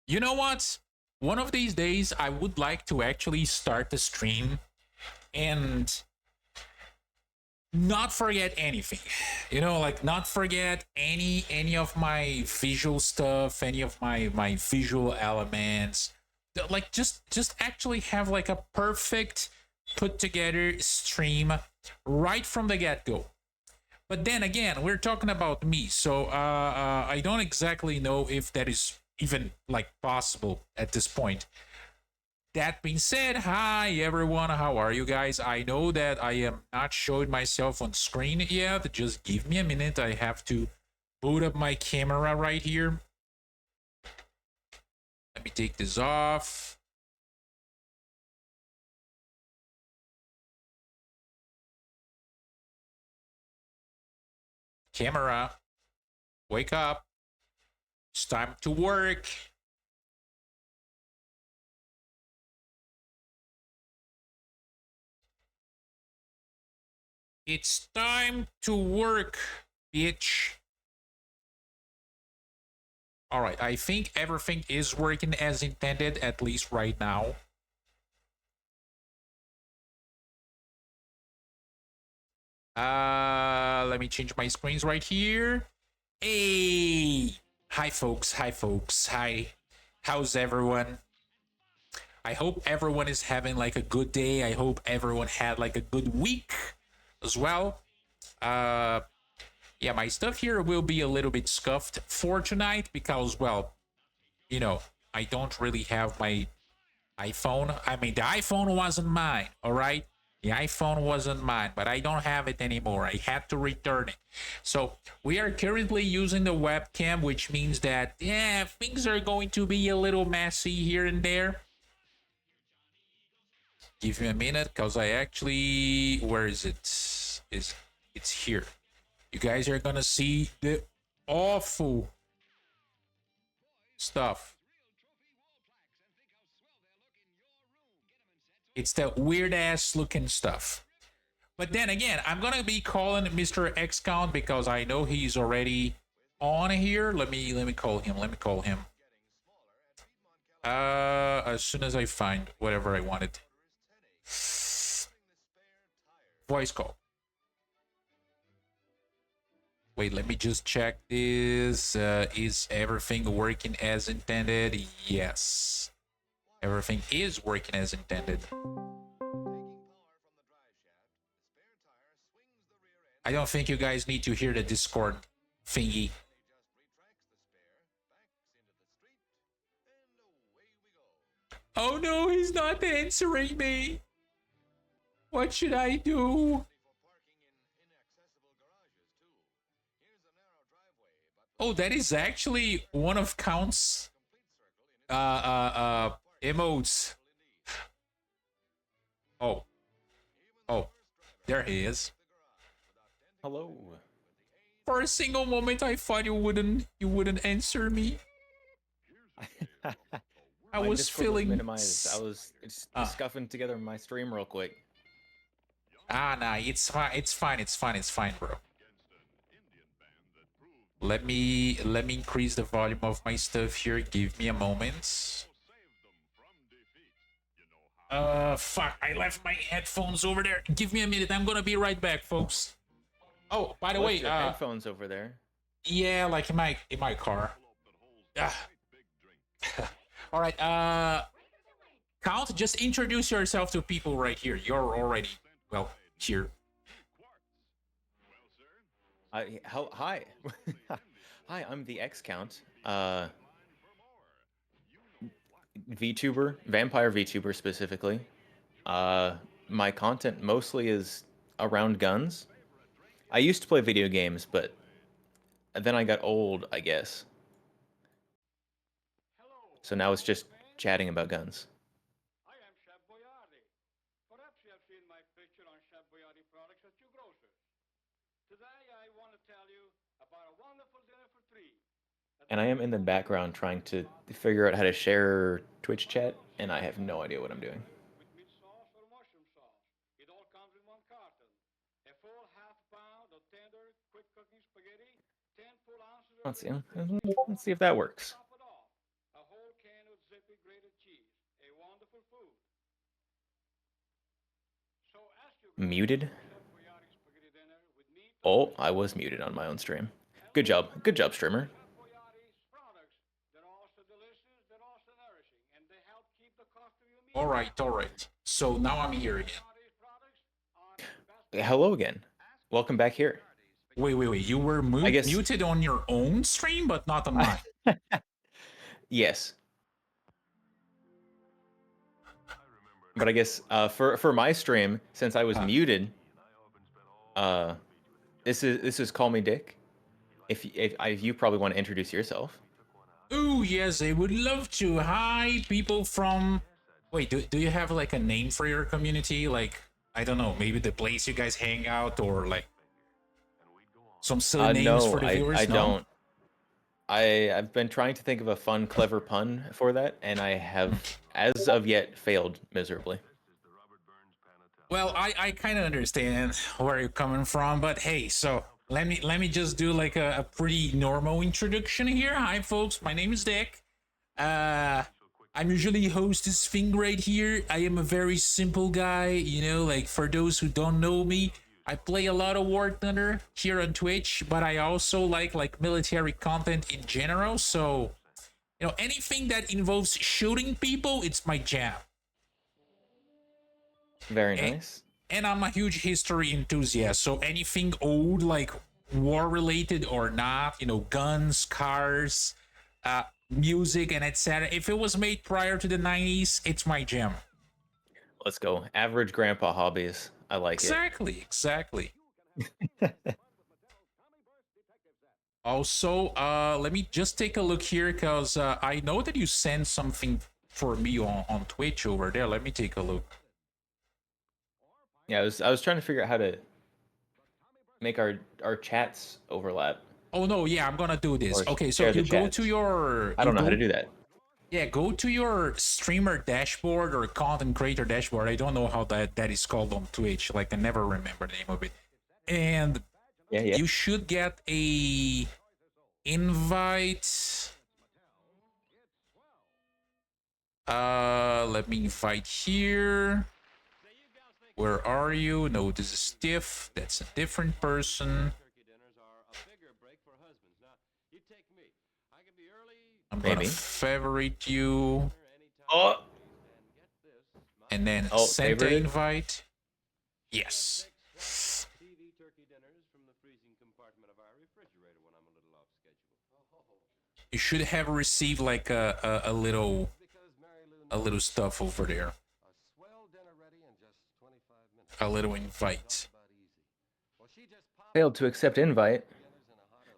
You know what? One of these days, I would like to actually start the stream and not forget anything. You know, like not forget any of my visual stuff, any of my visual elements. Like just actually have like a perfect put together stream right from the get go. But then again, we're talking about me, so I don't exactly know if that is even like possible at this point. That being said, hi everyone, how are you guys? I know that I am not showing myself on screen yet. Just give me a minute. I have to boot up my camera right here. Let me take this off. Camera, wake up. It's time to work. It's time to work, bitch. All right, I think everything is working as intended, at least right now. Let me change my screens right here. Hey, hi folks, hi folks, hi. How's everyone? I hope everyone is having like a good day. I hope everyone had like a good week as well. Uh, yeah, my stuff here will be a little bit scuffed for tonight because, well, you know, I don't really have my iPhone. I mean, the iPhone wasn't mine, all right? The iPhone wasn't mine, but I don't have it anymore. I had to return it. So we are currently using the webcam, which means that, yeah, things are going to be a little messy here and there. Give me a minute, because I actually, where is it? It's here. You guys are gonna see the awful stuff. It's the weird ass looking stuff. But then again, I'm gonna be calling Mr. TheExCount because I know he's already on here. Let me call him. Let me call him. As soon as I find whatever I wanted. Voice call. Wait, let me just check this. Is everything working as intended? Yes. Everything is working as intended. I don't think you guys need to hear the Discord thingy. Oh no, he's not answering me. What should I do? Oh, that is actually one of Count's emotes. Oh. Oh. There he is. Hello. For a single moment I thought you wouldn't answer me. I My was Discord was feeling minimized. I was just scuffing together my stream real quick. Nah, it's fine, it's fine, it's fine, it's fine, bro. Let me increase the volume of my stuff here. Give me a moment. Fuck, I left my headphones over there. Give me a minute. I'm gonna be right back, folks. Oh, by the way, Your headphones over there. Yeah, like in my car. All right, Count, just introduce yourself to people right here. You're already, well, here. Hi. Hi, I'm TheExCount. VTuber, vampire VTuber specifically. My content mostly is around guns. I used to play video games, but then I got old, I guess. So now it's just chatting about guns. And I am in the background trying to figure out how to share Twitch chat, and I have no idea what I'm doing. Let's see if that works. Muted? Oh, I was muted on my own stream. Good job. Good job, streamer. All right. So now I'm here again. Hello again. Welcome back here. Wait. You were muted on your own stream, but not on mine. Yes. But I guess for my stream, since I was muted, this is Call Me Dick. If you probably want to introduce yourself. Oh yes, I would love to. Hi, people from. Wait, do you have like a name for your community? Like, I don't know, maybe the place you guys hang out, or like some silly names for the viewers? I don't. I've been trying to think of a fun, clever pun for that, and I have, as of yet, failed miserably. Well, I kind of understand where you're coming from, but hey, so let me just do like a pretty normal introduction here. Hi, folks. My name is Dick. I'm usually host this thing right here. I am a very simple guy, you know, like for those who don't know me, I play a lot of War Thunder here on Twitch, but I also like military content in general. So, you know, anything that involves shooting people, it's my jam. Very nice. And I'm a huge history enthusiast. So anything old, like war related or not, you know, guns, cars, music, and etc. If it was made prior to the 90s, it's my jam. Let's go. Average grandpa hobbies. I like it. Exactly. Also, let me just take a look here because I know that you sent something for me on Twitch over there. Let me take a look. Yeah, I was trying to figure out how to make our chats overlap. Oh no, yeah, I'm gonna do this. Okay, so you go to your. I don't know how to do that. Yeah, go to your streamer dashboard or content creator dashboard. I don't know how that is called on Twitch. Like I never remember the name of it. And you should get a invite. Let me invite here. Where are you? No, this is Stiff. That's a different person. I'm gonna favorite you. Oh. And then send the invite. Yes. You should have received like a little stuff over there. A little invite. Failed to accept invite.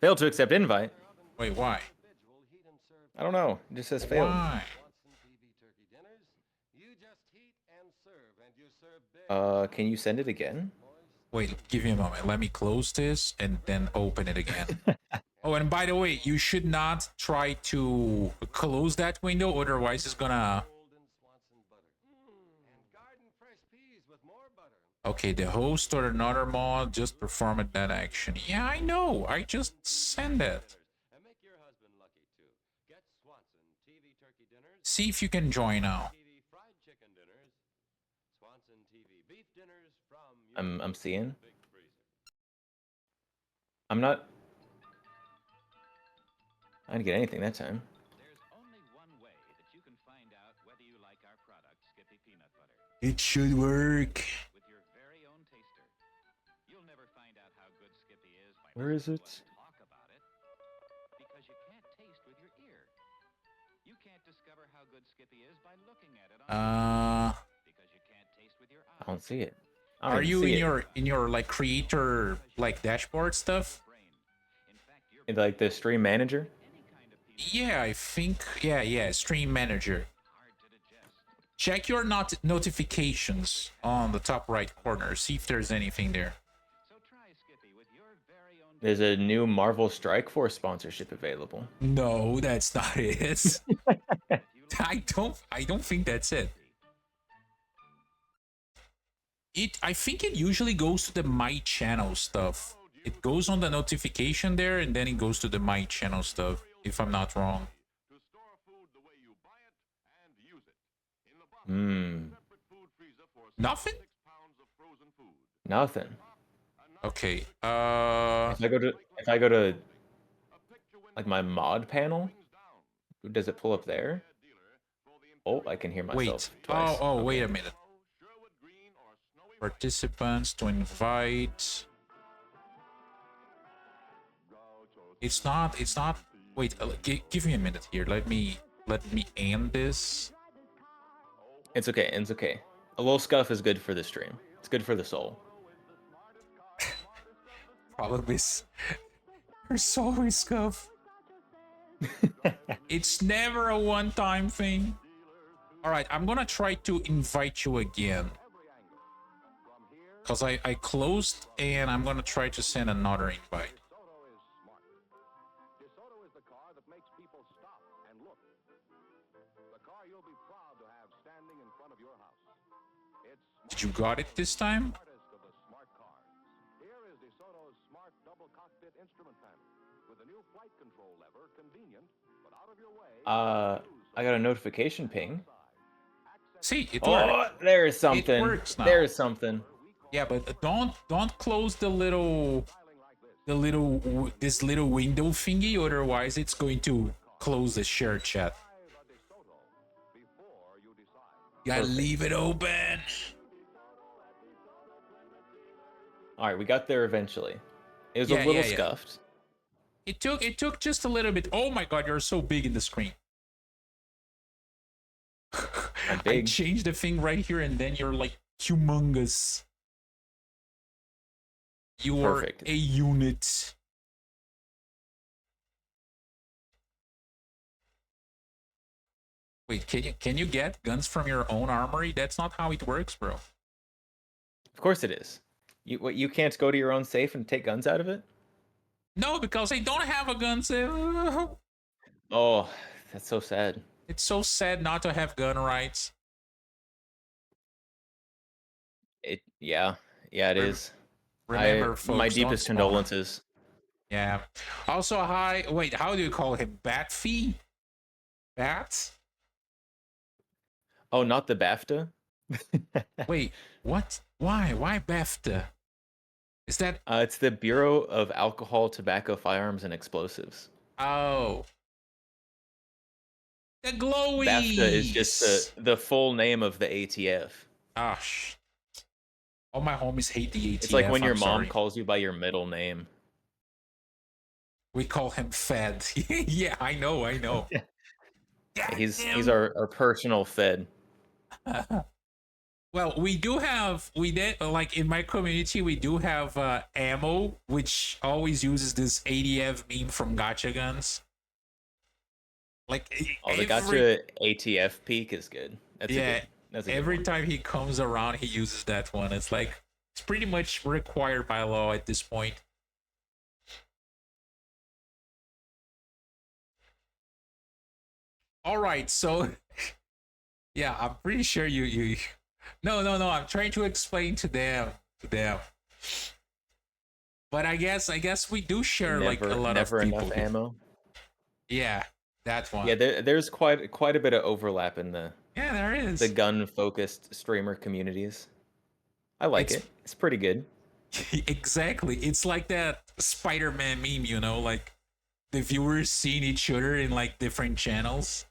Failed to accept invite. Wait, why? I don't know. It just says failed. Why? Can you send it again? Wait, give me a moment. Let me close this and then open it again. Oh, and by the way, you should not try to close that window, otherwise it's gonna... Okay, the host or another mod just performed that action. Yeah, I know. I just sent it. See if you can join now. I'm seeing. I'm not. I didn't get anything that time. There's only one way that you can find out whether you like our product, Skippy Peanut Butter. It should work. With your very own taster. You'll never find out how good Skippy is by Where is it? Talk about it. Because you can't taste with your ear. You can't discover how good Skippy is by looking at it on because you can't taste with your eyes. I don't see it. Are you in your like creator like dashboard stuff? In like the stream manager? Yeah, I think yeah, stream manager. Check your notifications on the top right corner. See if there's anything there. There's a new Marvel Strike Force sponsorship available. No, that's not it. I don't think that's it. I think it usually goes to the My Channel stuff. It goes on the notification there, and then it goes to the My Channel stuff, if I'm not wrong. Nothing? Nothing. Okay. If I go to like my mod panel, does it pull up there? Oh, I can hear myself Wait. twice. Oh, Okay. wait a minute. Participants to invite. It's not. Wait. Give me a minute here. Let me end this. It's okay. It's okay. A little scuff is good for the stream. It's good for the soul. Problem is, there's always scuff. It's never a one-time thing. All right, I'm gonna try to invite you again. Because I closed, and I'm gonna try to send another invite. DeSoto is the car that makes people stop and look. The car you'll be proud to have standing in front of your house. It's Did you got it this time? smartest of the smart cars. Here is DeSoto's smart double cockpit instrument panel with a new flight control lever, convenient, but out of your way. I got a notification ping. See, it Oh, worked. there is something. It works now. There is something. Yeah, but don't close this little window thingy, otherwise it's going to close the share chat. Gotta leave it open. All right, we got there eventually. It was a little scuffed. It took just a little bit. Oh my god, you're so big in the screen. I'm I big. changed the thing right here, and then you're like humongous. You are Perfect. a unit. Wait, can you get guns from your own armory? That's not how it works, bro. Of course it is. You can't go to your own safe and take guns out of it? No, because I don't have a gun safe. Oh, that's so sad. It's so sad not to have gun rights. Yeah, it is. Remember, folks, my don't deepest spawn. condolences. Yeah. Also, hi. Wait, how do you call him? Batfee? Bats? Oh, not the BAFTA? Wait, what? Why? Why BAFTA? Is that? It's the Bureau of Alcohol, Tobacco, Firearms, and Explosives. Oh. The glowies! BAFTA is just the full name of the ATF. Gosh. All my homies hate the ATF. It's like when your I'm mom sorry. calls you by your middle name. We call him Fed. Yeah, I know. Yeah, he's our personal Fed. Well, we did like in my community, we do have ammo, which always uses this ADF meme from Gacha Guns. Like, the Gacha ATF peak is good. That's a good every one. time he comes around, he uses that one. It's like, it's pretty much required by law at this point. All right, so yeah, I'm pretty sure you. No. I'm trying to explain to them. But I guess we do share like a lot of people. Never enough ammo. Yeah, that one. Yeah, there's quite a bit of overlap in the there is the gun-focused streamer communities. I like it. It's pretty good. Exactly. It's like that Spider-Man meme, you know, like the viewers seeing each other in like different channels.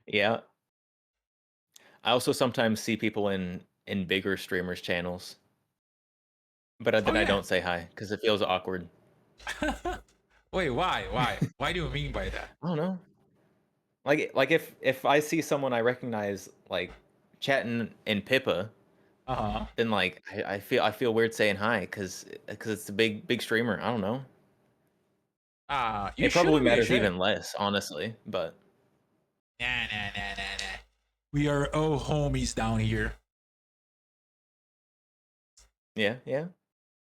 Yeah. I also sometimes see people in bigger streamers' channels, but then I don't say hi because it feels awkward. Wait, why? Why do you mean by that? I don't know. Like if I see someone I recognize like chatting in Pippa, then like I feel weird saying hi because it's a big streamer. I don't know. It probably matters even less, honestly. But Nah. We are all homies down here. Yeah.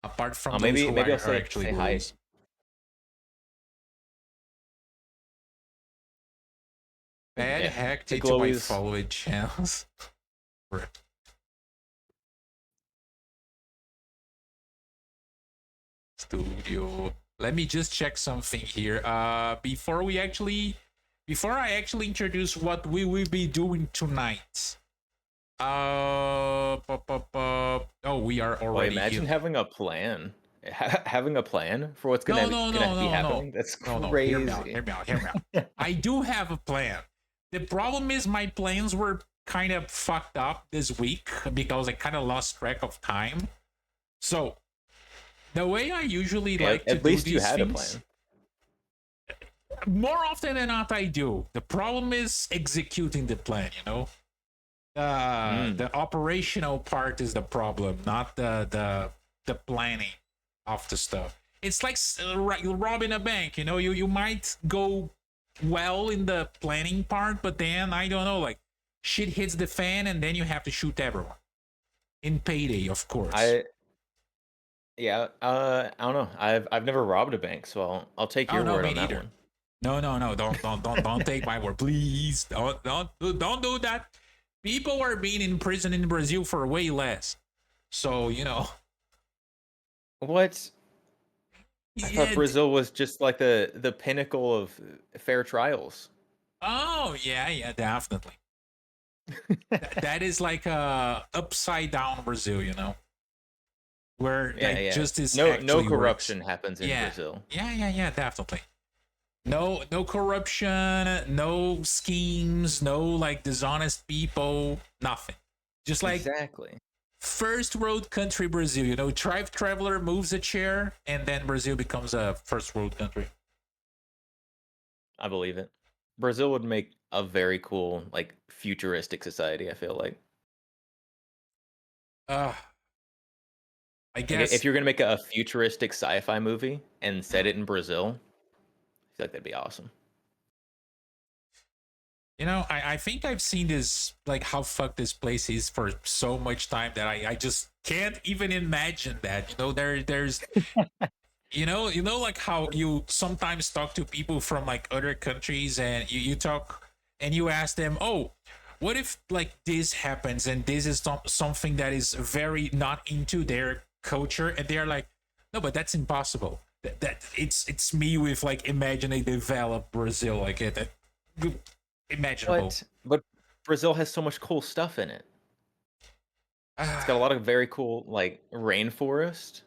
Apart from maybe those who I'll are actually say hi. bullies. Bad hacked into my followed channels. Studio. Let me just check something here. Before I actually introduce what we will be doing tonight. Oh, we are Oh, already imagine here. having a plan. Having a plan for what's No, no, gonna no, be no, no. happening. That's No, no. Hear me out. crazy. Hear me out. Hear me out. I do have a plan. The problem is my plans were kind of fucked up this week because I kind of lost track of time. So the way I usually like to At do least you these had a things, plan. more often than not, I do. The problem is executing the plan. The operational part is the problem, not the planning of the stuff. It's like robbing a bank. You might go well in the planning part, but then I don't know, like shit hits the fan, and then you have to shoot everyone in payday, of course. I don't know. I've never robbed a bank, so I'll take Oh your no, word me on that neither. one. No, don't take my word, please. Don't do that. People are being in prison in Brazil for way less. So What? I thought yeah. Brazil was just like the pinnacle of fair trials. Oh yeah, definitely. That is like a upside down Brazil, where Yeah, like yeah. justice No actually works. corruption happens in Yeah, Brazil. yeah, definitely. No corruption, no schemes, no like dishonest people, nothing. Just like Exactly. first world country Brazil, tribe traveler moves a chair and then Brazil becomes a first world country. I believe it. Brazil would make a very cool, like futuristic society, I feel like. Uh I Like if guess you're gonna make a futuristic sci-fi movie and set it in Brazil, I feel like that'd be awesome. I think I've seen this, like how fucked this place is for so much time that I just can't even imagine that. There's like how you sometimes talk to people from like other countries and you talk and you ask them, oh, what if like this happens and this is something that is very not into their culture, and they're like, no, but that's impossible. That it's me with like imagining developed Brazil like it imaginable. But Brazil has so much cool stuff in it. It's got a lot of very cool like rainforest.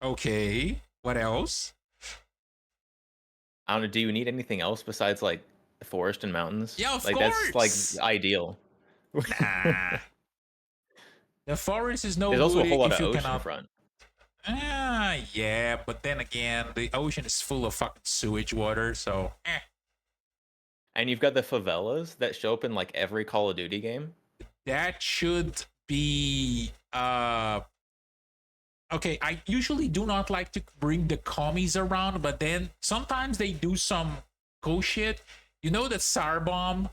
Okay, what else? I don't know, do you need anything else besides like the forest and mountains? Yeah, of Like that's like course. ideal. Nah, the forest is no There's also good a whole lot if of you ocean cannot. front. Yeah, but then again, the ocean is full of fucking sewage water, so And you've got the favelas that show up in like every Call of Duty game. that should be okay. I usually do not like to bring the commies around, but then sometimes they do some cool shit. You know the SAR bomb?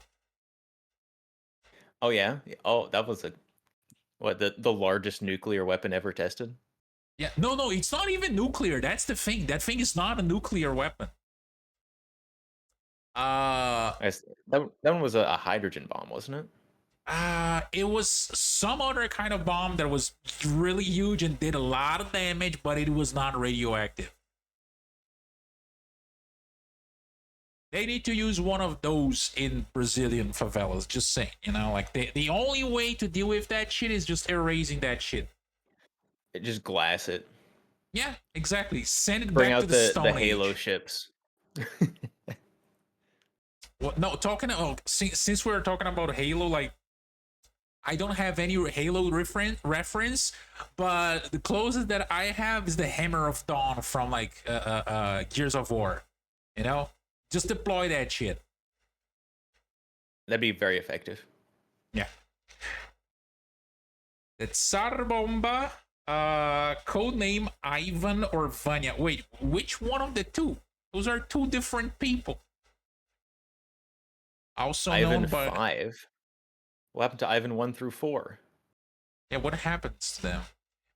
Oh yeah. Oh, that was the largest nuclear weapon ever tested. Yeah, no, it's not even nuclear. That's the thing. That thing is not a nuclear weapon. Uh, That one was a hydrogen bomb, wasn't it? it was some other kind of bomb that was really huge and did a lot of damage, but it was not radioactive. They need to use one of those in Brazilian favelas. Just saying, like the only way to deal with that shit is just erasing that shit. It just glass it. Yeah, exactly. Send it Bring back to out the the Stone Halo Age. ships. Well, no, since we're talking about Halo, like I don't have any Halo reference, but the closest that I have is the Hammer of Dawn from like Gears of War. Just deploy that shit. That'd be very effective. Yeah. The Tsar Bomba, codename Ivan or Vanya. Wait, which one of the two? Those are two different people. Also Ivan known by 5. What happened to Ivan 1 through 4? yeah. What happens to them?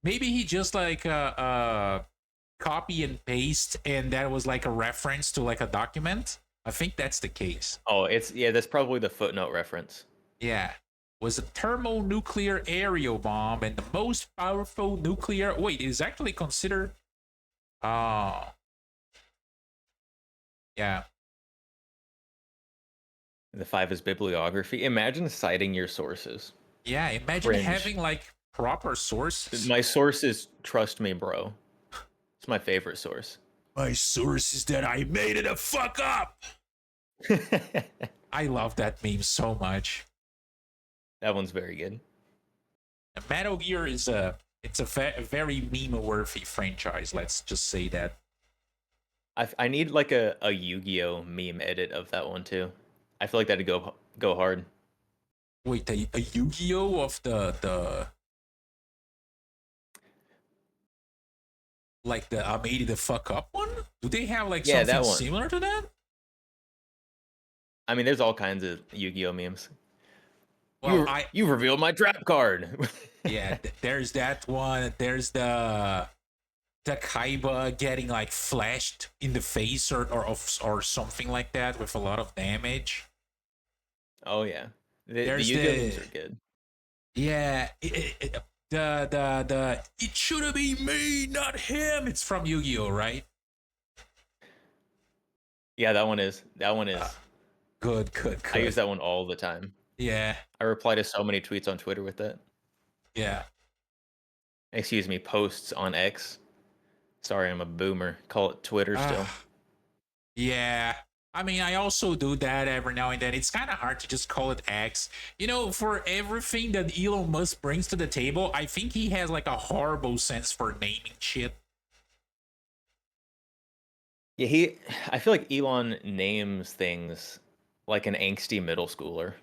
Maybe he just like copy and paste, and that was like a reference to like a document. I think that's the case. Oh, that's probably the footnote reference. Yeah. Was a thermonuclear aerial bomb and the most powerful nuclear. Wait, it is actually considered. Oh. Yeah. The 5 is bibliography. Imagine citing your sources. Yeah, imagine Cringe. having like proper sources. My source is trust me, bro. It's my favorite source. My source is that I made it a fuck up. That I love that meme so much. one's very good. Metal Gear is a very meme-worthy franchise. Let's just say that. I need like a Yu-Gi-Oh meme edit of that one too. I feel like that'd go hard. Wait, a Yu-Gi-Oh of the like the I made it the fuck up one? Do they have like Yeah, that something one. similar to that? I mean, there's all kinds of Yu-Gi-Oh memes. Well, You revealed my trap card. yeah, there's that one. There's the Kaiba getting like flashed in the face or something like that with a lot of damage. Oh yeah, the There's Yu-Gi-Oh the- memes are good. Yeah, the it should have been me, not him. It's from Yu-Gi-Oh, right? Yeah, that one is. Good. I use that one all the time. Yeah, I reply to so many tweets on Twitter with that. yeah. Excuse me, posts on X. Sorry, I'm a boomer. Call it Twitter still. Yeah. I mean, I also do that every now and then. It's kind of hard to just call it X. You know, for everything that Elon Musk brings to the table, I think he has like a horrible sense for naming shit. Yeah, I feel like Elon names things like an angsty middle schooler.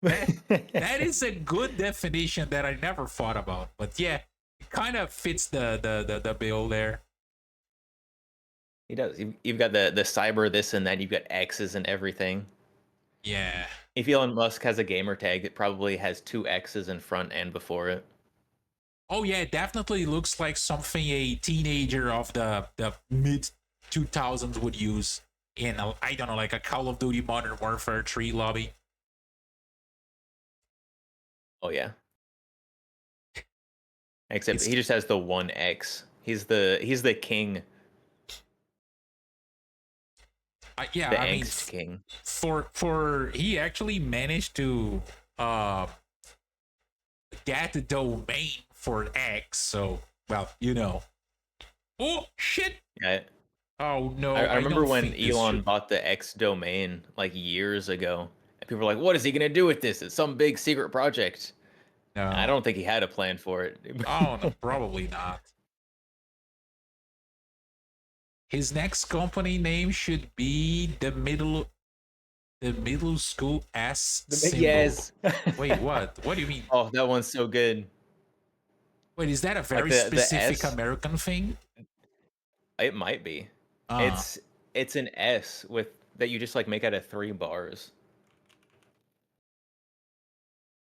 That is a good definition that I never thought about. But yeah, it kind of fits the bill there. He does. You've got the cyber this and that. You've got X's and everything. Yeah. If Elon Musk has a gamer tag, it probably has 2 X's in front and before it. Oh yeah, it definitely looks like something a teenager of the mid 2000s would use in I don't know, like a Call of Duty Modern Warfare 3 lobby. Oh yeah. Except he just has the 1 X. He's the king. Yeah, The I mean, angst king. for he actually managed to get the domain for X. So well, you know. Oh shit! Yeah. Oh no! I remember don't when think this Elon should- bought the X domain like years ago. And people were like, what is he gonna do with this? It's some big secret project. No. I don't think he had a plan for it. Oh no, probably not. His next company name should be the middle school S symbol. Yes. Wait, what? What do you mean? Oh, that one's so good. Wait, is that a very the specific S? American thing? It might be. It's an S with that you just like make out of 3 bars.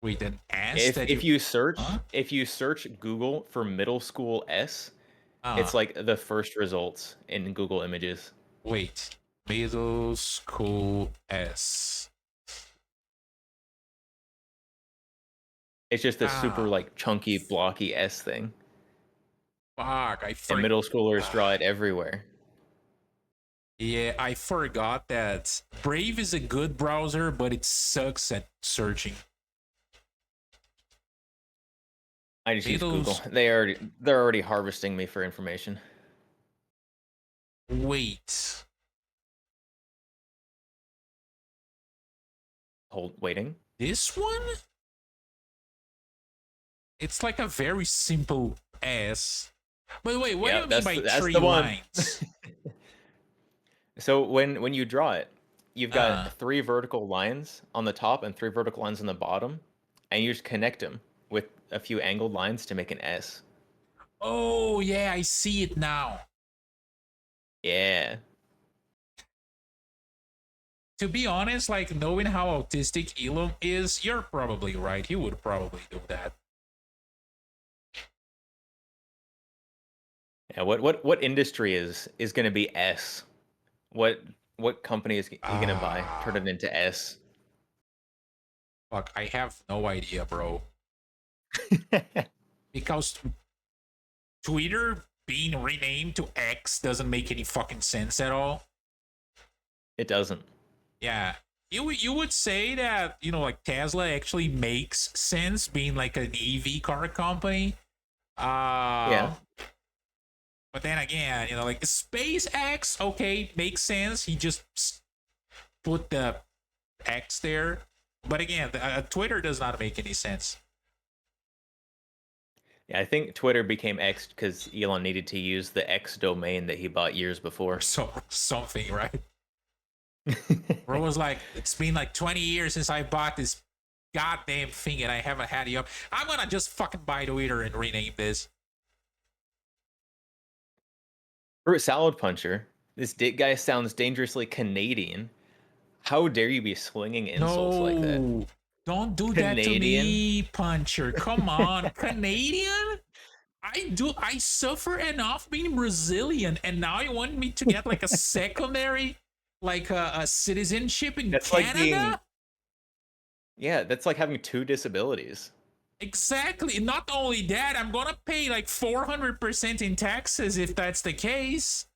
Wait, an S that If you search Huh? if you search Google for middle school S, it's like the first results in Google Images. wait, middle school S. It's just a super Ah. like chunky, blocky S thing. Fuck, I And forgot. middle schoolers draw it everywhere. Yeah, I forgot that Brave is a good browser, but it sucks at searching. I just use Middle Google. They're already harvesting me for information. Wait. Waiting. This one? It's like a very simple S. But wait, what do you mean by that's 3 the one. lines? So when you draw it, you've got Uh. 3 vertical lines on the top and 3 vertical lines on the bottom, and you just connect them with a few angled lines to make an S. Oh, yeah, I see it now. Yeah. To be honest, like, knowing how autistic Elon is, you're probably right. He would probably do that. Yeah. What industry is going to be S? What company is he going to buy? Turn it into S. Fuck, I have no idea, bro. Because Twitter being renamed to X doesn't make any fucking sense at all. It doesn't. Yeah. you would say that, like Tesla actually makes sense being like an EV car company. Yeah. But then again, like SpaceX, okay, makes sense. He just put the X there. But again, Twitter does not make any sense. Yeah, I think Twitter became X because Elon needed to use the X domain that he bought years before. So something, right? Bro was like, it's been like 20 years since I bought this goddamn thing and I haven't had it up. I'm gonna just fucking buy Twitter and rename this. Fruit Salad Puncher. This dick guy sounds dangerously Canadian. How dare you be swinging insults like that? No, don't do that to Canadian? me, Puncher. Come on, Canadian? I suffer enough being Brazilian, and now you want me to get like a secondary, like a citizenship in That's like Canada? Yeah, that's like having 2 disabilities. Exactly. Not only that, I'm gonna pay like 400% in taxes if that's the case.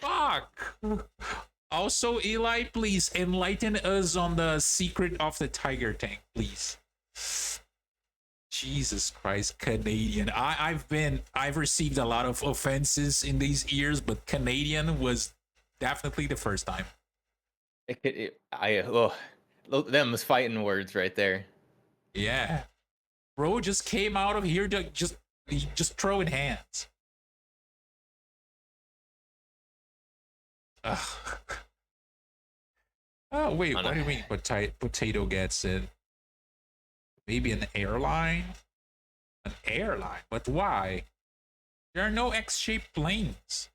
Fuck. Also, Eli, please enlighten us on the secret of the tiger tank, please. Jesus Christ, Canadian. I've received a lot of offenses in these years, but Canadian was definitely the first time. Them was fighting words right there. Yeah. Bro just came out of here just throwing hands. Ugh. Oh wait, what do you mean potato gets in? Maybe an airline? An airline? But why? There are no X-shaped planes.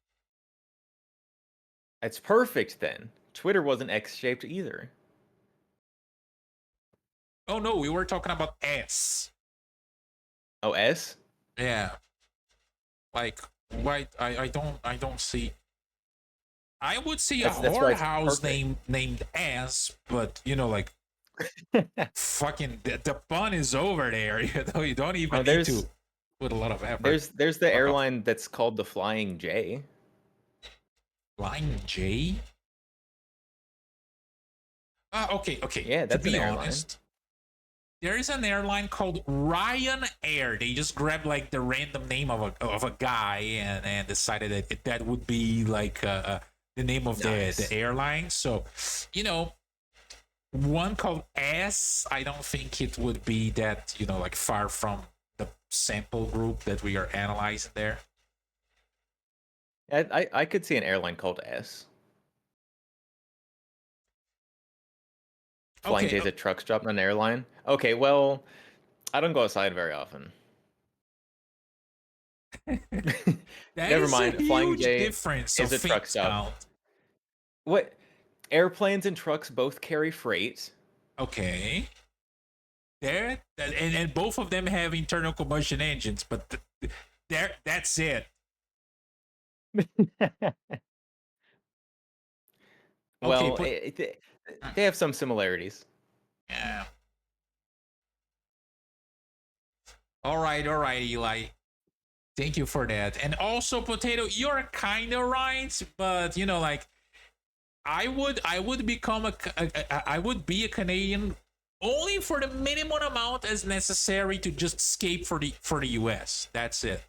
It's perfect then. Twitter wasn't X-shaped either. Oh no, we were talking about S. Oh, S? Yeah. Like, why? I don't see. I would see That's a why it's whorehouse perfect. named S, but like fucking the pun is over there. You don't even need to put a lot of effort. There's the airline that's called the Flying J. Flying J? Okay. Yeah, that's to be an airline. honest, there is an airline called Ryanair. They just grabbed like the random name of a guy and decided that that would be like the name of the airline. So, one called S, I don't think it would be that, like far from the sample group that we are analyzing there. I could see an airline called S. Flying J's a truck stop, not an airline. Okay, well, I don't go outside very often. Never mind. Flying J difference is of a truck stop. What? Airplanes and trucks both carry freight. Okay. There and both of them have internal combustion engines, but that's it. Well, they have some similarities. Yeah. All right, Eli. Thank you for that. And also, Potato, you're kind of right, but like I would become I would be a Canadian only for the minimum amount as necessary to just escape for the US. That's it.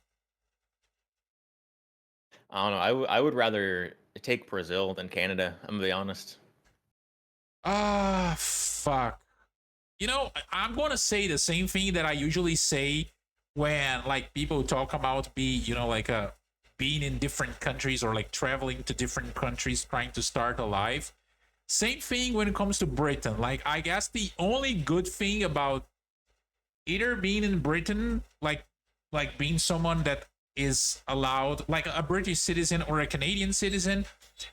I don't know. I would rather take Brazil than Canada. I'm gonna be honest. Fuck. I'm gonna say the same thing that I usually say when like people talk about being in different countries or like traveling to different countries trying to start a life. Same thing when it comes to Britain. Like, I guess the only good thing about either being in Britain, like being someone that is allowed, like a British citizen or a Canadian citizen,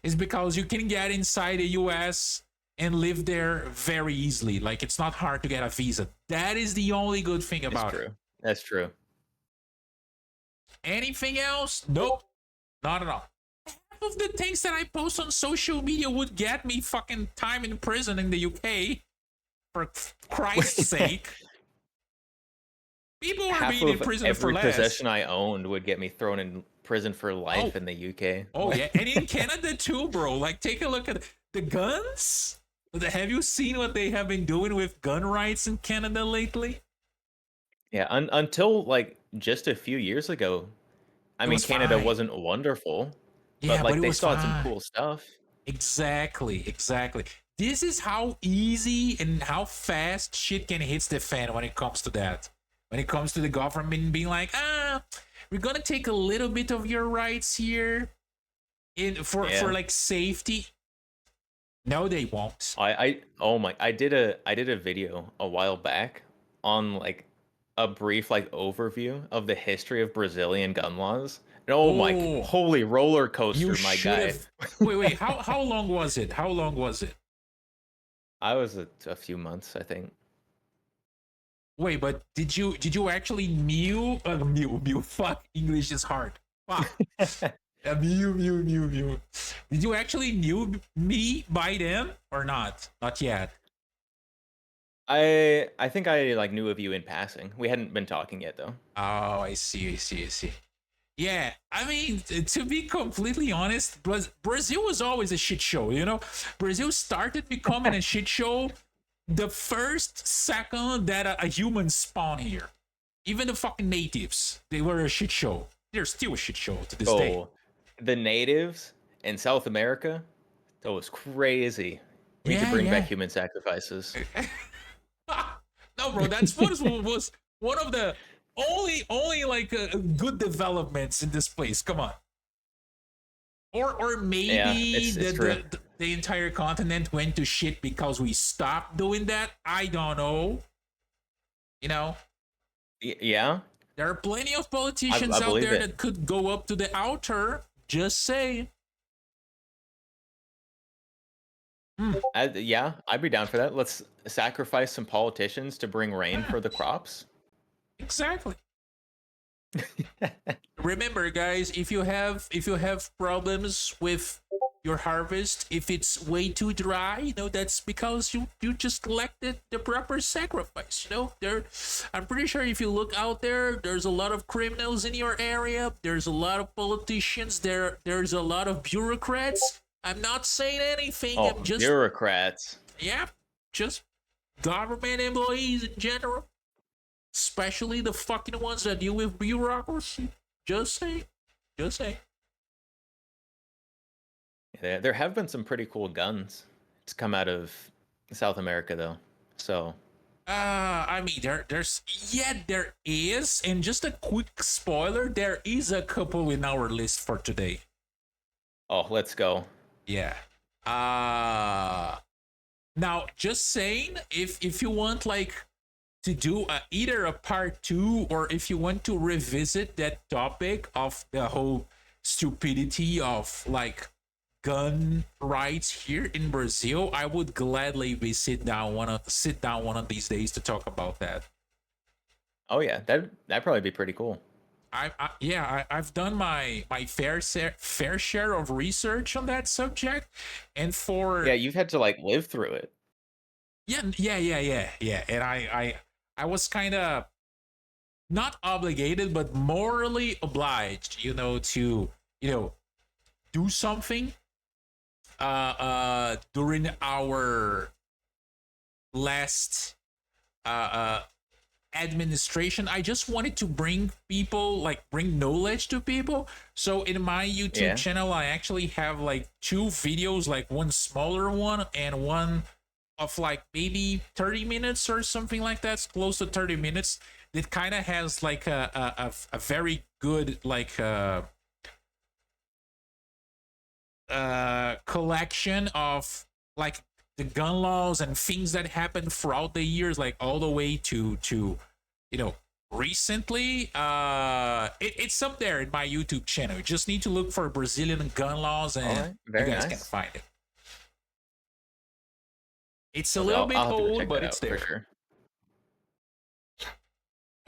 is because you can get inside the US and live there very easily. Like, it's not hard to get a visa. That is the only good thing about it. That's true. Anything else? Nope. Not at all. Half of the things that I post on social media would get me fucking time in prison in the UK. For Christ's sake. People are being in prison for less. Every possession I owned would get me thrown in prison for life in the UK. Oh, yeah. And in Canada too, bro. Like, take a look at the guns? Have you seen what they have been doing with gun rights in Canada lately? Yeah, until like just a few years ago, I It mean, was Canada fine. wasn't wonderful, but Yeah, but like it they was still had some fine. cool stuff. Exactly. This is how easy and how fast shit can hit the fan when it comes to that. When it comes to the government being like, we're gonna take a little bit of your rights here for Yeah. like safety. No, they won't. I did a video a while back on like a brief like overview of the history of Brazilian gun laws. And oh my Oh, holy roller you coaster, my should guy. have. Wait. How long was it? How long was it? I was a few months, I think. Wait, but did you actually mew? Fuck, English is hard. Fuck. Mew. Did you actually knew me by then or not? Not yet. I think I like knew of you in passing. We hadn't been talking yet though. Oh, I see. Yeah, I mean, to be completely honest, Brazil was always a shit show, you know? Brazil started becoming a shit show the first second that a human spawned here. Even the fucking natives, they were a shit show. They're still a shit show to this day. Oh, the natives in South America, that was crazy. We need to bring back human sacrifices. No, bro, that's what was one of the only like good developments in this place. Come on. Or maybe Yeah, it's true. the entire continent went to shit because we stopped doing that. I don't know. You know, Yeah, there are plenty of politicians I out believe there it. that could go up to the altar. Just say. Yeah, I'd be down for that. Let's sacrifice some politicians to bring rain for the crops. Exactly. Remember, guys, if you have problems with your harvest, if it's way too dry, you know, that's because you just elected the proper sacrifice. You know, I'm pretty sure if you look out there's a lot of criminals in your area. There's a lot of politicians. There's a lot of bureaucrats. I'm not saying anything. Oh, I'm just bureaucrats. just government employees in general, especially the fucking ones that deal with bureaucracy. Just say. Yeah, there have been some pretty cool guns. It's come out of South America though. So I mean, there is, and just a quick spoiler, there is a couple in our list for today. oh, let's go. Yeah. Now, just saying, if you want like to do either a part 2 or if you want to revisit that topic of the whole stupidity of like gun rights here in Brazil, I would gladly be sit down one of these days to talk about that. Oh yeah, that'd probably be pretty cool. I've done my fair share of research on that subject, and for Yeah, you've had to like live through it. yeah, and I was kind of not obligated, but morally obliged, you know, to do something during our last administration. I just wanted to bring knowledge to people. So in my YouTube channel, I actually have like 2 videos, like one smaller one and one of like maybe 30 minutes or something like that. It's close to 30 minutes. It kind of has like a very good like collection of like the gun laws and things that happened throughout the years, like all the way to recently. It's up there in my YouTube channel. You just need to look for Brazilian gun laws and you guys can find it. It's a little bit old, but it's there. For sure.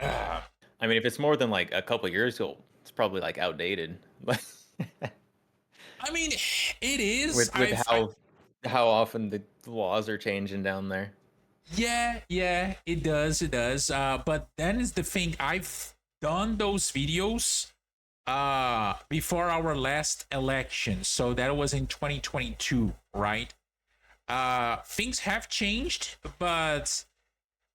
I mean, if it's more than like a couple years old, it's probably like outdated. I mean, it is with how often the laws are changing down there. Yeah, it does. But then is the thing, I've done those videos before our last election, so that was in 2022, right? things have changed, but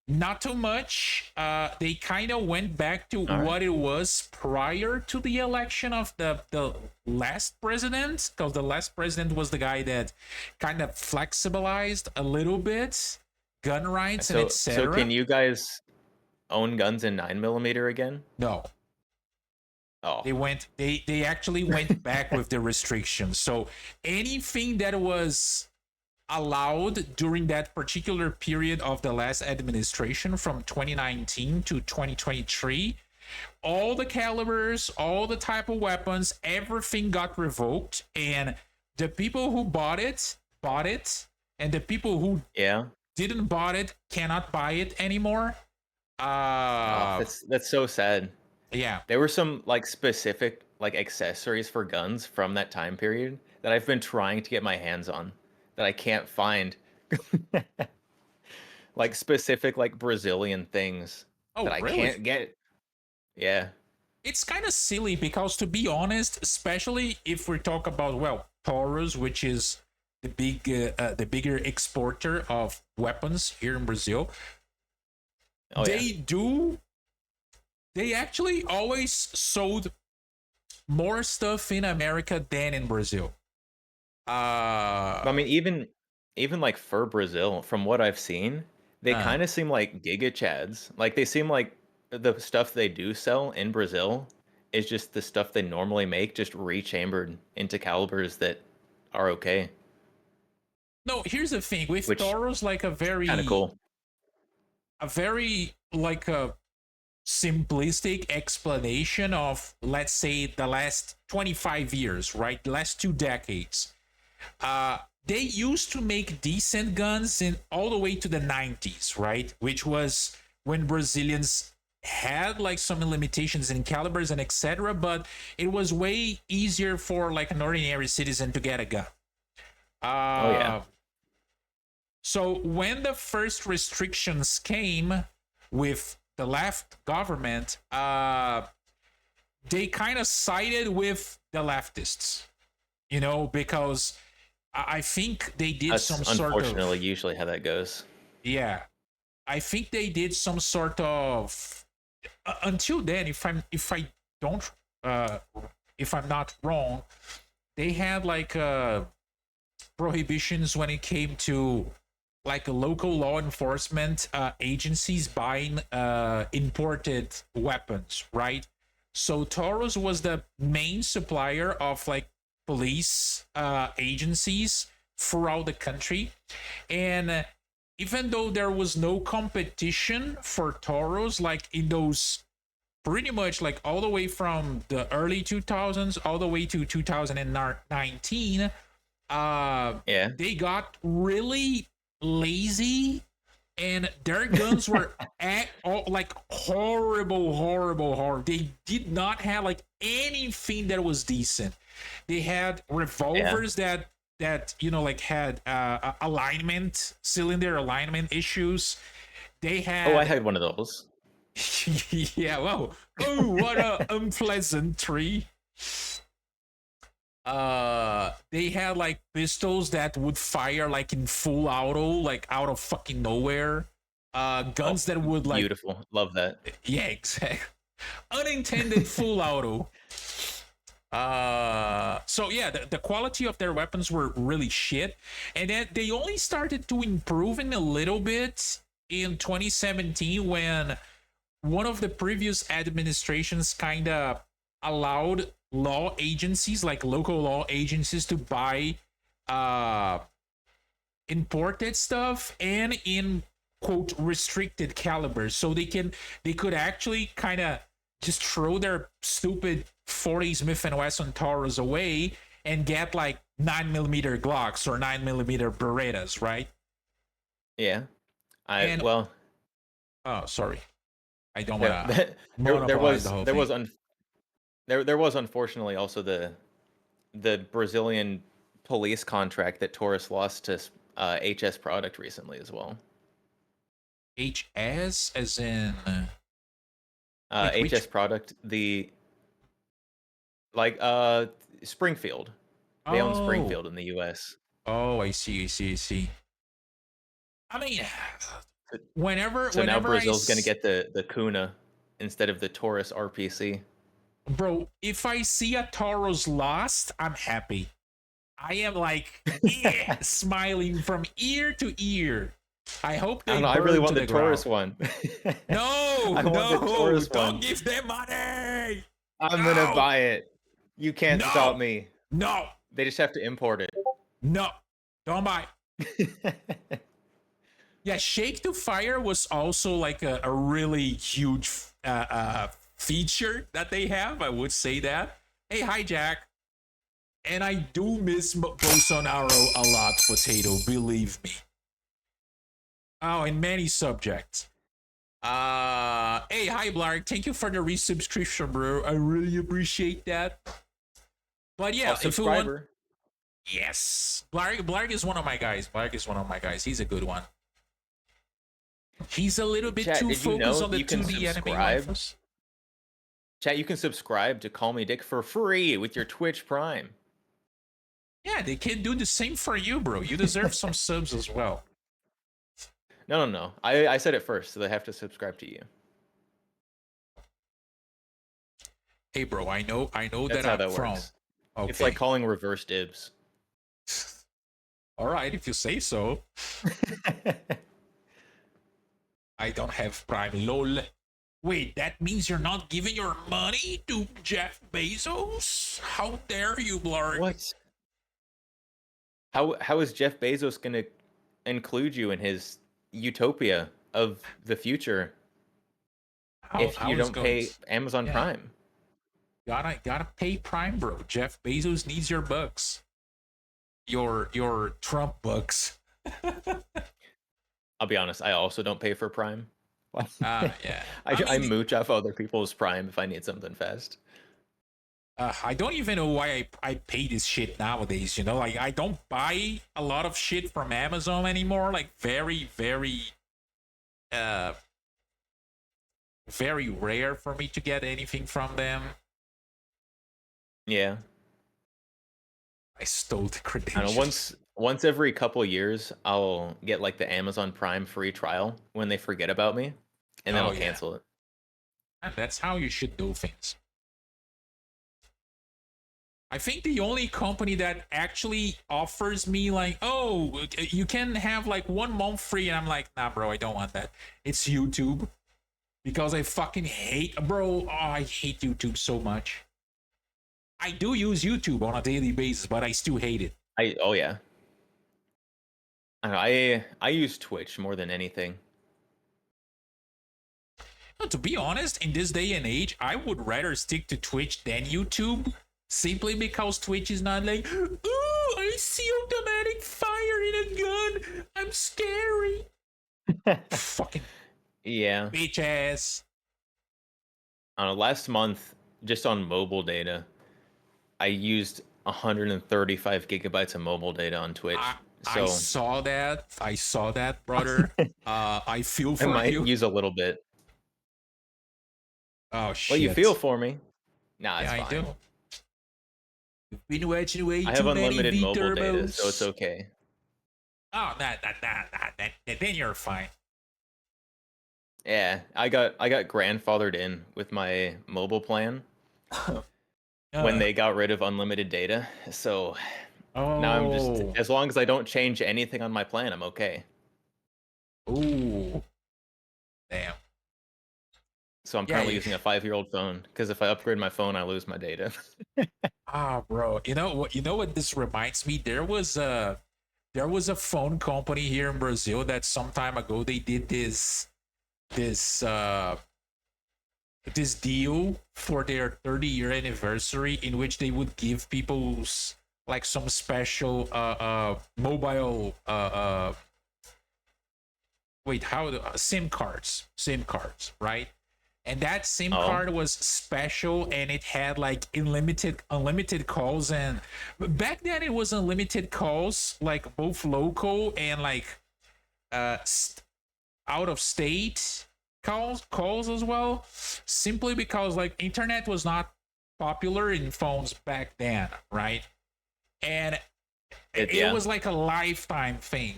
not too much. They kind of went back to All right. what it was prior to the election of the last president, because the last president was the guy that kind of flexibilized a little bit gun rights and So can etc. you guys own guns in 9mm again? No, Oh, they actually went back with the restrictions. So anything that was allowed during that particular period of the last administration from 2019 to 2023, all the calibers, all the type of weapons, everything got revoked, and the people who bought it, and the people who yeah. didn't bought it cannot buy it anymore. Oh, that's so sad. Yeah. There were some like specific like accessories for guns from that time period that I've been trying to get my hands on that I can't find. Like specific like Brazilian things Oh, that I really? can't get. Yeah. It's kind of silly because, to be honest, especially if we talk about, well, Taurus, which is the bigger exporter of weapons here in Brazil, Oh yeah. they actually always sold more stuff in America than in Brazil. I mean, even like for Brazil, from what I've seen, they Uh, kind of seem like Giga Chads. Like they seem like the stuff they do sell in Brazil is just the stuff they normally make, just rechambered into calibers that are okay, no, here's the thing with which Taurus, like kind of cool. a very like a simplistic explanation of, let's say, the last 25 years, right? The last 2 decades. They used to make decent guns in all the way to the 90s, right? Which was when Brazilians had like some limitations in calibers and etc. But it was way easier for like an ordinary citizen to get a gun. Oh yeah. So when the first restrictions came with the left government, they kind of sided with the leftists, because I think they did That's some sort of, unfortunately usually how that goes. yeah, I think they did some sort of, until then, if I don't if I'm not wrong, they had like prohibitions when it came to like local law enforcement agencies buying imported weapons, right? So Taurus was the main supplier of like police agencies throughout the country, and even though there was no competition for Taurus, like in those pretty much like all the way from the early 2000s all the way to 2019, Yeah. they got really lazy, and their guns were like horrible. They did not have like anything that was decent. They had revolvers that like had cylinder alignment issues. They had, Oh, I had one of those. yeah, well, oh, what a unpleasant tree. They had like pistols that would fire like in full auto, like out of fucking nowhere. Guns that would like, Beautiful. Love that. yeah, exactly, unintended full auto. So yeah, the quality of their weapons were really shit, and then they only started to improving a little bit in 2017 when one of the previous administrations kind of allowed law agencies, like local law agencies, to buy imported stuff and in quote restricted calibers, so they could actually kind of just throw their stupid 40 Smith & Wesson Taurus away and get like 9mm Glocks or 9mm Berettas, right? Yeah. And- well, Oh, sorry, I don't want yeah, to there was the whole there was thing. there was unfortunately also the Brazilian police contract that Taurus lost to HS Product recently as well. HS as in like which- HS Product, the like Springfield. They own Oh. Springfield in the US. Oh, I see. I mean, So whenever so now whenever Brazil's gonna get the Kuna instead of the Taurus RPC. bro, if I see a Taurus lost, I'm happy. I am like, yeah, smiling from ear to ear. I hope I they don't know. I really burn want to the the Taurus ground. one. No, I want the no, Taurus don't one. give them money. I'm gonna No, buy it. You can't stop no, me. no, They just have to import no. Don't buy. it. Yeah, Shake to Fire was also like a really huge feature that they have. I would say that. Hey, hi, Jack. And I do miss Bolsonaro a lot, Potato, believe me. Oh, in many subjects. Hey, hi, Blarg. Thank you for the resubscription, bro. I really appreciate that. But yeah, Oh, if you want, subscriber. yes, Blarg is one of my guys. Blarg is one of my guys. He's a good one. He's a little bit Chat, too did you focused know on the you can 2D anime subscribe? waifus. Chat, you can subscribe to Call Me Dick for free with your Twitch Prime. Yeah, they can do the same for you, bro. You deserve some subs as well. No. I said it first, so they have to subscribe to you. Hey, bro, I know That's that how I'm that from. works. Okay. It's like calling reverse dibs. All right, if you say so. I don't have Prime, lol. Wait, that means you're not giving your money to Jeff Bezos? How dare you, Blarg? What? How is Jeff Bezos gonna include you in his utopia of the future if How you is don't going? pay Amazon Yeah. Prime? Gotta pay Prime, bro. Jeff Bezos needs your bucks. Your Trump bucks. I'll be honest, I also don't pay for Prime. Yeah. I mooch off other people's Prime if I need something fast. I don't even know why I pay this shit nowadays, you know? Like, I don't buy a lot of shit from Amazon anymore. Like, very, very rare for me to get anything from them. Yeah. I stole the I credentials. don't know, once every couple years, I'll get like the Amazon Prime free trial when they forget about me, and then Oh, I'll yeah. cancel it. And that's how you should do things. I think the only company that actually offers me like, oh, you can have like 1 month free, and I'm like, nah, bro, I don't want that. It's YouTube, because I fucking hate, bro. Oh, I hate YouTube so much. I do use YouTube on a daily basis, but I still hate it. Oh yeah. I use Twitch more than anything. No, to be honest, in this day and age, I would rather stick to Twitch than YouTube, simply because Twitch is not like, ooh, I see automatic fire in a gun. I'm scary. Fucking Yeah. bitch ass. I don't know, last month, just on mobile data, I used 135 gigabytes of mobile data on Twitch. I saw that, brother. I feel I for might you. use a little bit. Oh shit. Well, you feel for me? Nah, it's yeah, fine. I do. You've been watching way I too have many unlimited mobile data, V-turbos. so it's okay. Oh, nah. Then you're fine. Yeah, I got grandfathered in with my mobile plan when they got rid of unlimited data. So now I'm just, as long as I don't change anything on my plan, I'm okay. Ooh. Damn. So I'm currently using a 5-year-old phone, because if I upgrade my phone, I lose my data. Bro. You know what this reminds me? There was a phone company here in Brazil that some time ago they did this deal for their 30-year anniversary, in which they would give people's like some special mobile SIM cards, right? And that SIM card was special, and it had like unlimited calls. And back then it was unlimited calls, like both local and like out of state calls as well, simply because like internet was not popular in phones back then, right? And it was like a lifetime thing.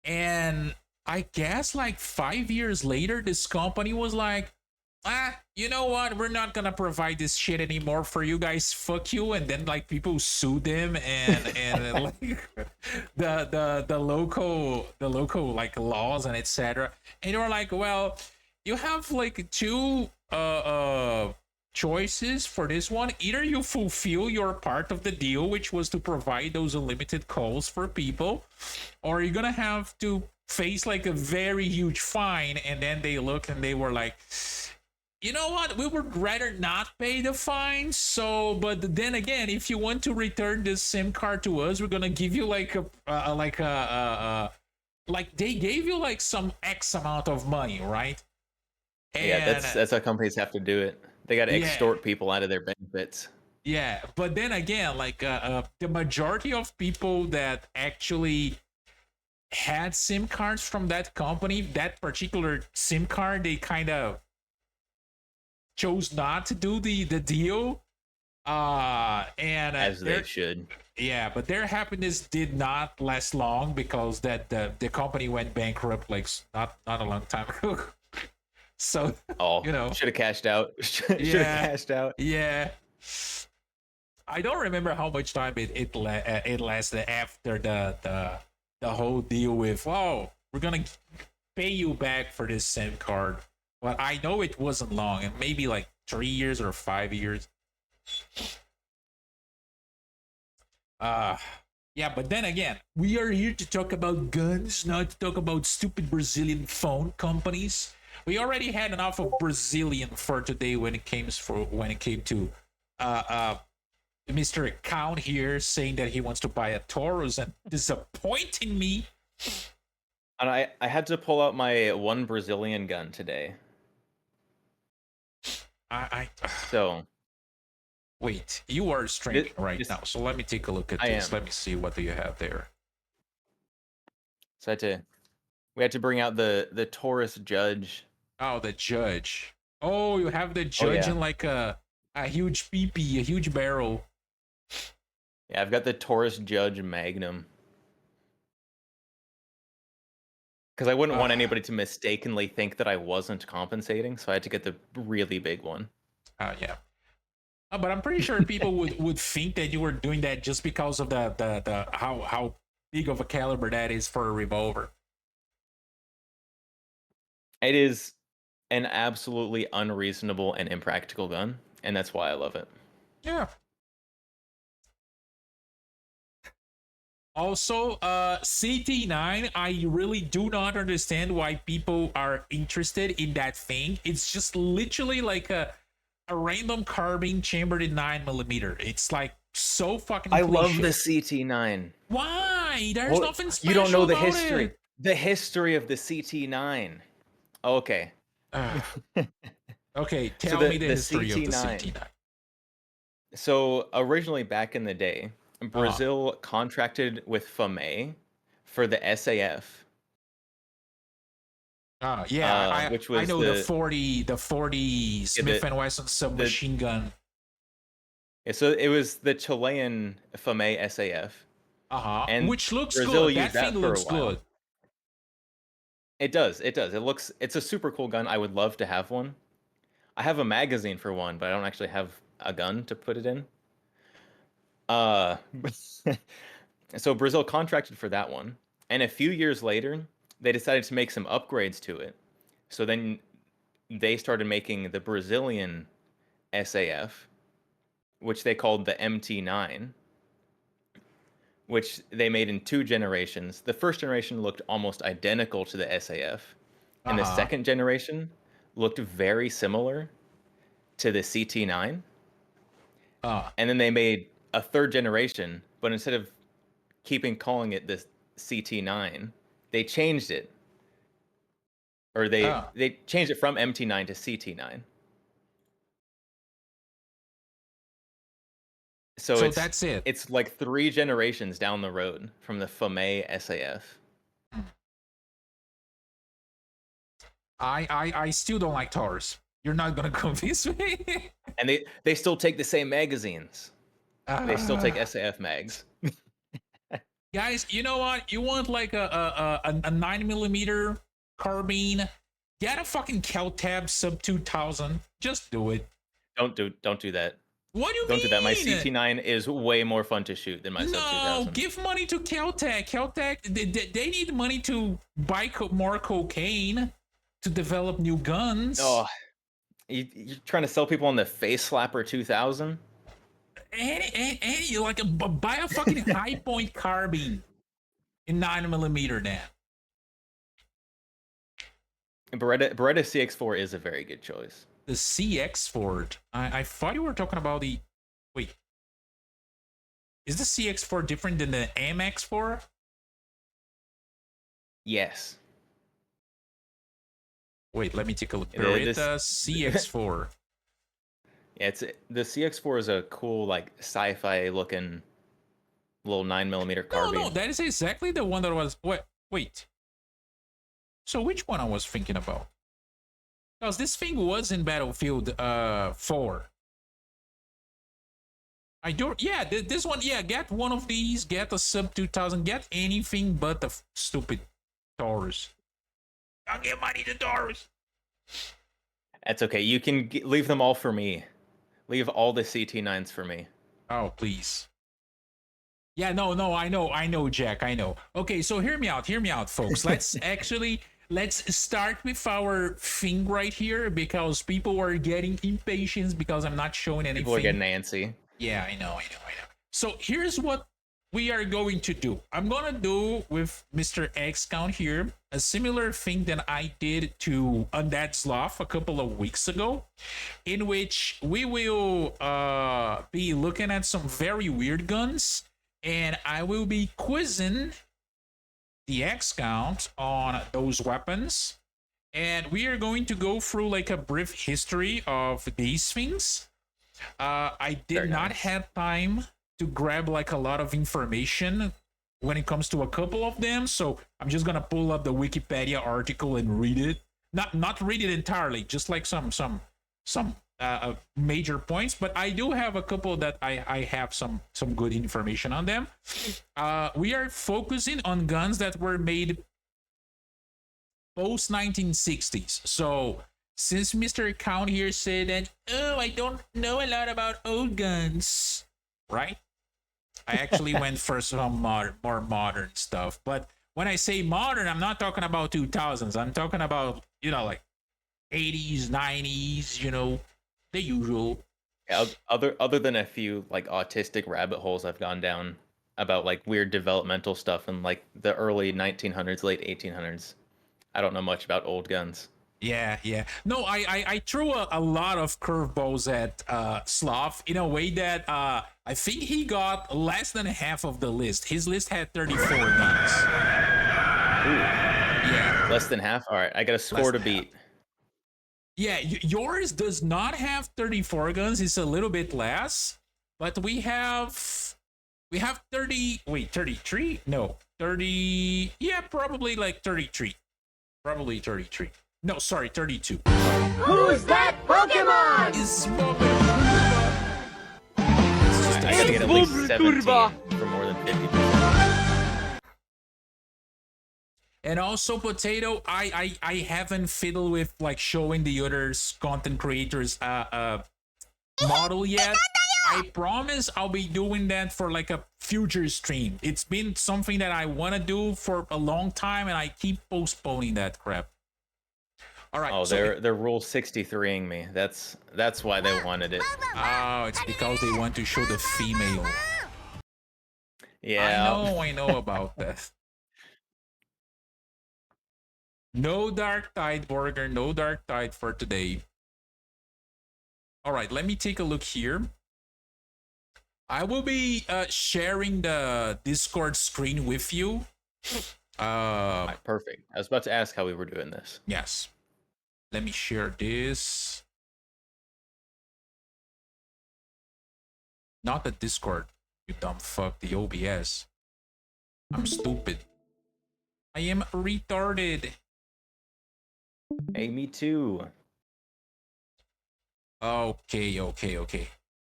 And I guess like 5 years later, this company was like, you know what? We're not gonna provide this shit anymore for you guys. Fuck you. And then like people sued them, and like the local like laws and etc. And they were like, well, you have like two choices for this one. Either you fulfill your part of the deal, which was to provide those unlimited calls for people, or you're gonna have to face like a very huge fine. And then they looked and they were like, you know what, we would rather not pay the fine. So but then again, if you want to return this SIM card to us, we're gonna give you like like they gave you like some X amount of money, right? And Yeah, that's how companies have to do it. They got to Yeah. extort people out of their benefits. yeah, but then again, like the majority of people that actually had SIM cards from that company, that particular SIM card, they kind of chose not to do the deal. And As they should. yeah, but their happiness did not last long, because that the company went bankrupt like not a long time ago. So Oh, you know, should have cashed out. Should have Yeah. cashed out. yeah, I don't remember how much time it lasted after the whole deal with, oh, we're gonna pay you back for this SIM card. But I know it wasn't long, and maybe like 3 years or 5 years. Yeah, but then again, we are here to talk about guns, not to talk about stupid Brazilian phone companies. We already had enough of Brazilian for today when it came to Mr. Count here saying that he wants to buy a Taurus and disappointing me. And I had to pull out my one Brazilian gun today. I So wait, you are streaming right this- now, so let me take a look at I this. am. Let me see, what do you have there? So we had to bring out the Taurus Judge. Oh, the Judge. Oh, you have the Judge yeah. in like a huge PP, a huge barrel. Yeah, I've got the Taurus Judge Magnum. Because I wouldn't want anybody to mistakenly think that I wasn't compensating, so I had to get the really big one. Yeah. But I'm pretty sure people would think that you were doing that just because of the how big of a caliber that is for a revolver. It is an absolutely unreasonable and impractical gun, and that's why I love it. Yeah. Also, CT9, I really do not understand why people are interested in that thing. It's just literally like a random carbine chambered in 9mm. It's like so fucking I cliche. love the CT9. Why? There's Well, nothing special you don't know the about history. it. The history of the CT9. Okay. Okay, tell me the history of the CT9. CT9. So originally, back in the day, Brazil contracted with FAME for the SAF. Yeah, which I was know the 40 Smith and Wesson submachine gun. Yeah, so it was the Chilean FAME SAF. And Which looks Brazil good. used That thing for a looks while. good. It does. It's a super cool gun. I would love to have one. I have a magazine for one, but I don't actually have a gun to put it in. So Brazil contracted for that one, and a few years later, they decided to make some upgrades to it. So then they started making the Brazilian SAF, which they called the MT9, which they made in 2 generations. The first generation looked almost identical to the SAF, and the second generation looked very similar to the CT9. And then they made a 3rd generation, but instead of calling it the CT9, they changed it. Or they changed it from MT9 to CT9. So that's it. It's like 3 generations down the road from the FAME SAF. I still don't like Taurus. You're not gonna convince me. And they still take the same magazines. They still take SAF mags. Guys, you know what? You want like a 9mm carbine? Get a fucking Cal-Tab sub 2000. Just do it. Don't do that. What do you Don't mean? do that. My CT9 is way more fun to shoot than my sub No, 2000. give money to Caltech. Caltech, they need money to buy more cocaine to develop new guns. Oh, you're trying to sell people on the Face Slapper 2000? Any like buy a fucking high point carbine in 9mm now. Beretta CX4 is a very good choice. The CX4. I thought you were talking about the. Wait. Is the CX4 different than the MX4? Yes. Wait, let me take a look. Yeah, Beretta CX4. Yeah, the CX4 is a cool, like, sci-fi looking little 9mm carbine. No, that is exactly the one that was. Wait. So which one I was thinking about? Because this thing was in Battlefield 4. I don't. Yeah, this one. Yeah, get one of these. Get a sub 2000. Get anything but the stupid Taurus. I'll give money to Taurus. That's okay. You can leave them all for me. Leave all the CT9s for me. Oh, please. Yeah, no, I know, Jack, I know. Okay, so hear me out, folks. Let's start with our thing right here because people are getting impatient because I'm not showing anything. People are getting antsy. Yeah, I know. So here's what we are going to do. I'm gonna do with Mr. TheExCount here a similar thing that I did to Undead Sloth a couple of weeks ago, in which we will be looking at some very weird guns, and I will be quizzing the TheExCount on those weapons, and we are going to go through like a brief history of these things. I did not have time to grab like a lot of information when it comes to a couple of them, so I'm just gonna pull up the Wikipedia article and read it. Not read it entirely, just like some major points, but I do have a couple that I have some good information on them. We are focusing on guns that were made post 1960s. So since Mr. Count here said that, oh, I don't know a lot about old guns, right? I actually went for some more modern stuff. But when I say modern, I'm not talking about 2000s. I'm talking about, like 80s, 90s, the usual. Yeah, other than a few like autistic rabbit holes I've gone down about like weird developmental stuff in like the early 1900s, late 1800s. I don't know much about old guns. Yeah. No, I threw a lot of curveballs at Sloth in a way that I think he got less than half of the list. His list had 34 guns. Ooh. Yeah. Less than half? All right, I got a score to beat. Yeah, yours does not have 34 guns. It's a little bit less, but we have 30. Wait, 33? No, 30. Yeah, probably like 33. Probably 33. No, sorry, 32. Who's that Pokemon? Is I gotta get at least 17 for more than 50%. And also, Potato, I haven't fiddled with like showing the other content creators model yet. I promise I'll be doing that for like a future stream. It's been something that I want to do for a long time, and I keep postponing that crap. All right. Oh, they're rule 63ing me. That's why they wanted it. Oh, it's because they want to show the female. Yeah. I know about that. No Dark Tide, Burger. No Dark Tide for today. All right, let me take a look here. I will be sharing the Discord screen with you. Right, perfect. I was about to ask how we were doing this. Yes. Let me share this. Not the Discord, you dumb fuck, the OBS. I'm stupid. I am retarded. Hey, me too. Okay.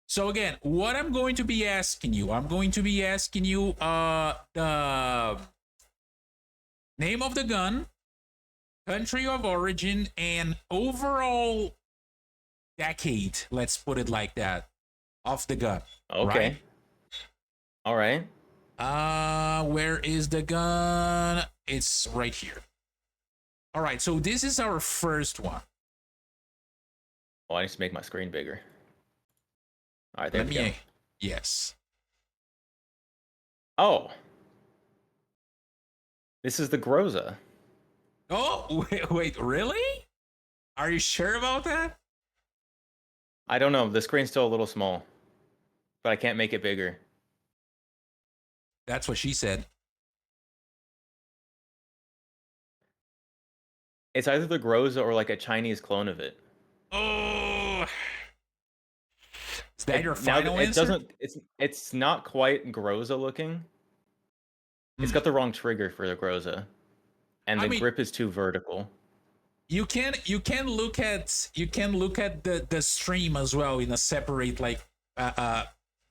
So again, what I'm going to be asking you, the name of the gun, country of origin, and overall decade, let's put it like that, of the gun. Okay. Right? All right. Where is the gun? It's right here. All right, so this is our first one. Oh, I need to make my screen bigger. All right, there we go. Yes. Oh. This is the Groza. Oh, wait, really? Are you sure about that? I don't know. The screen's still a little small, but I can't make it bigger. That's what she said. It's either the Groza or like a Chinese clone of it. Oh. Is that your final it answer? doesn't. It's not quite Groza looking. It's got the wrong trigger for the Groza, and the grip is too vertical. You can look at the stream as well in a separate like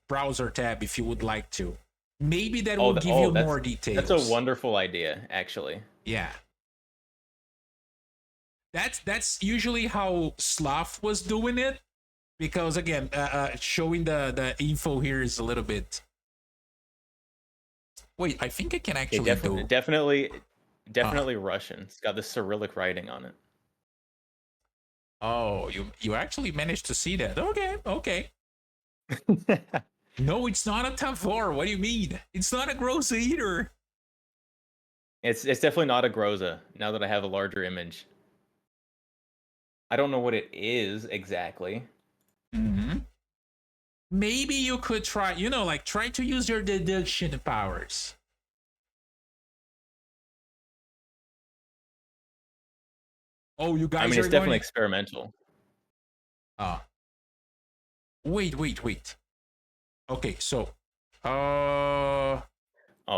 browser tab if you would like to. Maybe that will give you more details. That's a wonderful idea, actually. Yeah. That's usually how Sloth was doing it, because again, showing the info here is a little bit. Wait, I think I can actually do. Definitely Russian. It's got the Cyrillic writing on it. Oh, you actually managed to see that? Okay. No, it's not a Tavor. What do you mean? It's not a Groza either. It's definitely not a Groza. Now that I have a larger image, I don't know what it is exactly. Maybe you could try, try to use your deduction powers. Oh, you guys. I mean, it's definitely experimental. Wait. Okay, so, Oh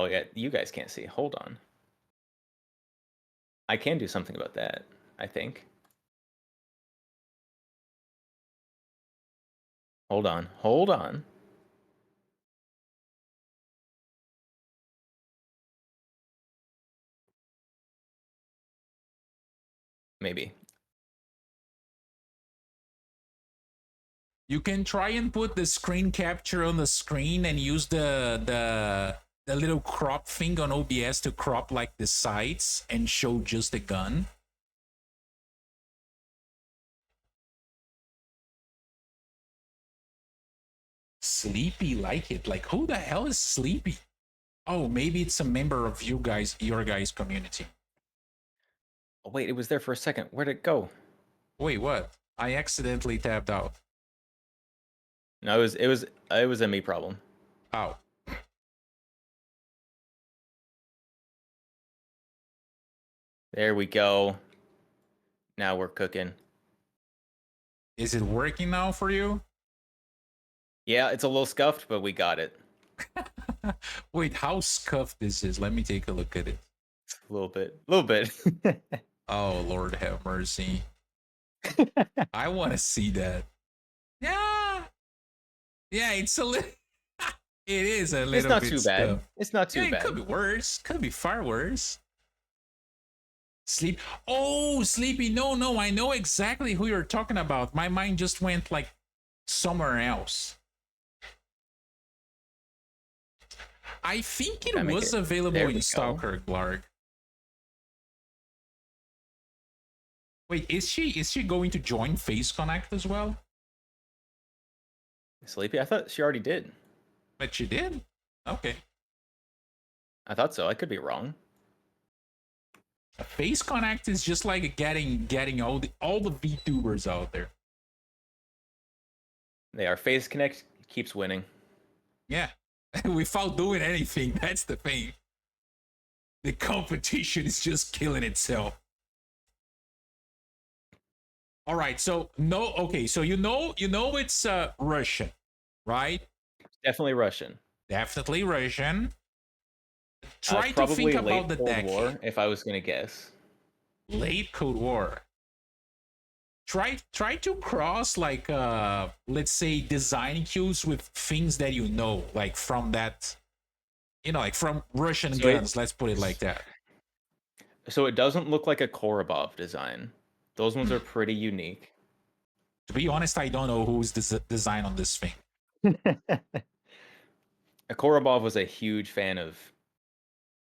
yeah, you guys can't see. Hold on. I can do something about that, I think. Hold on. Maybe. You can try and put the screen capture on the screen and use the little crop thing on OBS to crop like the sides and show just the gun. Sleepy like it. Like, who the hell is Sleepy? Oh, maybe it's a member of your guys' community. Oh, wait, it was there for a second. Where'd it go? Wait, what? I accidentally tabbed out. No, it was a me problem. Oh. There we go. Now we're cooking. Is it working now for you? Yeah, it's a little scuffed, but we got it. Wait, how scuffed this is? Let me take a look at it. A little bit. Oh, Lord have mercy. I want to see that. Yeah, it's a little. It is a little. It's not bit too bad. scuffed. It's not too It bad. could be worse. Could be far worse. Oh, Sleepy. No. I know exactly who you're talking about. My mind just went like somewhere else. I think it was available in Stalker, Glarg. Wait, is she going to join Face Connect as well? Sleepy? I thought she already did. But she did? Okay. I thought so. I could be wrong. Face Connect is just like getting all the VTubers out there. They are. Face Connect keeps winning. Yeah. Without doing anything, that's the thing. The competition is just killing itself. All right, so so you know it's Russian, right? Definitely Russian. Definitely Russian. Try to think about the Cold decade. War, if I was gonna guess. Late Cold War. try to cross like let's say design cues with things that you know, like from that, like from Russian So guns. Let's put it like that. So it doesn't look like a Korobov design. Those ones are pretty unique. To be honest, I don't know who's design on this thing. Korobov was a huge fan of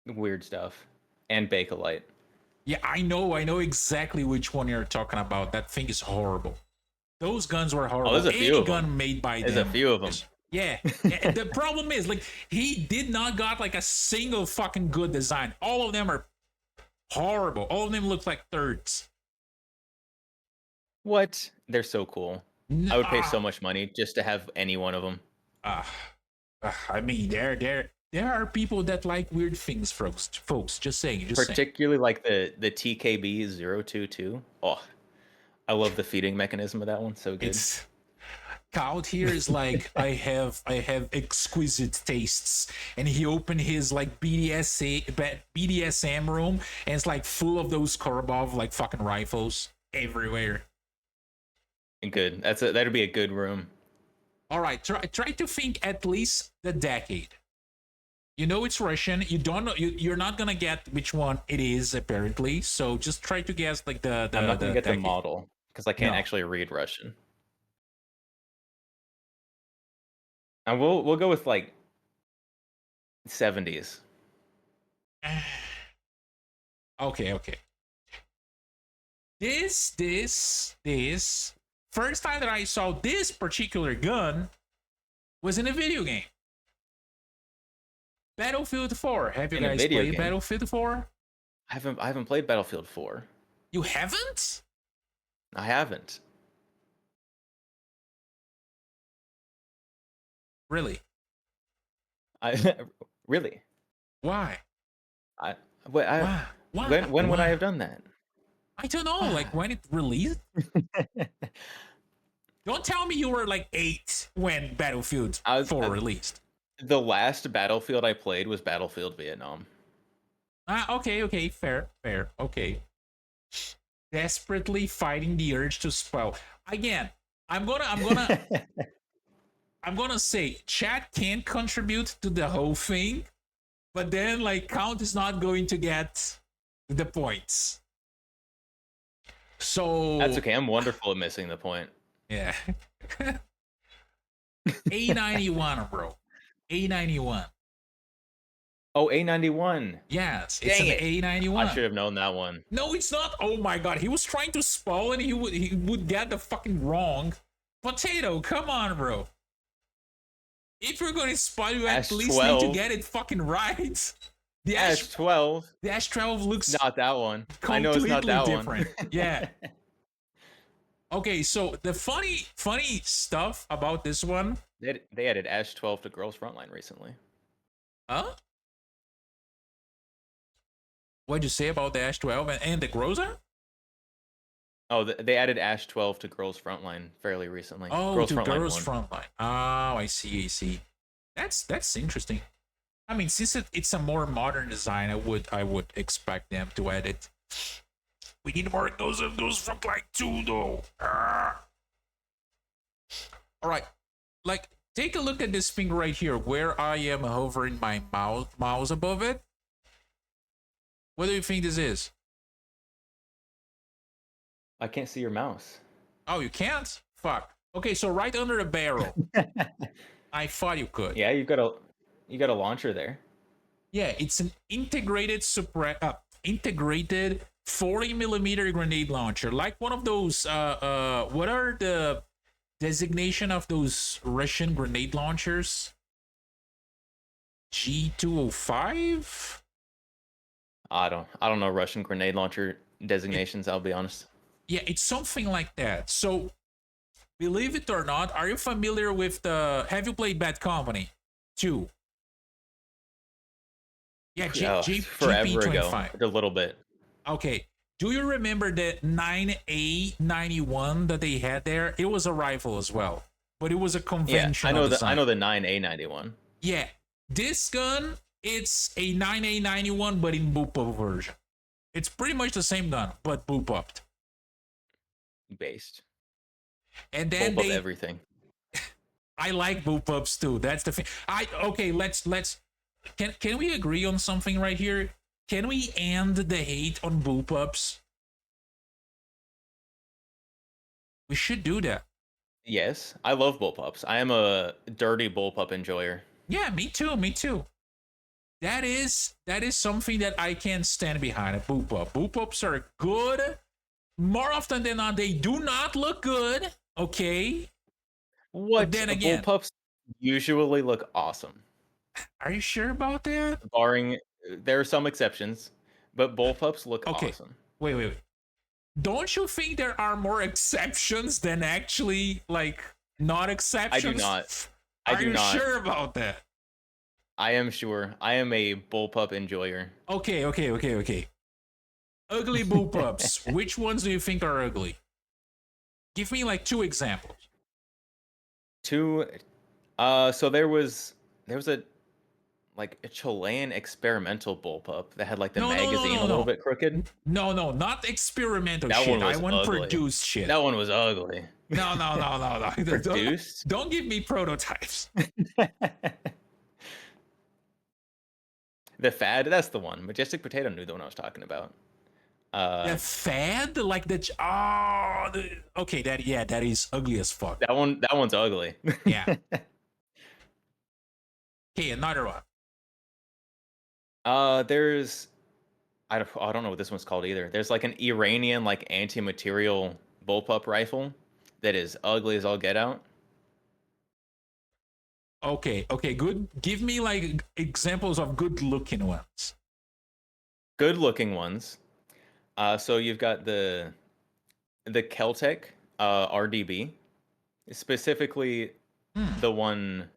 weird stuff and Bakelite. Yeah, I know exactly which one you're talking about. That thing is horrible. Those guns were horrible. there's a few Any of them. gun made by them. There's a few of them. Yeah. The problem is, like, he did not got like a single fucking good design. All of them are horrible. All of them look like thirds. What? They're so cool. I would pay so much money just to have any one of them. I mean, there are people that like weird things, folks. Just saying. Particularly like the TKB 022. Oh, I love the feeding mechanism of that one. So good. Count here is like I have exquisite tastes, and he opened his like BDSM room, and it's like full of those Korobov like fucking rifles everywhere. Good. That'd be a good room. All right, try to think at least the decade. You know it's Russian. You don't know. You're not gonna get which one it is apparently. So just try to guess like the. I'm not gonna get decade. the model because I can't actually read Russian. And we'll go with like 70s. Okay. This first time that I saw this particular gun was in a video game. Battlefield 4. Have you guys played Battlefield 4? I haven't played Battlefield 4. You haven't? I haven't. Really? Really? Why? Why? When would I have done that? I don't know. Like when it released? Don't tell me you were like 8 when Battlefield 4 released. The last Battlefield I played was Battlefield Vietnam. Okay, fair, okay. Desperately fighting the urge to spoil. Again, I'm gonna say chat can contribute to the whole thing, but then like Count is not going to get the points. So that's okay. I'm wonderful at missing the point. Yeah. A91, bro. A91. Oh, A91. Yes, it's an A91. I should have known that one. No, it's not. Oh my god, he was trying to spell and he would get the fucking wrong. Potato, come on, bro. If you're going to spell, you at least need to get it fucking right. The Ash12. The Ash12 looks not that one. I know it's not that different. One. Yeah. Okay, so the funny stuff about this one. They added Ash12 to Girls Frontline recently. Huh? What'd you say about the Ash12 and the Groza? Oh, they added Ash12 to Girls Frontline fairly recently. Oh, Girls Frontline. Oh, I see. That's interesting. I mean, since it's a more modern design, I would expect them to add it. We need more of those Frontline 2, though. All right, like take a look at this thing right here, where I am hovering my mouse above it. What do you think this is? I can't see your mouse. Oh, you can't? Fuck. Okay, so right under the barrel. I thought you could. Yeah, you got a launcher there. Yeah, it's an integrated 40mm grenade launcher, like one of those. What are the designation of those Russian grenade launchers? G205. I don't know Russian grenade launcher designations. I'll be honest. Yeah, it's something like that. So, believe it or not, are you familiar with have you played Bad Company 2? Yeah, forever ago, a little bit. Okay. Do you remember the 9A91 that they had there? It was a rifle as well, but it was a conventional design. I know the 9A91. Yeah, this gun, it's a 9A91, but in boop up version. It's pretty much the same gun, but boop upped. based. And then Bullpup everything. I like bullpups too. That's the thing. Okay, let's can we agree on something right here? Can we end the hate on bullpups? We should do that. Yes, I love bullpups. I am a dirty bullpup enjoyer. Yeah, me too. Me too. That is something that I can stand behind. A bullpup. Bullpups are good. More often than not, they do not look good. Okay. What? But then again, Bullpups usually look awesome. are you sure about that? Barring, there are some exceptions, but bullpups look Okay. awesome. Wait. Don't you think there are more exceptions than actually like not exceptions? I do not. Are you sure about that? I am sure. I am a bullpup enjoyer. Okay. Ugly bullpups. Which ones do you think are ugly? Give me like 2 examples. So there was a like a Chilean experimental bullpup that had like the magazine a little bit crooked. No, not experimental That shit. one was I want ugly. produced shit. That one was ugly. No. Produced? Don't give me prototypes. The Fad, that's the one. Majestic Potato knew the one I was talking about. The Fad, like okay, that is ugly as fuck. That one's ugly. Yeah. Okay, another one. There's I don't know what this one's called either. There's like an Iranian like anti-material bullpup rifle that is ugly as all get out. Okay, good. Give me like examples of good looking ones. Good looking ones. So you've got the Keltec RDB, specifically the one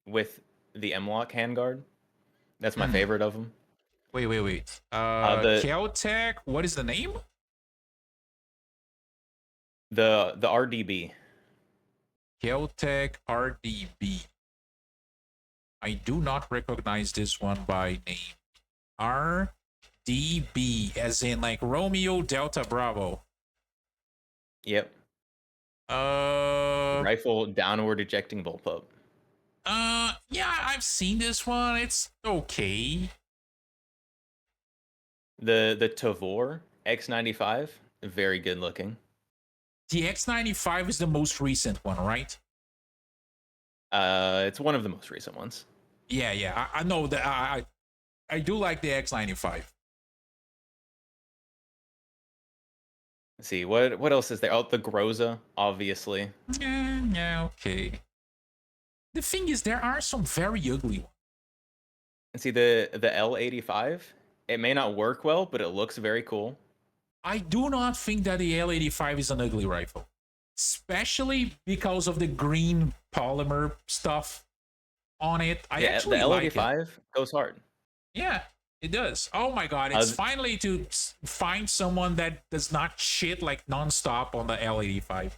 with the M-Lock handguard. That's my favorite of them. Wait. The Caltech, what is the name? The RDB. Caltech RDB. I do not recognize this one by name. RDB, as in like Romeo Delta Bravo. Yep. Rifle downward ejecting bullpup. Yeah, I've seen this one. It's okay. The Tavor X95, very good looking. The X95 is the most recent one, right? It's one of the most recent ones. Yeah. I know that. I do like the X95. Let's see what else is there? Oh, the Groza, obviously. Yeah, okay. The thing is, there are some very ugly ones. And see the L85. It may not work well, but it looks very cool. I do not think that the L85 is an ugly rifle, especially because of the green polymer stuff on it. I actually the L85 like it. goes hard. Yeah, it does. Oh my god, it's finally to find someone that does not shit like nonstop on the L85.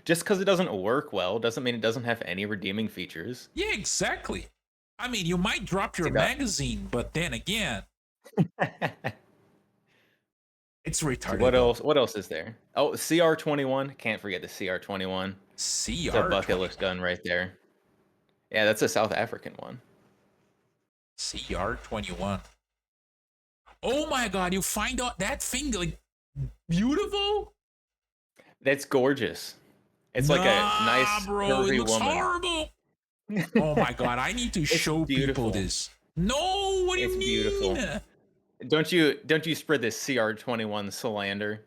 Just because it doesn't work well doesn't mean it doesn't have any redeeming features. Yeah, exactly. I mean, you might drop your magazine, but then again, it's retarded. What else is there? Oh, CR21. Can't forget the CR21. It's a bucket list gun right there. Yeah, that's a South African one. CR21. Oh my god, you find out that thing like beautiful? That's gorgeous. It's like a nice, curvy it looks woman. Horrible. Oh my god, I need to show people this. No, what do you mean? Beautiful. Don't you spread this CR21 slander?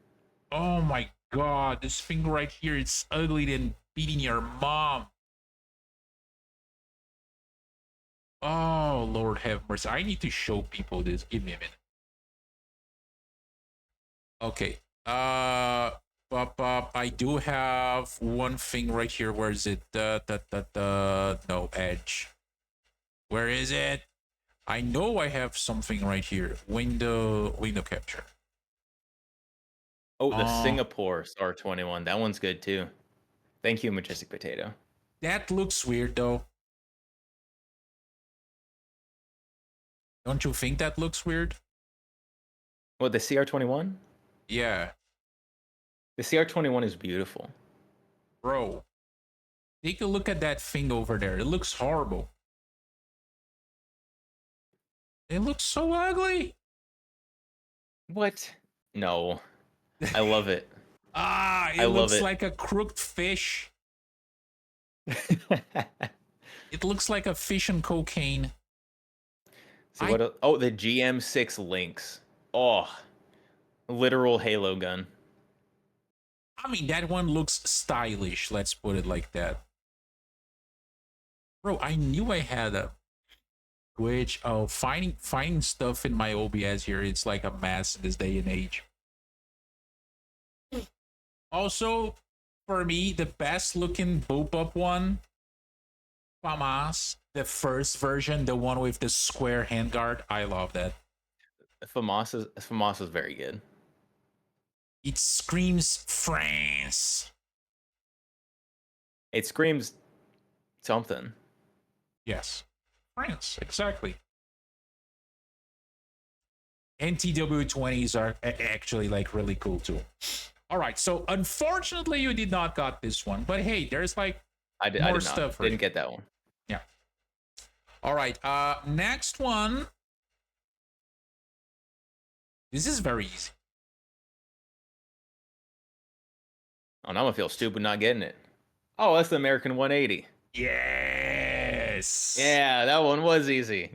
Oh my god, this thing right here, it's ugly than beating your mom. Oh Lord have mercy. I need to show people this. Give me a minute. Okay. I do have one thing right here. Where is it? No, Edge. Where is it? I know I have something right here. Window capture. Oh, the Singapore SR21. That one's good too. Thank you, Majestic Potato. That looks weird though. Don't you think that looks weird? What, the CR21? Yeah. The CR21 is beautiful. Bro, take a look at that thing over there. It looks horrible. It looks so ugly. What? No. I love it. It I love looks it. like a crooked fish. It looks like a fish and cocaine. See what? Oh, the GM6 Lynx. Oh, literal Halo gun. I mean, that one looks stylish. Let's put it like that. Bro, I knew I had a... Which, finding stuff in my OBS here, it's like a mess in this day and age. Also, for me, the best looking bullpup one, FAMAS, the first version, the one with the square handguard. I love that. FAMAS is very good. It screams France. It screams something. Yes, France, exactly. NTW20s are actually like really cool too. All right, so unfortunately you did not got this one, but hey, there's like I did more not. stuff. Didn't get that one. Yeah. All right. Next one. This is very easy. Oh, now I feel stupid not getting it. Oh, that's the American 180. Yes. Yeah, that one was easy.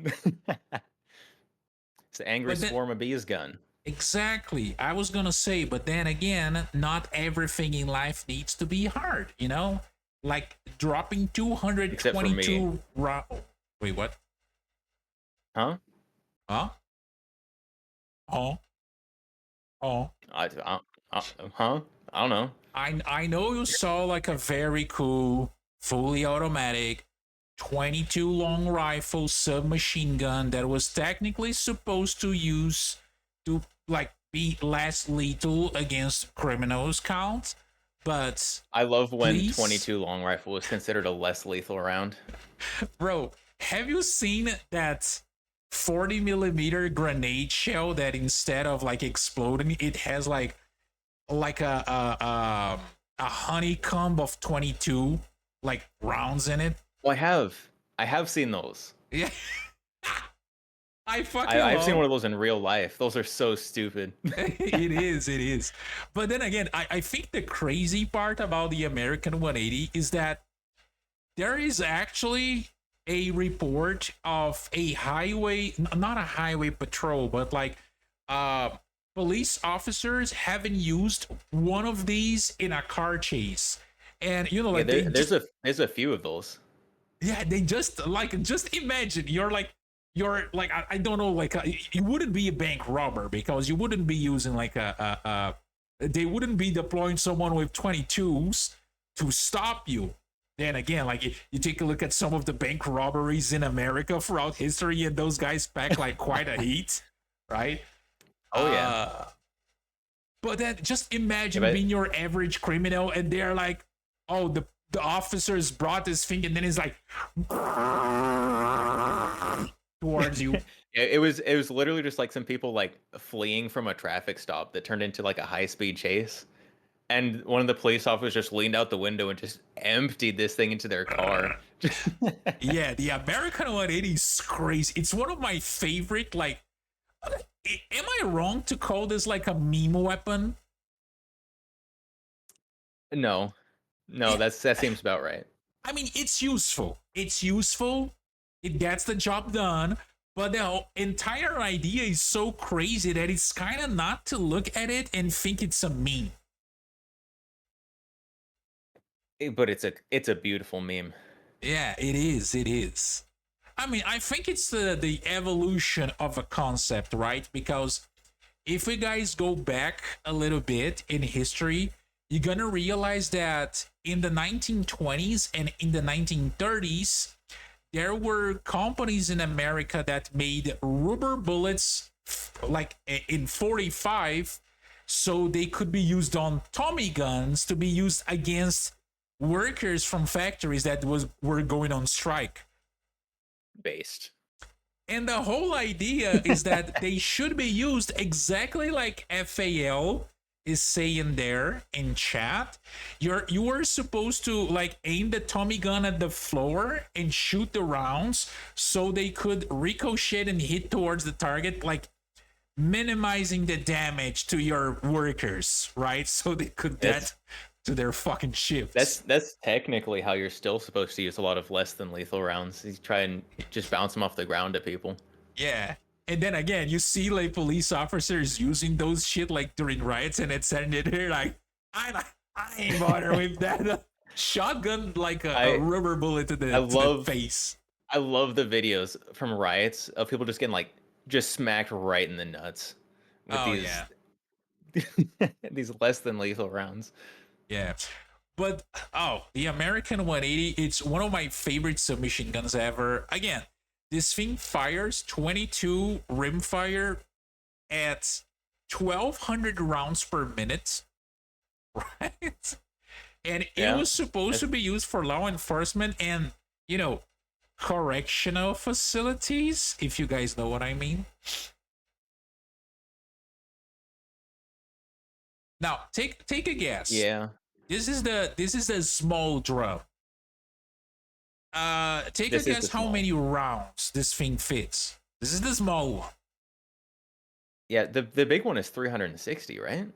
It's the Angry But then- Swarm of Bees gun. Exactly. I was gonna say, but then again, not everything in life needs to be hard, you know? Like dropping 222 Wait, what? Huh? Huh? Oh. Oh. Huh? I don't know. I know you saw like a very cool, fully automatic 22 long rifle submachine gun that was technically supposed to use to like be less lethal against criminals count, but I love when Please? 22 long rifle is considered a less lethal round. bro, have you seen that 40 millimeter grenade shell that instead of like exploding, it has like a honeycomb of 22 like rounds in it? Well, I have seen those. Yeah. I've seen one of those in real life. Those are so stupid. it is. But then again, I think the crazy part about the American 180 is that there is actually a report of a not a highway patrol, but like police officers having used one of these in a car chase. And you know, like there's a few of those. Yeah, they just imagine you're like I don't know, like you wouldn't be a bank robber because you wouldn't be using like they wouldn't be deploying someone with 22s to stop you. Then again, like you take a look at some of the bank robberies in America throughout history, and those guys pack like quite a heat, right? Oh yeah. But then just imagine being your average criminal, and they're like, oh, the officers brought this thing, and then it's like towards you. It was literally just like some people like fleeing from a traffic stop that turned into like a high-speed chase. And one of the police officers just leaned out the window and just emptied this thing into their car. Yeah, the American 180 is crazy. It's one of my favorite, like, am I wrong to call this like a meme weapon? No, that seems about right. I mean, it's useful. It gets the job done. But the entire idea is so crazy that it's kind of not to look at it and think it's a meme. But it's a beautiful meme. Yeah, it is. I mean, I think it's the evolution of a concept, right? Because if we guys go back a little bit in history, you're gonna realize that in the 1920s and in the 1930s, there were companies in America that made rubber bullets like in 45, so they could be used on Tommy guns to be used against workers from factories that were going on strike. Based. And the whole idea is that they should be used exactly like FAL is saying there in chat, you were supposed to like aim the Tommy gun at the floor and shoot the rounds so they could ricochet and hit towards the target, like minimizing the damage to your workers, right? So they could get to their fucking shifts. That's technically how you're still supposed to use a lot of less than lethal rounds. You try and just bounce them off the ground at people. Yeah. And then again, you see like police officers using those shit like during riots, and it's ended here like I ain't bothered with that shotgun like a rubber bullet to the face. I love the videos from riots of people just getting just smacked right in the nuts with these less than lethal rounds. Yeah. But the American 180, it's one of my favorite submachine guns ever. Again, this thing fires 22 rimfire at 1,200 rounds per minute, right? And it was supposed to be used for law enforcement and, correctional facilities, if you guys know what I mean. Now, take a guess. Yeah. This is the small drum. Take a guess how many rounds this thing fits. This is the small one. Yeah, the big one is 360, right?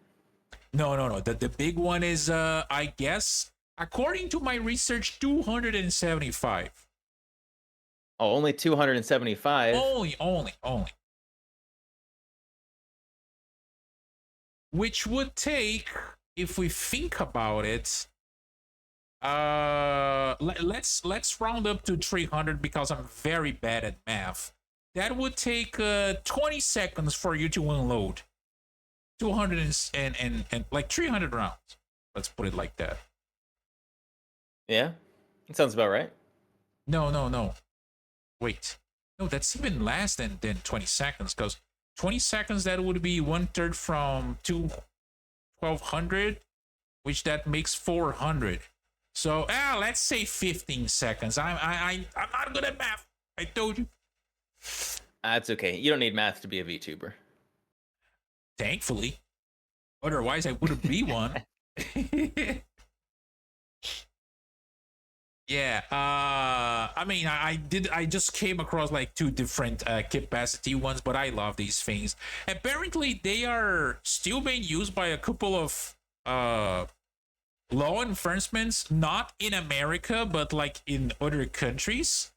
No. The big one is I guess, according to my research, 275. Oh, only 275. Only. Which would take, if we think about it, let's round up to 300 because I'm very bad at math. That would take 20 seconds for you to unload 200 and like 300 rounds. Let's put it like that. Yeah, it sounds about right. No. Wait. No, that's even less than 20 seconds, because 20 seconds, that would be 1/3 from 1,200, which that makes 400. So let's say 15 seconds. I'm not good at math. I told you. That's okay. You don't need math to be a VTuber. Thankfully. Otherwise, I wouldn't be one. Yeah. I mean, I just came across like 2 different capacity ones, but I love these things. Apparently, they are still being used by a couple of law enforcements, not in America, but like in other countries,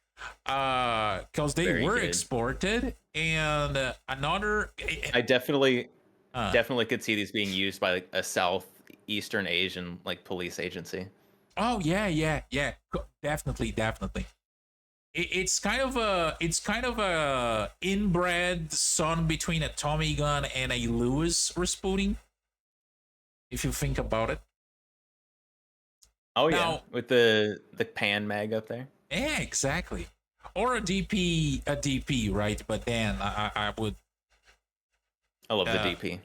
because they were exported. And another, I definitely could see these being used by like a Southeastern Asian like police agency. Oh yeah, definitely. It's kind of a inbred son between a Tommy gun and a Lewis Rasputin, if you think about it. Oh yeah, with the pan mag up there. Yeah, exactly. Or a DP, right? But then I would. I love the DP.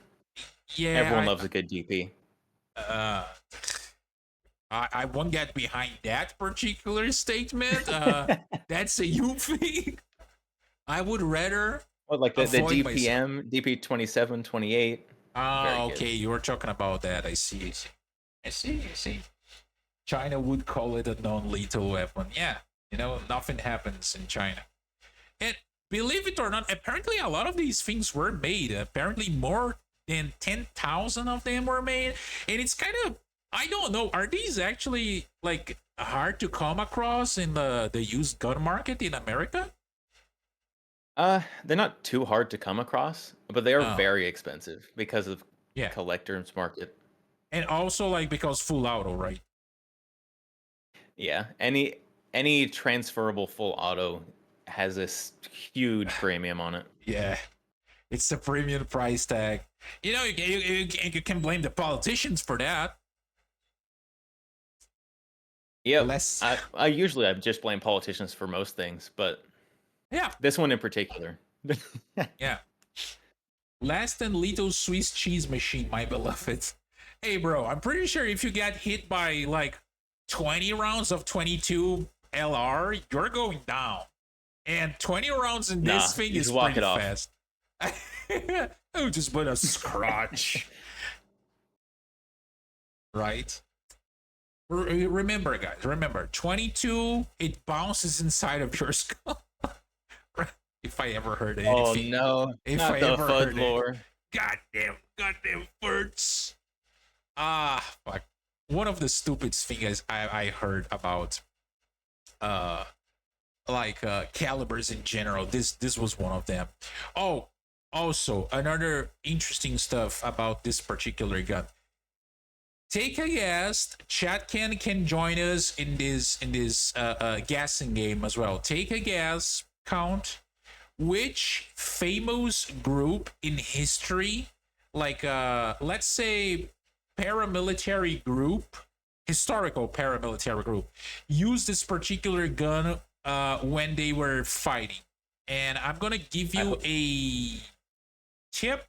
Yeah, everyone loves a good DP. I won't get behind that particular statement. That's a you thing. I would rather. Well, like the DPM, DP 27, 28. Oh, okay. You were talking about that. I see. China would call it a non-lethal weapon. Yeah, nothing happens in China. And believe it or not, apparently a lot of these things were made. Apparently more than 10,000 of them were made. And it's kind of, I don't know, are these actually like hard to come across in the used gun market in America? They're not too hard to come across, but they are very expensive because of collector's market. And also like because full auto, right? Yeah, any transferable full auto has this huge premium on it. Yeah, it's a premium price tag. You can blame the politicians for that. Yeah, I usually just blame politicians for most things, but yeah, this one in particular. Yeah. Less than lethal Swiss cheese machine, my beloved. Hey, bro, I'm pretty sure if you get hit by like 20 rounds of 22 LR, you're going down. And 20 rounds in this thing is pretty fast. Oh, just put a scratch. right? Remember, guys, remember, 22, it bounces inside of your skull. If I ever heard Oh anything. no, If not I the ever FUD heard it. lore. Goddamn farts. Fuck. One of the stupidest things I heard about calibers in general. This was one of them. Oh, also another interesting stuff about this particular gun. Take a guess. Chat can join us in this guessing game as well. Take a guess. Count which famous group in history, like let's say paramilitary group, historical paramilitary group, used this particular gun when they were fighting. And I'm gonna give you a tip.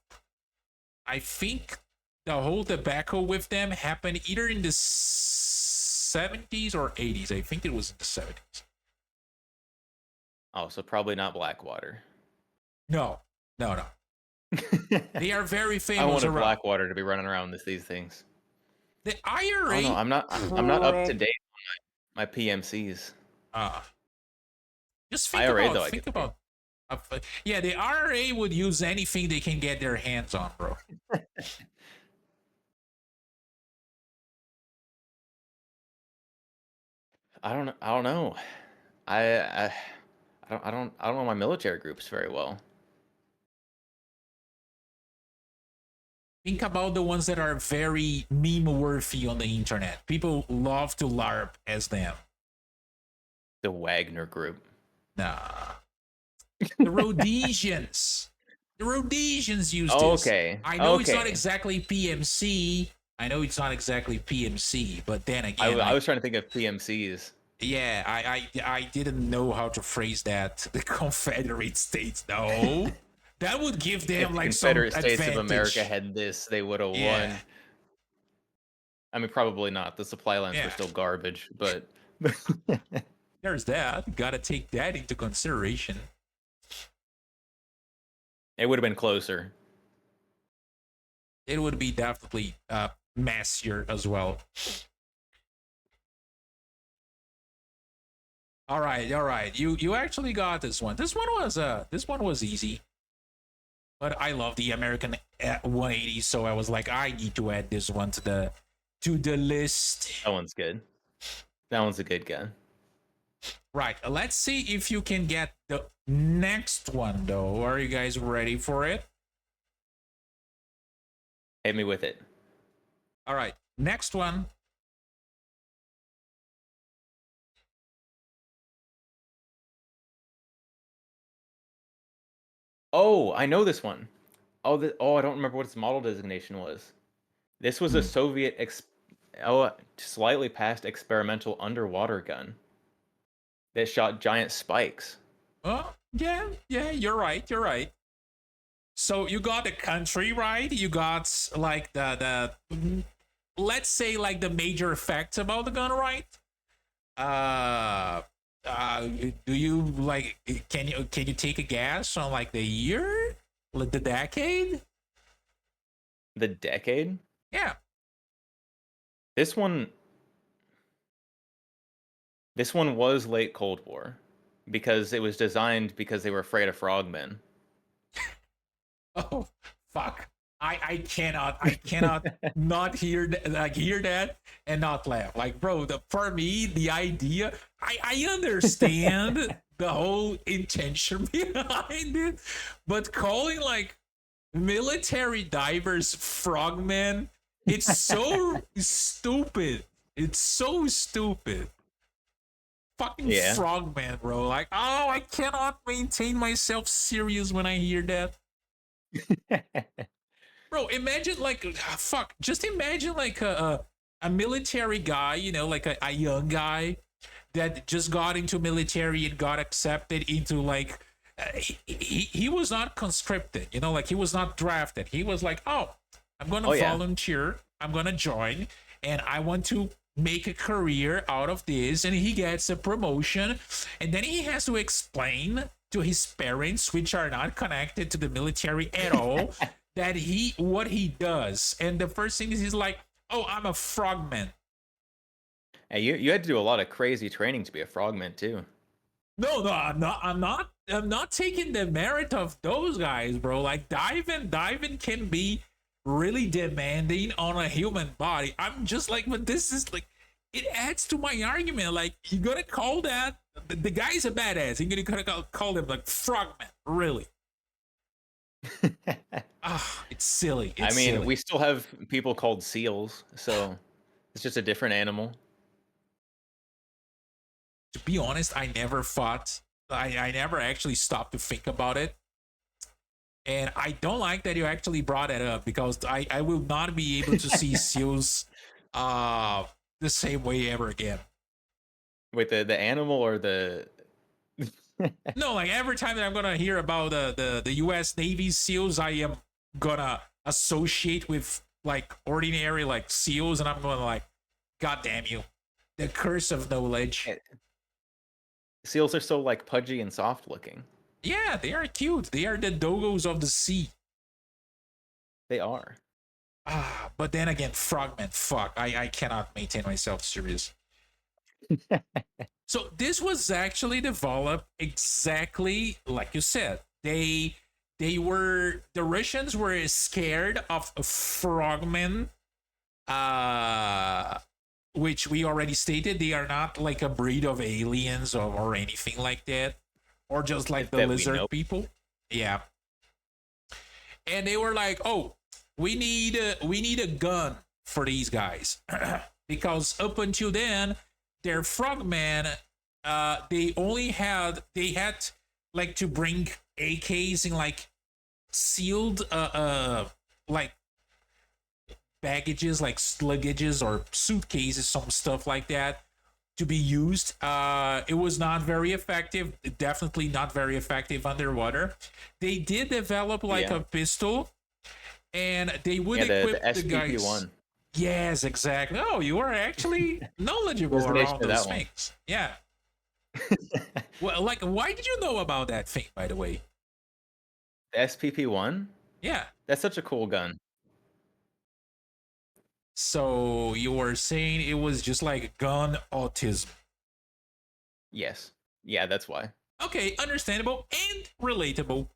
I think the whole debacle with them happened either in the 70s or 80s. I think it was in the 70s. Oh, so probably not Blackwater. No. They are very famous. I wanted around. Blackwater to be running around with these things. The IRA. Oh no, I'm not up to date on my PMCs. Just think IRA, about. though, Think about. Yeah, the IRA would use anything they can get their hands on, bro. I don't know. I don't know my military groups very well. Think about the ones that are very meme-worthy on the internet. People love to LARP as them. The Wagner group. Nah. The Rhodesians. The Rhodesians use this. Okay. I know it's not exactly PMC. But then again, I was trying to think of PMCs. Yeah, I didn't know how to phrase that. The Confederate States, no. That would give them If like Confederate some States advantage. of America had this, they would have won. I mean, probably not. The supply lines were still garbage, but there's that. Gotta take that into consideration. It would have been closer. It would be definitely messier as well. All right. You actually got this one. This one was easy. But I love the American 180, so I was like, I need to add this one to the list. That one's good. That one's a good gun. Right. Let's see if you can get the next one, though. Are you guys ready for it? Hit me with it. All right. Next one. Oh, I know this one. I don't remember what its model designation was. This was a Soviet, slightly past experimental underwater gun that shot giant spikes. Oh, yeah, you're right. So you got the country, right? You got like the let's say like the major facts about the gun, right? Do you like? Can you take a guess on like the year, like the decade? The decade? Yeah. This one was late Cold War because it was designed because they were afraid of frogmen. Oh fuck! I cannot not hear that and not laugh. Like, bro, for me the idea, I understand the whole intention behind it, but calling like military divers frogmen, it's so stupid. It's so stupid. Fucking frogman, bro. Like, oh, I cannot maintain myself serious when I hear that. Bro, imagine like just imagine like a military guy, you know, like a young guy that just got into military and got accepted into like he was not conscripted, you know, like he was not drafted. He was like, oh, I'm gonna volunteer, I'm gonna join, and I want to make a career out of this. And he gets a promotion, and then he has to explain to his parents, which are not connected to the military at all, that what he does. And the first thing is he's like, Oh, I'm a frogman. Hey, you had to do a lot of crazy training to be a frogman too. No, I'm not. I'm not taking the merit of those guys, bro. Like diving can be really demanding on a human body. I'm just like, but this is like, it adds to my argument. Like, you gonna call that the guy's a badass? You're gonna call him like frogman? Really? It's silly. It's I mean, silly. we still have people called seals, so it's just a different animal. To be honest, I never thought. I never actually stopped to think about it. And I don't like that you actually brought it up because I will not be able to see seals the same way ever again. Wait, the animal or the No, like every time that I'm gonna hear about the US Navy SEALs, I am gonna associate with like ordinary like SEALs, and I'm going like, God damn you. The curse of knowledge. seals are so like pudgy and soft looking. Yeah, they are cute. They are the doggos of the sea. They are. But then again, frogmen, fuck. I cannot maintain myself serious. So this was actually developed exactly like you said. The Russians were scared of frogmen, which we already stated they are not like a breed of aliens or anything like that, or just like the That we lizard know. people. Yeah, and they were like, "Oh, we need a gun for these guys," because up until then, their frogmen, they had like to bring AKs in like sealed like baggages, like sluggages or suitcases, some stuff like that to be used. It was not very effective, definitely not very effective underwater. They did develop like Yeah. a pistol, and they would Yeah, equip the the guys. SPP-1. Yes, exactly. Oh, you are actually knowledgeable There's an issue around to those that one. things. Yeah. Well, like, why did you know about that thing, by the way? The SPP-1? Yeah. That's such a cool gun. So you were saying it was just like gun autism. Yes. Yeah, that's why. Okay, understandable and relatable.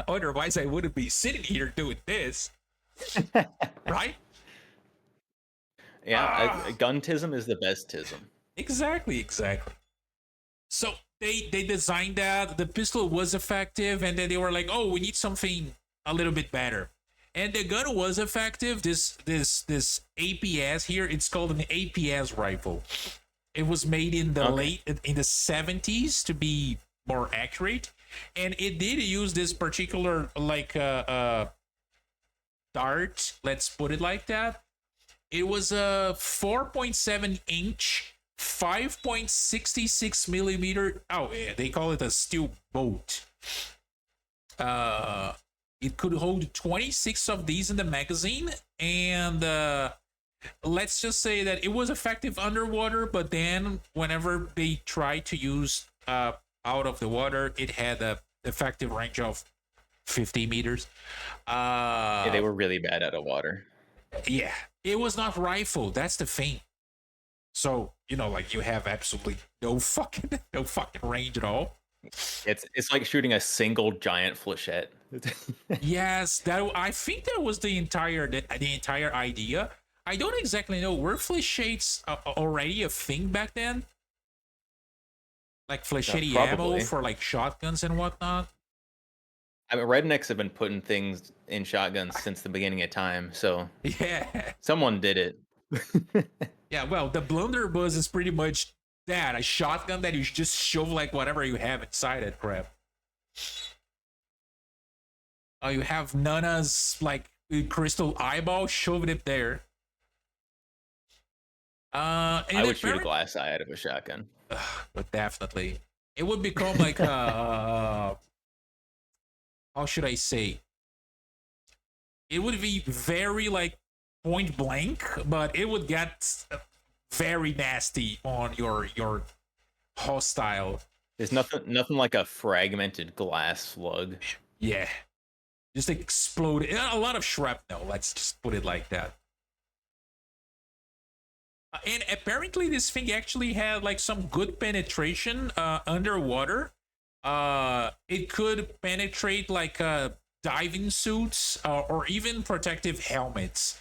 Otherwise, I wouldn't be sitting here doing this, right? Yeah, guntism is the best tism. Exactly. So they designed that the pistol was effective, and then they were like, "Oh, we need something a little bit better." And the gun was effective. This APS here, it's called an APS rifle. It was made in the Okay. in the 70s to be more accurate, and it did use this particular like dart. Let's put it like that. It was a 4.7 inch, 5.66 millimeter. Oh, yeah, they call it a steel bolt. It could hold 26 of these in the magazine, and let's just say that it was effective underwater. But then, whenever they tried to use out of the water, it had a effective range of 50 meters. Yeah, they were really bad out of water. Yeah, it was not rifle. That's the thing. So like you have absolutely no fucking range at all. It's like shooting a single giant flechette. Yes, that I think that was the entire idea. I don't exactly know. Were flechettes already a thing back then? Like flechette ammo probably. for like shotguns and whatnot. I mean, rednecks have been putting things in shotguns since the beginning of time, so Yeah, someone did it. yeah. Well, the blunderbuss is pretty much that, a shotgun that you just shove like whatever you have inside it. Crap. Oh, you have Nana's like crystal eyeball, shove it there. I would shoot a glass eye out of a shotgun. But definitely, it would become like how should I say? It would be very like point blank, but it would get very nasty on your hostile. There's nothing like a fragmented glass slug. Yeah, just explode. A lot of shrapnel. Let's just put it like that. And apparently this thing actually had like some good penetration underwater. It could penetrate like diving suits or even protective helmets.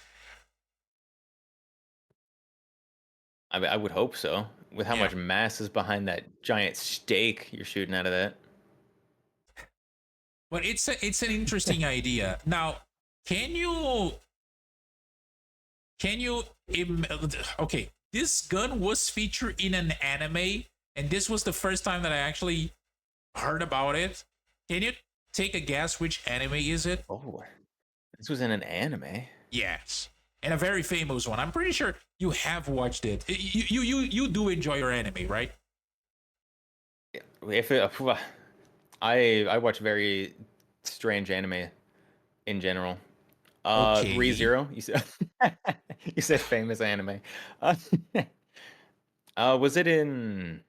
I mean, I would hope so. With how Yeah. much mass is behind that giant steak you're shooting out of that. But it's an interesting idea. Now, can you okay, this gun was featured in an anime, and this was the first time that I actually heard about it. Can you take a guess which anime is it? Oh, this was in an anime. Yes, and a very famous one. I'm pretty sure you have watched it. You do enjoy your anime, right? If it, I watch very strange anime in general. Okay. ReZero. You said you said famous anime. Uh, was it in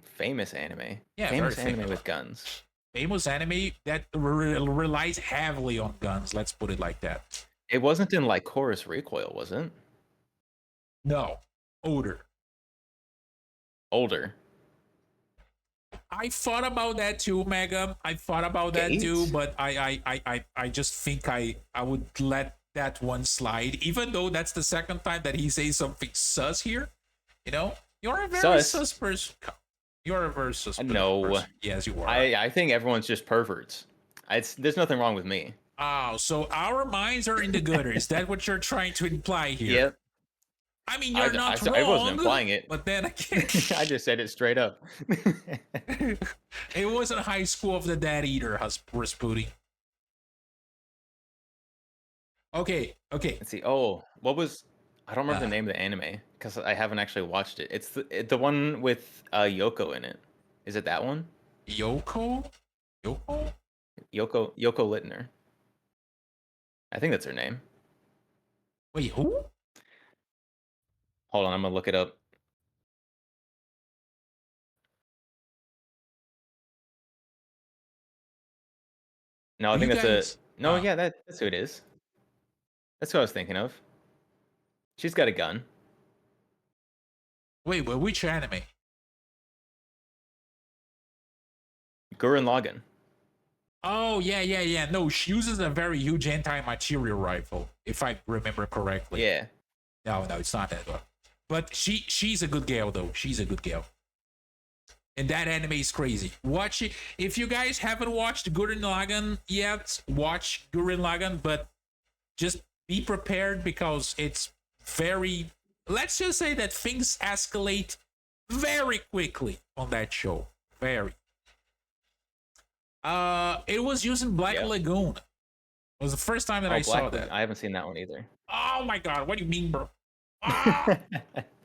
famous anime? Yeah, Famous very anime famous. with guns. Famous anime that relies heavily on guns. Let's put it like that. It wasn't in like Chorus Recoil, was it? No, older. Older. I thought about that too, Mega. I thought about that too, Gates? but I just think I would let that one slide, even though that's the second time that he says something sus here. You know, you're a very sus person. You're a very sus. No. person. Yes, you are. I think everyone's just perverts. There's nothing wrong with me. Oh, so our minds are in the gutter. Is that what you're trying to imply here? Yep. I mean, you're not wrong. I wasn't implying it. But then again, I just said it straight up. it wasn't High School of the Dead Eater, Rasputin. Okay. Let's see. Oh, what was? I don't remember the name of the anime because I haven't actually watched it. It's the one with Yoko in it. Is it that one? Yoko Yoko Littner. I think that's her name. Wait, who? Hold on, I'm gonna look it up. No, I think that's no. Yeah, that's who it is. That's who I was thinking of. She's got a gun. Wait, but which anime? Gurren Lagann. Oh, yeah. No, she uses a very huge anti-material rifle, if I remember correctly. Yeah. No, it's not that one. But she's a good gal, though. She's a good gal. And that anime is crazy. Watch it. If you guys haven't watched Gurren Lagann yet, watch Gurren Lagann, but just be prepared because it's very... Let's just say that things escalate very quickly on that show. Very. It was using Black Lagoon. It was the first time that I saw that. I haven't seen that one either. Oh my god, what do you mean, bro?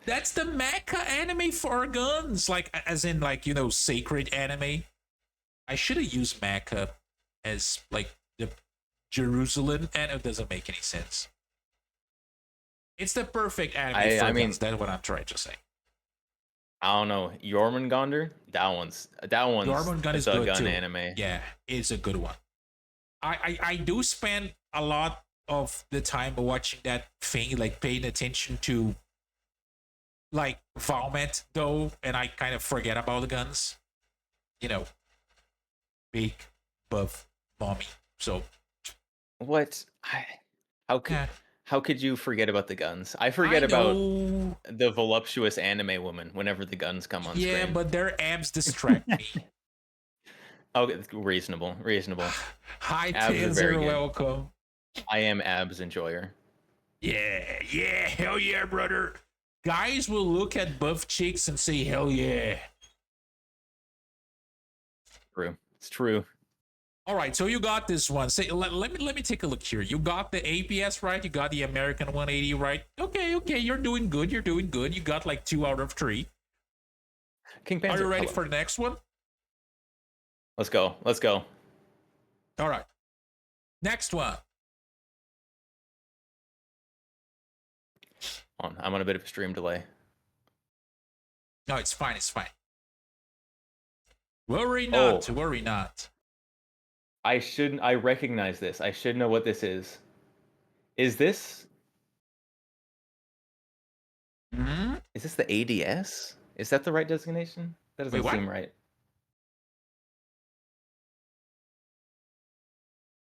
That's the mecha anime for guns, like as in like, you know, sacred anime. I should have used mecha as like the Jerusalem, and it doesn't make any sense. It's the perfect anime for guns. That's what I'm trying to say. I don't know. Jormungandr? That one's Jormungandr is good gun too. anime. Yeah, it's a good one. I do spend a lot of the time watching that thing, like paying attention to like Valmet though, and I kind of forget about the guns. You know, big buff mommy. So what? How could you forget about the guns? I forget about the voluptuous anime woman whenever the guns come on screen. Yeah, but their abs distract me. Okay, reasonable. Hi, Tins, you're welcome. I am abs enjoyer. Yeah, hell yeah, brother. Guys will look at buff chicks and say, hell yeah. True. It's true. All right, so you got this one. Say, let me take a look here. You got the APS right. You got the American 180 right. Okay. You're doing good. You got like 2 out of 3. King Panzer, are you ready for the next one? Let's go. All right. Next one. I'm on a bit of a stream delay. No, it's fine. Worry not. I recognize this. I should know what this is. Is this Hmm? Is this the ADS? Is that the right designation? That doesn't Wait, what? seem right.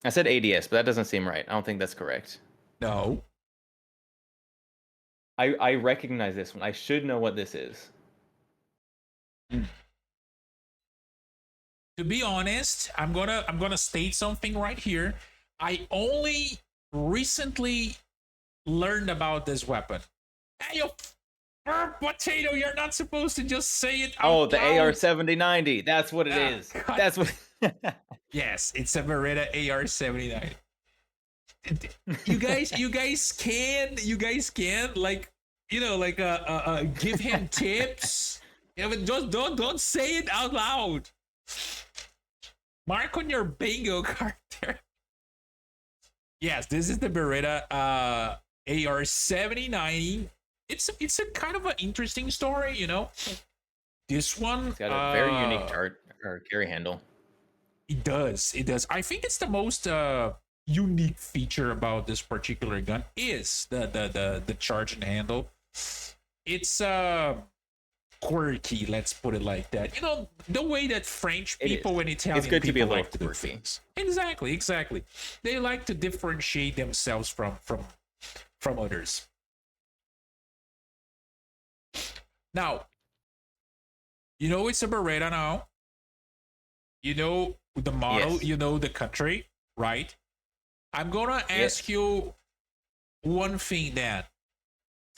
I said ADS, but that doesn't seem right. I don't think that's correct. No. I recognize this one. I should know what this is. To be honest, I'm gonna state something right here. I only recently learned about this weapon. Hey, you potato! You're not supposed to just say it out Oh, the loud. AR-7090. That's what it is. God. That's what. Yes, it's a Beretta AR-79. You guys can like give him tips. Yeah, but just don't say it out loud. Mark on your bingo card there. Yes, this is the Beretta AR-7090. It's a kind of an interesting story, you know. This one It's got a very unique carry handle. It does. I think it's the most unique feature about this particular gun is the charging handle. It's quirky, let's put it like that. You know, the way that French people and Italian It's good to be a people little like to do quirky. things. Exactly. They like to differentiate themselves from others. Now, you know it's a Beretta now. You know the model, Yes. you know the country, right? I'm gonna ask you one thing then.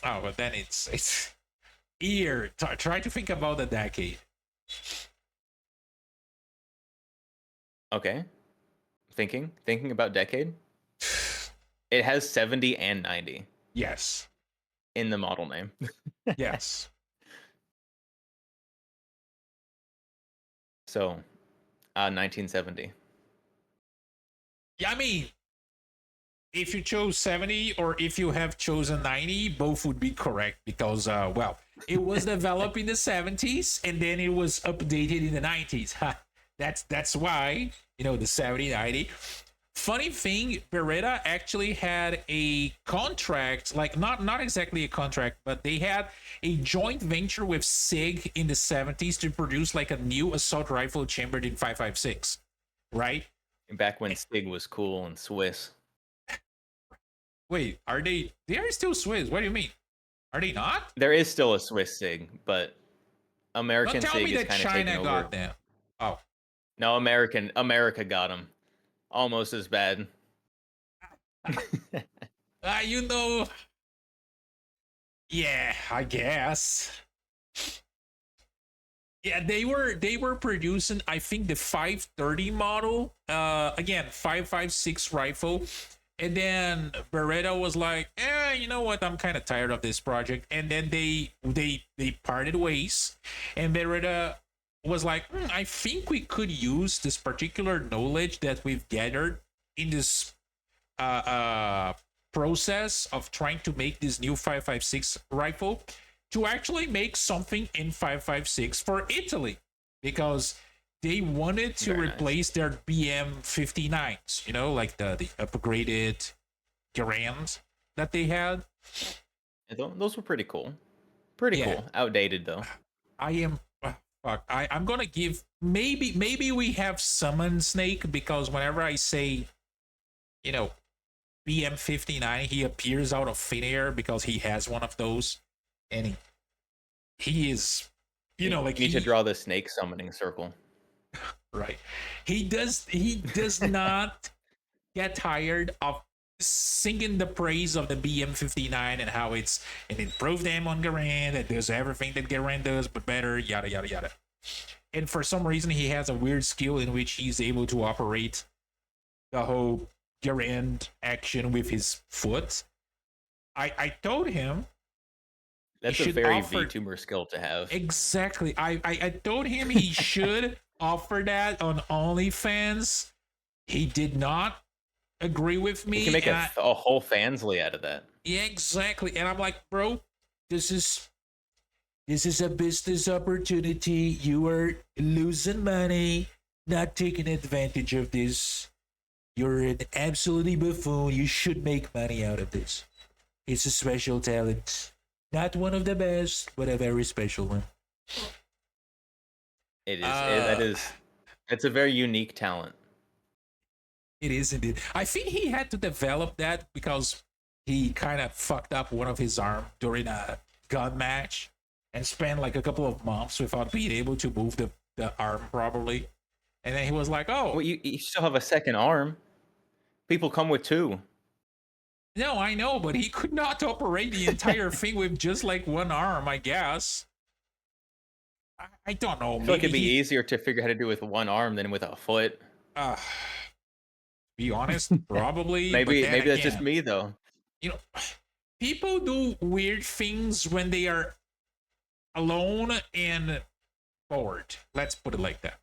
Oh, but then it's year. Try to think about the decade. Okay. Thinking about decade. It has 70 and 90 Yes. in the model name. Yes. So, 1970. Yeah, I mean, if you chose 70 or if you have chosen 90, both would be correct because, well, it was developed in the 70s and then it was updated in the 90s. That's why, you know, the 70, 90. Funny thing, Beretta actually had a contract, like not exactly a contract, but they had a joint venture with SIG in the 70s to produce like a new assault rifle chambered in 5.56, right? Back when Stig was cool and Swiss. Wait, are they are still Swiss? What do you mean? Are they not? There is still a Swiss Sig, but American Don't tell Sig me is that kind of taken China over. got them. Oh, No, America got them. Almost as bad. you know. Yeah, I guess. Yeah, they were producing, I think, the 530 model. Again, 5.56 rifle. And then Beretta was like, you know what? I'm kind of tired of this project. And then they parted ways. And Beretta was like, I think we could use this particular knowledge that we've gathered in this process of trying to make this new 5.56 rifle to actually make something in 5.56 for Italy, because they wanted to Very replace their BM59s, you know, like the upgraded Garand that they had. Those were pretty cool. Pretty Yeah. cool. Outdated though. I'm gonna give maybe we have Summon Snake, because whenever I say, you know, BM59, he appears out of thin air because he has one of those, and he is, you know, like you need to he- draw the snake summoning circle. right. He does not get tired of singing the praise of the BM59 and how it's an improved ammo on Garand that does everything that Garand does but better, yada yada yada. And for some reason he has a weird skill in which he's able to operate the whole Garand action with his foot. I told him That's should a very offer- VTuber skill to have. exactly. I told him he should offer that on OnlyFans. He did not agree with me. You can make and a whole fansly out of that. yeah, exactly. And I'm like, bro, this is a business opportunity. You are losing money, not taking advantage of this. You're an absolutely buffoon. You should make money out of this. It's a special talent. Not one of the best, but a very special one. It is. Uh, It's a very unique talent. It is indeed. I think he had to develop that because he kind of fucked up one of his arm during a gun match and spent like a couple of months without being able to move the arm properly. And then he was like, oh, Well, you still have a second arm. People come with two. no, I know, but he could not operate the entire thing with just like one arm, I guess. I don't know. I feel like it'd be he, easier to figure out how to do with one arm than with a foot. Be honest, probably. Maybe but then that's just again, me though. you know, people do weird things when they are alone and bored. Let's put it like that.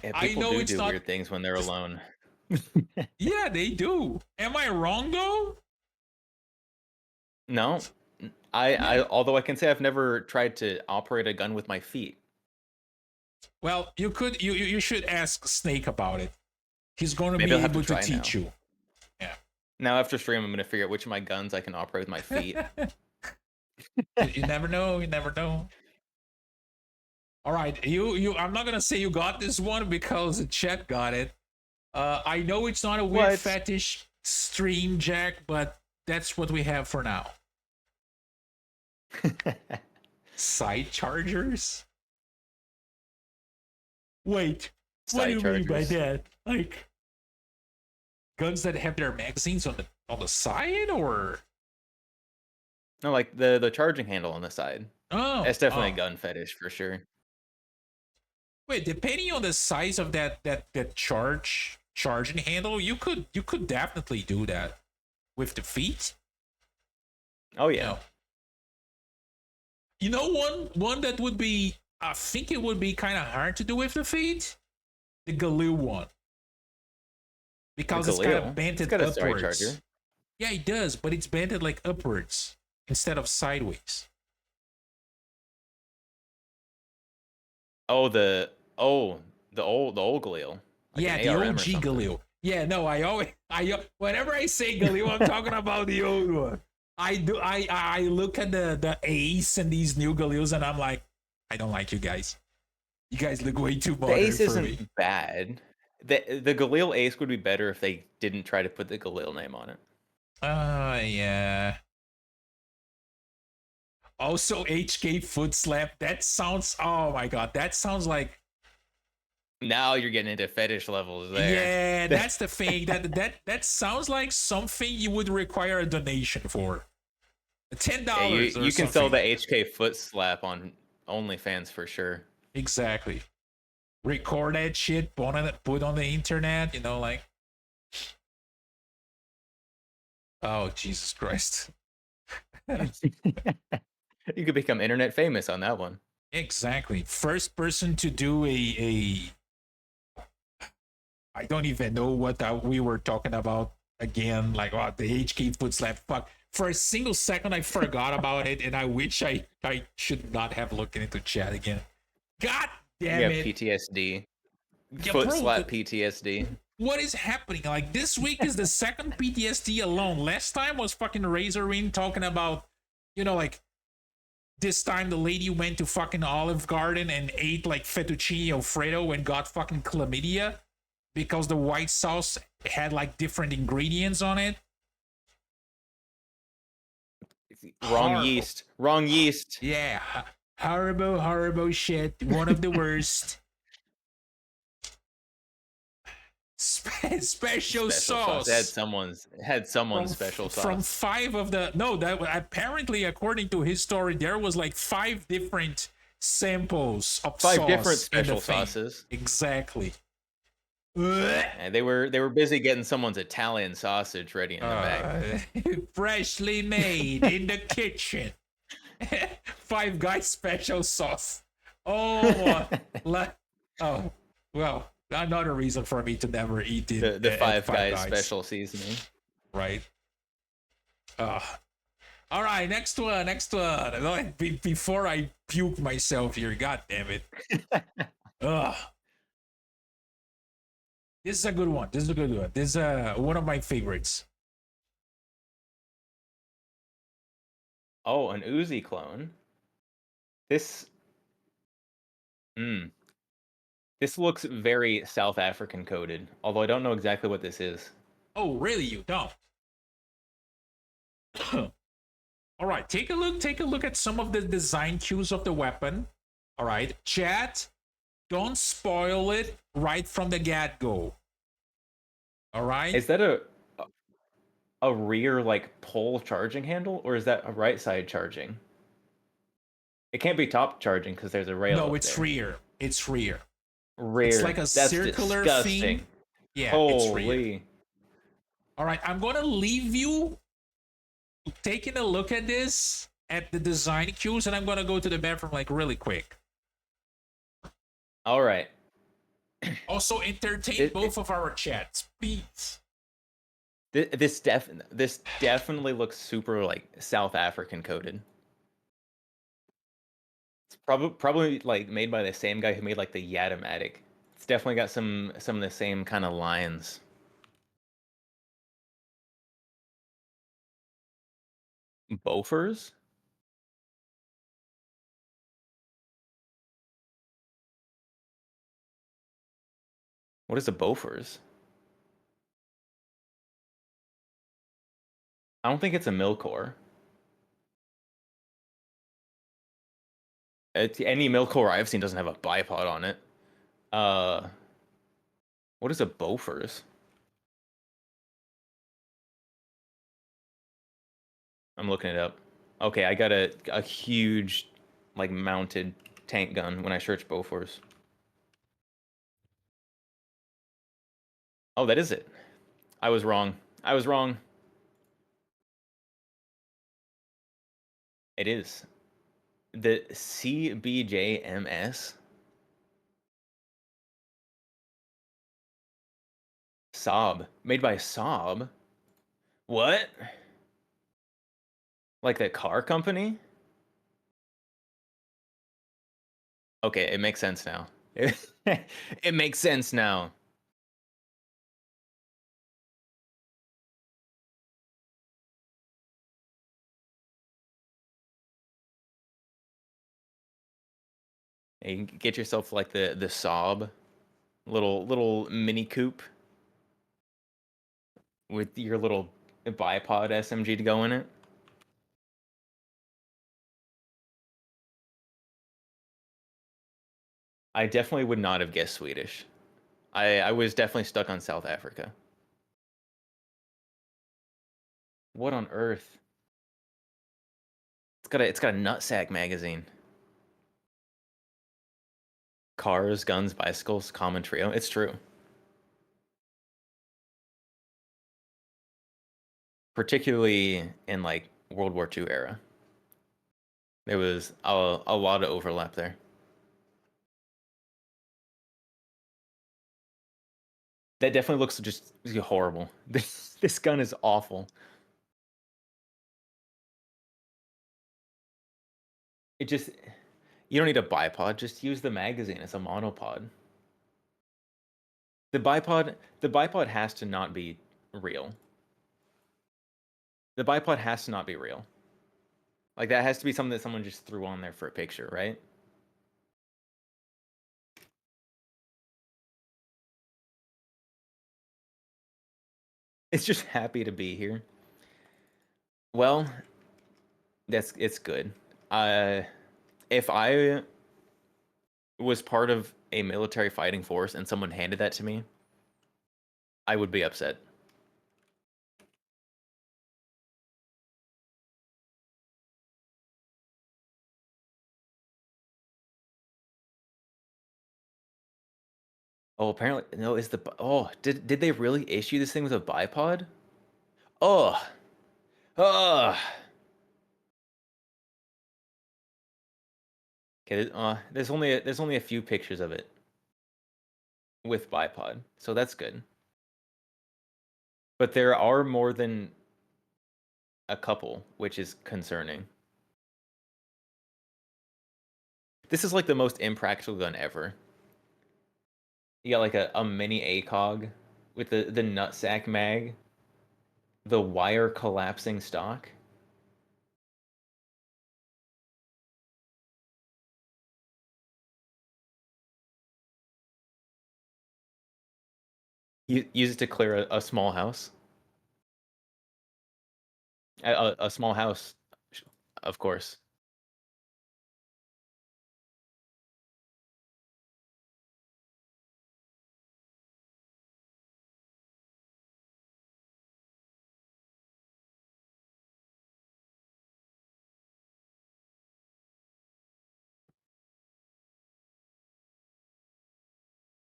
Yeah, I people know do it's do not. weird things when they're alone. Yeah, they do. Am I wrong though? No, I although I can say I've never tried to operate a gun with my feet. Well, you could. You should ask Snake about it. He's going to Maybe be I'll have to able to try teach now. you. Yeah. Now after stream, I'm gonna figure out which of my guns I can operate with my feet. You never know. You never know. All right, you. I'm not gonna say you got this one because the chat got it. I know it's not a weird What? fetish stream, Jack, but that's what we have for now. Side chargers? Wait, what do Side you mean by chargers. that? Like guns that have their magazines on the side, or No, like the charging handle on the side. oh, That's definitely oh. a gun fetish for sure. Wait, depending on the size of that charging handle, you could definitely do that with the feet. Oh yeah. No. You know one that would be, I think it would be kind of hard to do with the feet? The Galil one. Because it's kind Galil? of bented It's got a side upwards. charger. Yeah, it does, but it's bented like upwards instead of sideways. Oh the old Galil. Like Yeah, an the ARM or OG something. Galil. Yeah, no, whenever I say Galil, I'm talking about the old one. I look at the Ace and these new Galils and I'm like, I don't like you guys. You guys look way too The modern Ace for isn't me. bad. The Galil Ace would be better if they didn't try to put the Galil name on it. Yeah. Also, HK foot slap. That sounds. Oh my god, that sounds like. Now you're getting into fetish levels there. Yeah, that's the thing. That sounds like something you would require a donation for. $10. Yeah, you or can sell something. the HK foot slap on OnlyFans for sure. Exactly. Record that shit, put on the internet. You know, like. Oh Jesus Christ. You could become internet famous on that one. Exactly. First person to do a I don't even know what we were talking about again. Like, oh, the HK foot slap. Fuck. For a single second, I forgot about it, and I wish I should not have looked into chat again. God damn You it. have PTSD. Yeah, Foot bro, slap PTSD. what is happening? Like, this week is the second PTSD alone. Last time was fucking Razorine talking about, you know, like, this time the lady went to fucking Olive Garden and ate like fettuccine alfredo and got fucking chlamydia because the white sauce had like different ingredients on it. Wrong Horrible. yeast. Wrong yeast. Yeah, horrible shit. One of the worst. Special sauce. It had someone's special sauce. From 5 of the that apparently according to his story there was like 5 different samples of 5 sauce different in the special thing. sauces. Exactly. And they were busy getting someone's Italian sausage ready in the bag. Freshly made in the kitchen. 5 Guys special sauce. Oh, oh well. Another reason for me to never eat it. The Five Guys special seasoning. Right. All right, next one. Before I puke myself here, god damn it. This is a good one. This is one of my favorites. Oh, an Uzi clone. This. Hmm. This looks very South African coded, although I don't know exactly what this is. Oh, really? You don't? All right, take a look. Take a look at some of the design cues of the weapon. All right, chat. Don't spoil it right from the get-go. All right. Is that a rear like pull charging handle, or is that a right side charging? It can't be top charging because there's a rail No, up it's there. rear. It's rear. Rear. It's like a That's circular disgusting. thing. Yeah, it's rear. Holy. All right, I'm gonna leave you taking a look at this at the design cues, and I'm gonna go to the bathroom like really quick. All right. Also, entertain both of our chats, please. This definitely looks super like South African coded. It's probably like made by the same guy who made like the Yatomatic. It's definitely got some of the same kind of lines. Bofors? What is a Bofors? I don't think it's a Milcor. Any Milcor I've seen doesn't have a bipod on it. Uh, what is a Bofors? I'm looking it up. Okay, I got a huge, like, mounted tank gun when I search Bofors. Oh, that is it. I was wrong. I was wrong. It is. The CBJMS? Saab. Made by Saab? What? Like the car company? Okay, it makes sense now. It makes sense now. You can get yourself like the Saab little mini coupe with your little bipod SMG to go in it. I definitely would not have guessed Swedish. I was definitely stuck on South Africa. What on earth? It's got a nutsack magazine. Cars, guns, bicycles, common trio. It's true. Particularly in like World War II era. There was a lot of overlap there. That definitely looks just horrible. This gun is awful. It just you don't need a bipod, just use the magazine as a monopod. The bipod has to not be real. The bipod has to not be real. Like that has to be something that someone just threw on there for a picture, right? It's just happy to be here. Well, it's good. If I was part of a military fighting force and someone handed that to me, I would be upset. Oh, apparently no. Did they really issue this thing with a bipod? Oh, oh. Okay, there's only a few pictures of it with bipod, so that's good. But there are more than a couple, which is concerning. This is like the most impractical gun ever. You got like a mini ACOG with the nutsack mag, the wire collapsing stock. Use it to clear a small house. A small house, of course.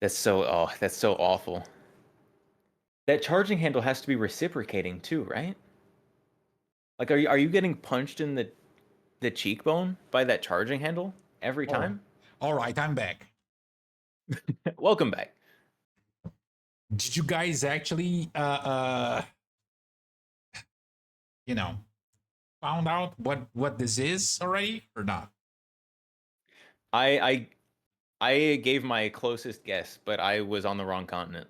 That's so awful. That charging handle has to be reciprocating too, right? Like, are you getting punched in the cheekbone by that charging handle every time? All right, I'm back. Welcome back. Did you guys actually, you know, found out what this is already or not? I gave my closest guess, but I was on the wrong continent.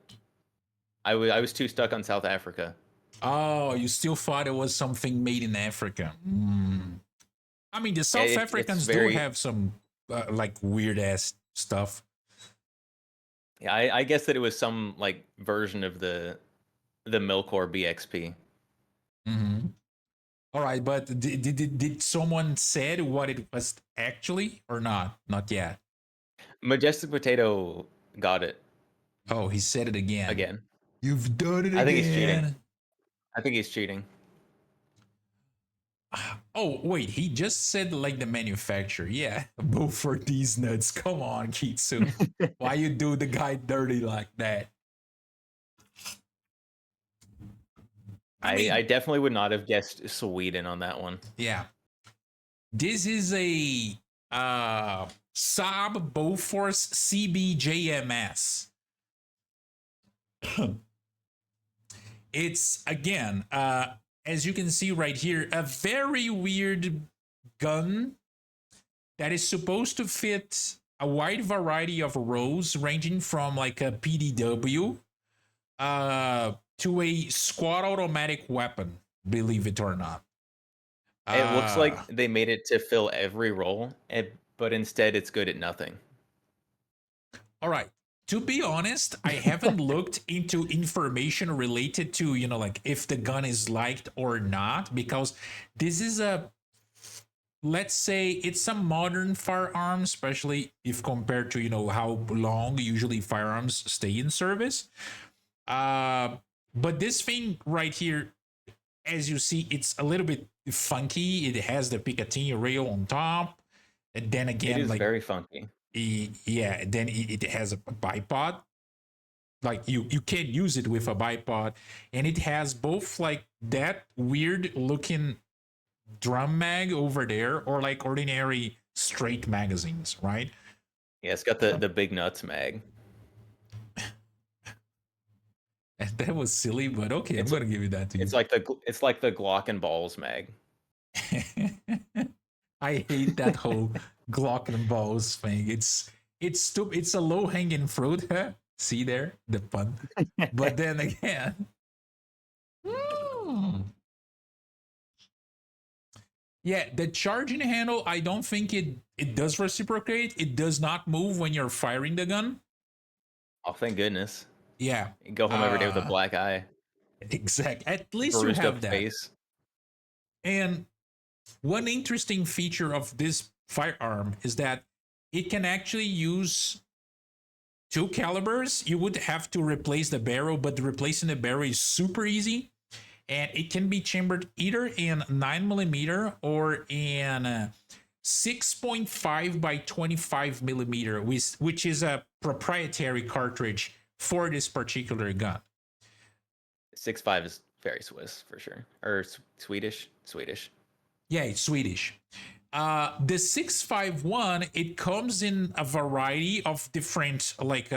I was too stuck on South Africa. Oh, you still thought it was something made in Africa? I mean, the South It's Africans do very have some like weird ass stuff. yeah. I guess that it was some like version of the Milcor BXP. Mm-hmm. All right, but did someone said what it was actually or not? Not yet. Majestic Potato got it Oh, he said it again. again. You've done it I think he's cheating. again. I think he's cheating. Oh, wait, he just said like the manufacturer. Yeah, both for these nuts. Come on, Kitsu. Why you do the guy dirty like that? I definitely would not have guessed Sweden on that one. Yeah. This is a Saab Bofors CBJMS. It's again, as you can see right here, a very weird gun that is supposed to fit a wide variety of roles, ranging from like a PDW to a squad automatic weapon, believe it or not. It looks like they made it to fill every role, but instead it's good at nothing. All right. To be honest, I haven't looked into information related to, like if the gun is liked or not, because this is let's say it's a modern firearm, especially if compared to, how long usually firearms stay in service. But this thing right here, as you see, it's a little bit funky. It has the Picatinny rail on top. And then again, It is like very funky. yeah, then it has a bipod. Like you can use it with a bipod, and it has both like that weird looking drum mag over there, or like ordinary straight magazines, right? Yeah, it's got the big nuts mag. And that was silly, but okay, I'm gonna give you that to you. It's like the Glock and balls mag. I hate that whole Glock and balls thing. It's stupid. It's a low hanging fruit. Huh? See there the pun. But then again, yeah, the charging handle. I don't think it does reciprocate. It does not move when you're firing the gun. Oh, thank goodness! Yeah, You go home every day with a black eye, exact. At least you bruised have up that. face. And one interesting feature of this firearm is that it can actually use two calibers. You would have to replace the barrel, but replacing the barrel is super easy. And it can be chambered either in 9mm or in 6.5 by 25mm, which is a proprietary cartridge for this particular gun. 6.5 is very Swiss for sure, or Swedish. Yeah, it's Swedish. The 651, it comes in a variety of different like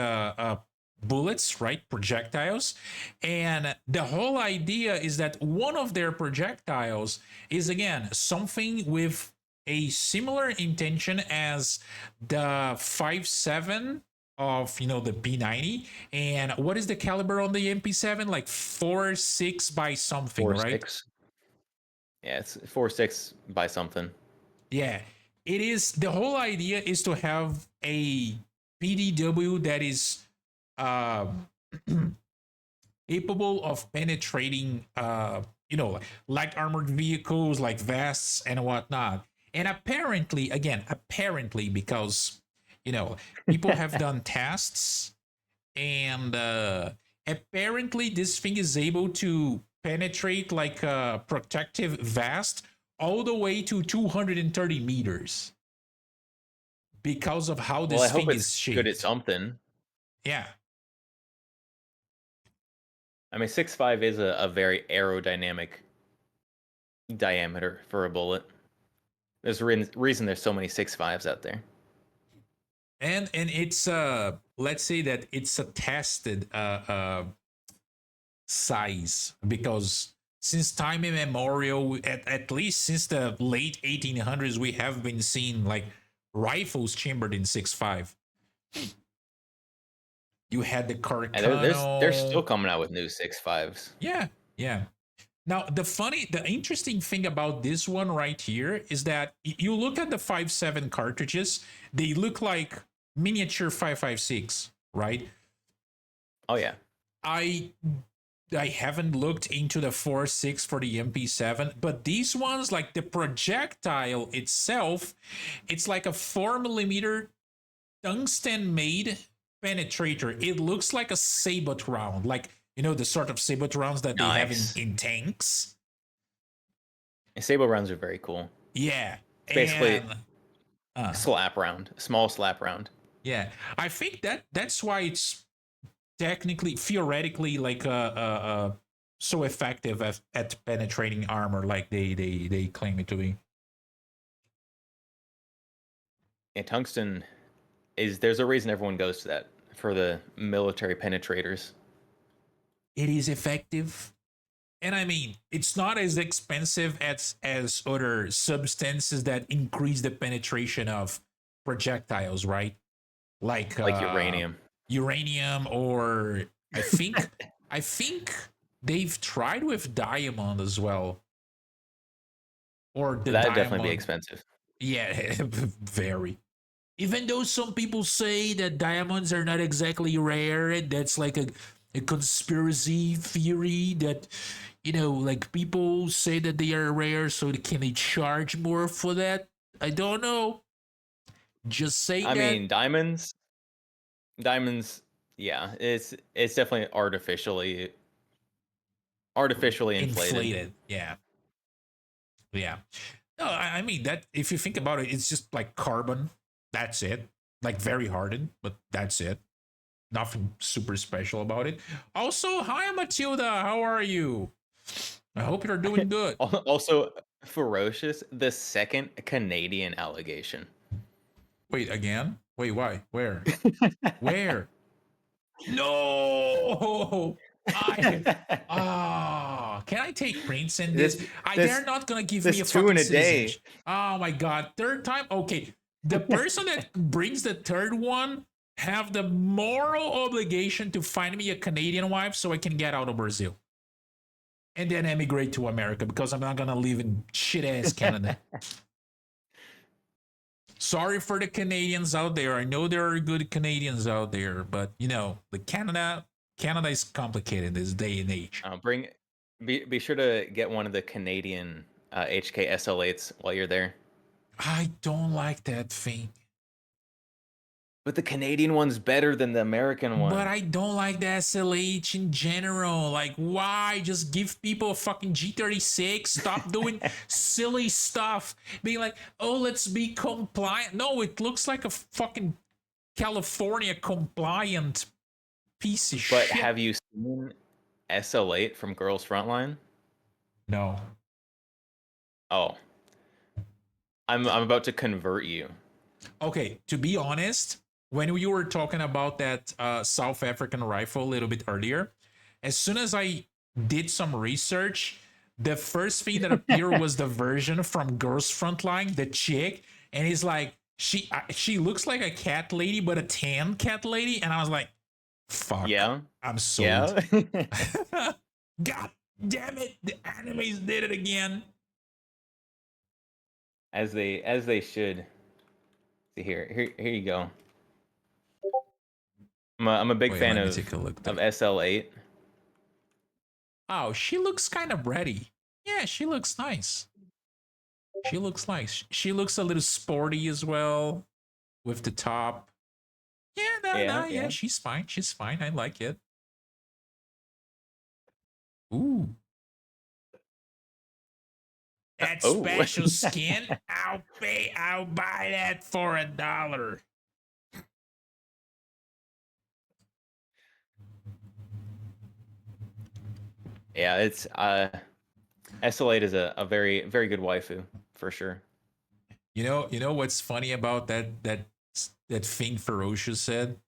bullets, right? Projectiles. And the whole idea is that one of their projectiles is again something with a similar intention as the 5.7 of the P90. And what is the caliber on the MP7? Like 4.6 by something, 4 right? 6. Yeah, it's 4.6 by something. Yeah, it is. The whole idea is to have a PDW that is capable of penetrating, like light armored vehicles, like vests and whatnot. And apparently, because people have done tests, and apparently this thing is able to penetrate like a protective vest all the way to 230 meters because of how Well, I this hope thing it's is shaped. good at something. Yeah. I mean, 6.5 is a very aerodynamic diameter for a bullet. There's a reason there's so many 6.5s out there. And it's let's say that it's a tested size, because since time immemorial, at least since the late 1800s, we have been seeing like rifles chambered in 6.5. You had the And they're still Carcano. coming out with new 6.5s. Yeah, yeah. Now, the interesting thing about this one right here is that you look at the 5.7 cartridges, they look like miniature 5.56, right? Oh yeah. I haven't looked into the 4.6 for the MP7, but these ones, like the projectile itself, it's like a 4 millimeter tungsten made penetrator. It looks like a sabot round, like the sort of sabot rounds that they have Nice. in tanks. And Sable rounds are very cool. Yeah. It's basically And slap round, small slap round. yeah, I think that's why it's technically, theoretically, like so effective at penetrating armor, like they claim it to be. And tungsten there's a reason everyone goes to that for the military penetrators. It is effective, and I mean, it's not as expensive as other substances that increase the penetration of projectiles, right? Like Uranium. uranium, or I think they've tried with diamond as well, or the That'd diamond. definitely be expensive. Yeah, very. Even though some people say that diamonds are not exactly rare, and that's like a conspiracy theory that, like people say that they are rare, so can they charge more for that? I don't know. Just say I that. mean, diamonds, yeah, it's definitely artificially inflated. Yeah. Yeah. No, I mean that if you think about it, it's just like carbon. That's it. Like very hardened, but that's it. Nothing super special about it. Also, hi Matilda, how are you? I hope you're doing good. Also, ferocious. The second Canadian allegation. Wait, again? Wait, why? Where? Where? No! Can I take prints in this? They're not gonna give me a two fucking in a day. citizenship. Oh my god, third time? Okay. The person that brings the third one have the moral obligation to find me a Canadian wife so I can get out of Brazil. And then emigrate to America, because I'm not gonna live in shit ass Canada. Sorry for the Canadians out there. I know there are good Canadians out there, but the Canada is complicated this day and age. Be sure to get one of the Canadian HK SL8s while you're there. I don't like that thing. But the Canadian one's better than the American one. But I don't like the SLH in general. Like, why? Just give people a fucking G36. Stop doing silly stuff. Being like, oh, let's be compliant. No, it looks like a fucking California compliant piece of But shit. have you seen SL8 from Girls Frontline? No. Oh. I'm about to convert you. Okay, to be honest, when we were talking about that South African rifle a little bit earlier, as soon as I did some research, the first thing that appeared was the version from Girls Frontline, the chick, and it's like she looks like a cat lady, but a tan cat lady, and I was like, fuck, Yeah. I'm sold. Yeah. God damn it, the animes did it again. As they should. See here you go. I'm a big fan let me of take a look there. SL8. Oh, she looks kind of ready. Yeah, she looks nice. She looks nice. She looks a little sporty as well with the top. Yeah, Yeah. she's fine. She's fine. I like it. Ooh. That Oh. special skin, I'll buy that for $1. Yeah, it's SL8 is a very very good waifu for sure. You know what's funny about that thing Ferocious said?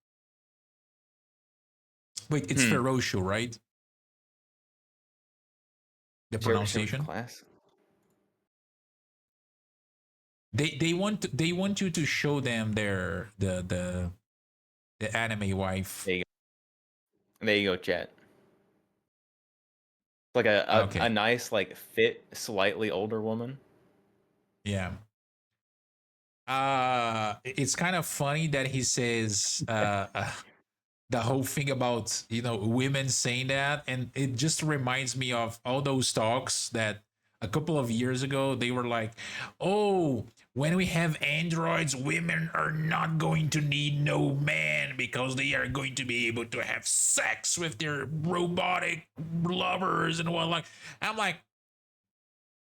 Wait, it's Ferocious, right? The Did you ever show pronunciation. class? They want you to show them the anime wife. There you go, chat. Like a nice, like fit, slightly older woman. Yeah. It's kind of funny that he says the whole thing about women saying that, and it just reminds me of all those talks that a couple of years ago they were like, oh, when we have androids, women are not going to need no man because they are going to be able to have sex with their robotic lovers and what. Like, I'm like,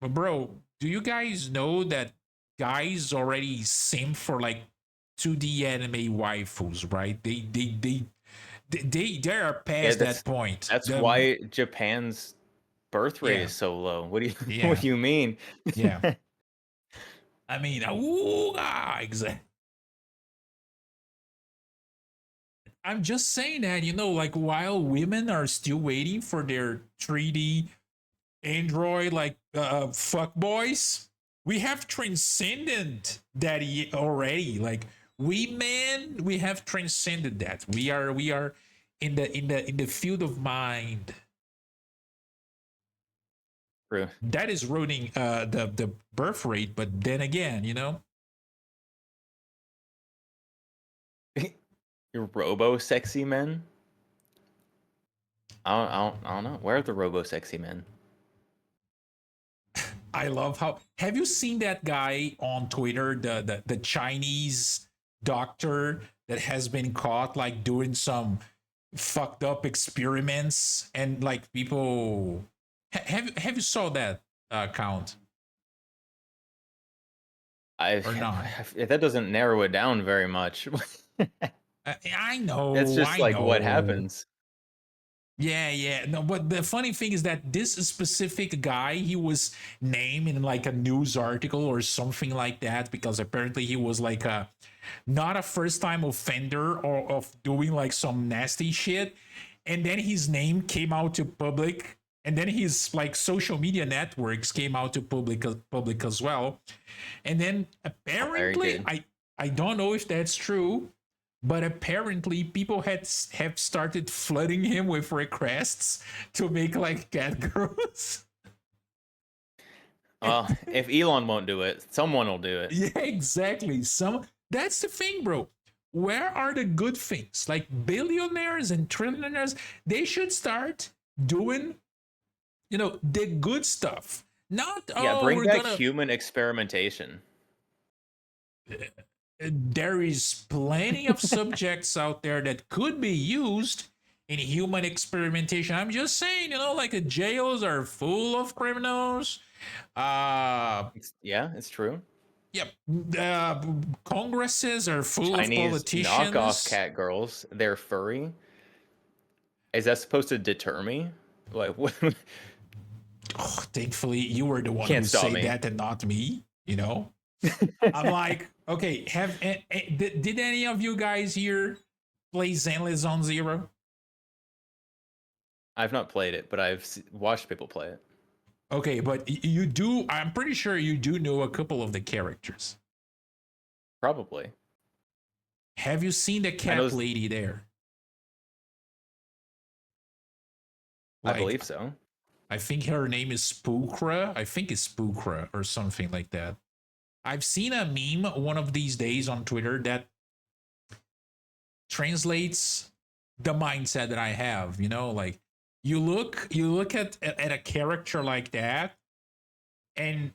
but bro, do you guys know that guys already simp for like 2D anime waifus, right? They are past that point. That's why Japan's birth rate is so low. What do you what do you mean? Yeah. I mean, exactly. I'm just saying that, like while women are still waiting for their 3D Android like fuck boys, we have transcended that already. Like we have transcended that. We are in the field of mind. True. That is ruining the birth rate, but then again, Your robo sexy men? I don't know. Where are the robo sexy men? I love how. Have you seen that guy on Twitter, the Chinese doctor that has been caught like doing some fucked up experiments, and like people have you saw that count? Or not? That doesn't narrow it down very much. I know. It's just I like know. what happens. Yeah. No, but the funny thing is that this specific guy, he was named in like a news article or something like that because apparently he was like not a first time offender or of doing like some nasty shit. And then his name came out to public, and then his like social media networks came out to public as well. And then apparently, I don't know if that's true, but apparently people have started flooding him with requests to make like cat girls. Well, if Elon won't do it, someone will do it. Yeah, exactly. That's the thing, bro. Where are the good things? Like billionaires and trillionaires, they should start doing, the good stuff. Not bring back human experimentation. There is plenty of subjects out there that could be used in human experimentation. I'm just saying, like the jails are full of criminals. It's true. Yep. Congresses are full Chinese of politicians. knockoff cat girls. They're furry. Is that supposed to deter me? Like, what? Oh, thankfully, you were the one who said that and not me. I'm like, okay. Did any of you guys here play Zenless Zone Zero? I've not played it, but I've watched people play it. Okay, but you do. I'm pretty sure you do know a couple of the characters. Probably. Have you seen the cat lady there? I believe so. I think her name is Spookra. I think it's Spookra or something like that. I've seen a meme one of these days on Twitter that translates the mindset that I have, like You look at a character like that, and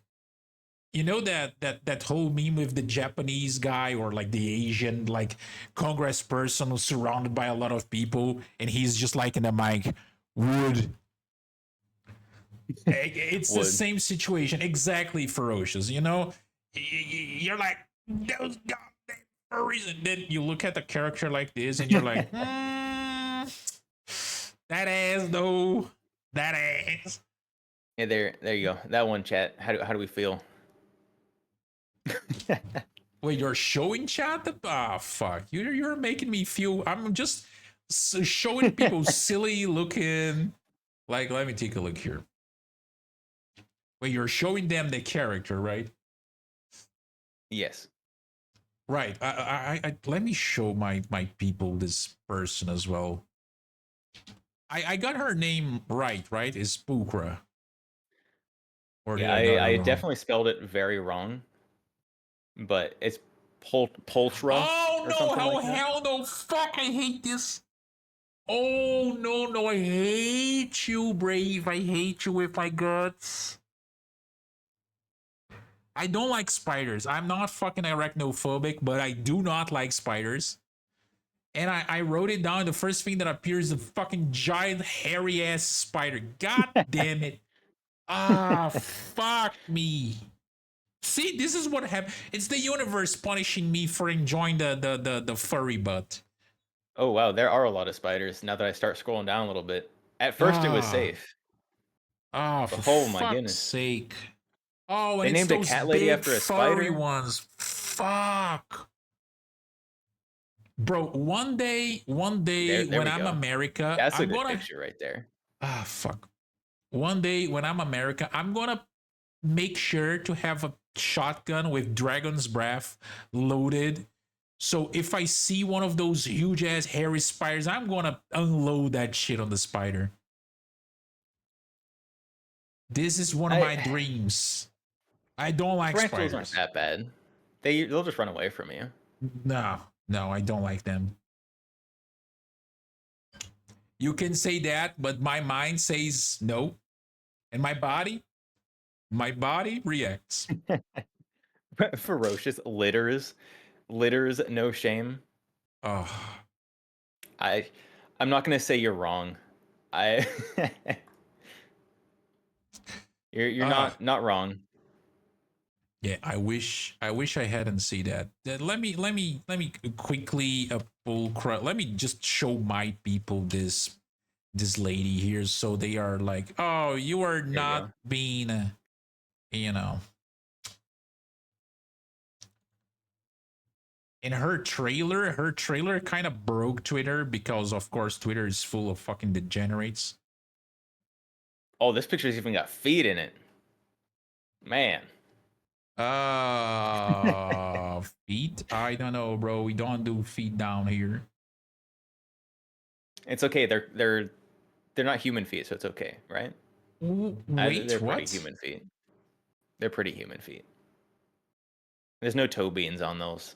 you know that whole meme with the Japanese guy or like the Asian like congressperson who's surrounded by a lot of people, and he's just like in the mic, wood. It's the Would. same situation, exactly. Ferocious, you know. You're like those goddamn furries, and then you look at the character like this, and you're like, that ass though, that ass. Yeah, there you go. That one, chat. How do we feel? Wait, you're showing chat? Ah, fuck. You're making me feel. I'm just showing people silly looking. Like, let me take a look here. Wait, you're showing them the character, right? Yes. Right. I let me show my people this person as well. I got her name right? Is Spookra. Or Yeah, did I I wrong? definitely spelled it very wrong, but it's Poltra Oh or no! something Oh like that. hell no! Fuck! I hate this. Oh no! I hate you, Brave. I hate you with my guts. I don't like spiders. I'm not fucking arachnophobic, but I do not like spiders. And I wrote it down. The first thing that appears is a fucking giant hairy ass spider. God damn it. Ah, fuck me. See, this is what happened. It's the universe punishing me for enjoying the furry butt. Oh wow, there are a lot of spiders. Now that I start scrolling down a little bit, at first it was safe. Oh, But for oh my fuck's goodness, sake. Oh, and they it's named a those cat lady big after a furry spider. ones. Fuck. Bro, one day There when we I'm go. America, That's a I'm good gonna picture right there. fuck. One day when I'm America, I'm gonna make sure to have a shotgun with dragon's breath loaded. So if I see one of those huge ass hairy spiders, I'm gonna unload that shit on the spider. This is one of my dreams. I don't like Tarantulas aren't spiders. that bad. They'll just run away from you. No, I don't like them. You can say that, but my mind says no. And my body reacts. Ferocious litters, no shame. Oh, I'm not gonna say you're wrong. I you're not wrong. yeah. I wish I hadn't seen that. Let me quickly let me just show my people this lady here, so they are like, oh, you are There you not go. being, you know. In her trailer kind of broke Twitter because, of course, Twitter is full of fucking degenerates. Oh, this picture's even got feet in it. Man. Feet? I don't know, bro. We don't do feet down here. It's okay. They're not human feet, so it's okay, right? Wait, They're what? pretty human feet. They're pretty human feet. There's no toe beans on those.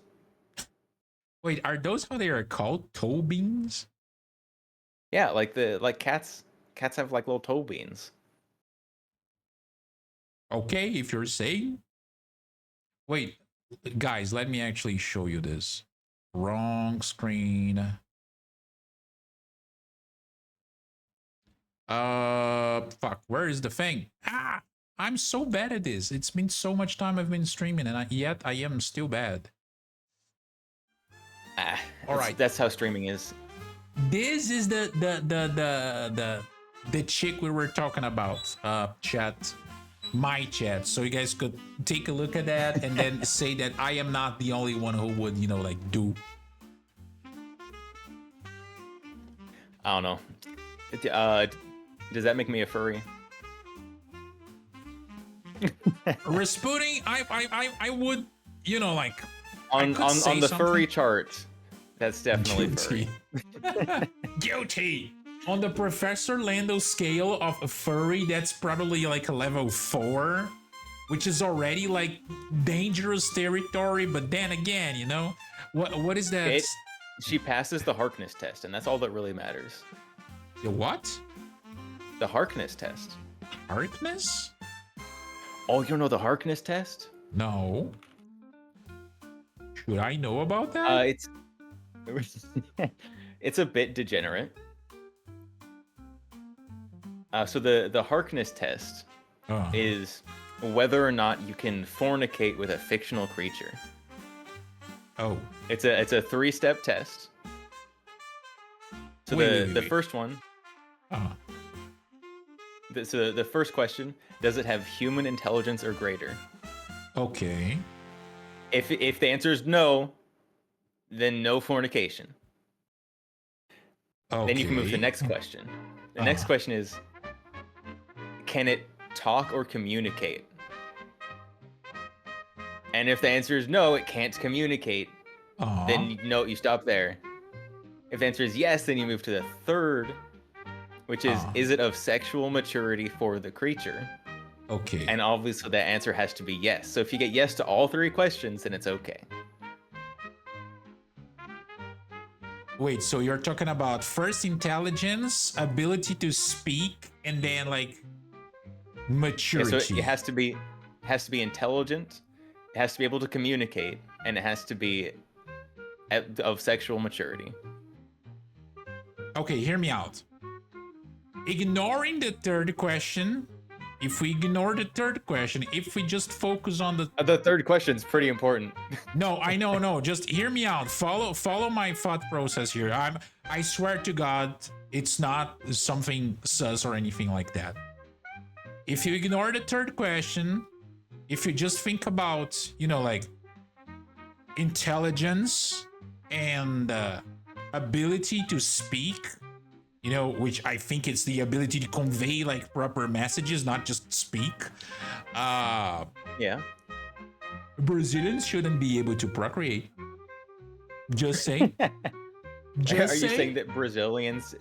Wait, are those how they are called? Toe beans? Yeah, like cats. Cats have like little toe beans. Okay, if you're saying. Wait, guys, let me actually show you this. Wrong screen. Fuck, where is the thing? Ah, I'm so bad at this. It's been so much time I've been streaming, and yet I am still bad. All right, That's how streaming is. this is the chick we were talking about. Chat, my chat. So you guys could take a look at that and then say that I am not the only one who would, like do. I don't know. Does that make me a furry? Rasputin, I would, like on the furry chart. That's definitely guilty. furry. Guilty. On the Professor Lando scale of a furry, that's probably like a level 4, which is already like dangerous territory. But then again, what is that? She passes the Harkness test, and that's all that really matters. The what? The Harkness test. Harkness? Oh, you don't know the Harkness test? No. Should I know about that? It's it's a bit degenerate. So the Harkness test is whether or not you can fornicate with a fictional creature. Oh. It's a 3-step test. So the first one. So the first question: does it have human intelligence or greater? Okay. If the answer is no, then no fornication. Okay. Then you can move to the next question. The next question is: can it talk or communicate? And if the answer is no, it can't communicate, then no, you stop there. If the answer is yes, then you move to the third, which is it of sexual maturity for the creature? Okay. And obviously that answer has to be yes. So if you get yes to all 3 questions, then it's okay. Wait, so you're talking about first intelligence, ability to speak, and then like maturity. Yeah, so it has to be intelligent, it has to be able to communicate, and it has to be of sexual maturity. Okay, hear me out. Ignoring the third question, if we ignore the third question, if we just focus on The third question is pretty important. No, I know, no. Just hear me out. Follow my thought process here. I swear to God, it's not something sus or anything like that. If you ignore the third question, if you just think about, like intelligence and ability to speak, which I think it's the ability to convey like proper messages, not just speak. Yeah. Brazilians shouldn't be able to procreate. Just say. Are you saying that Brazilians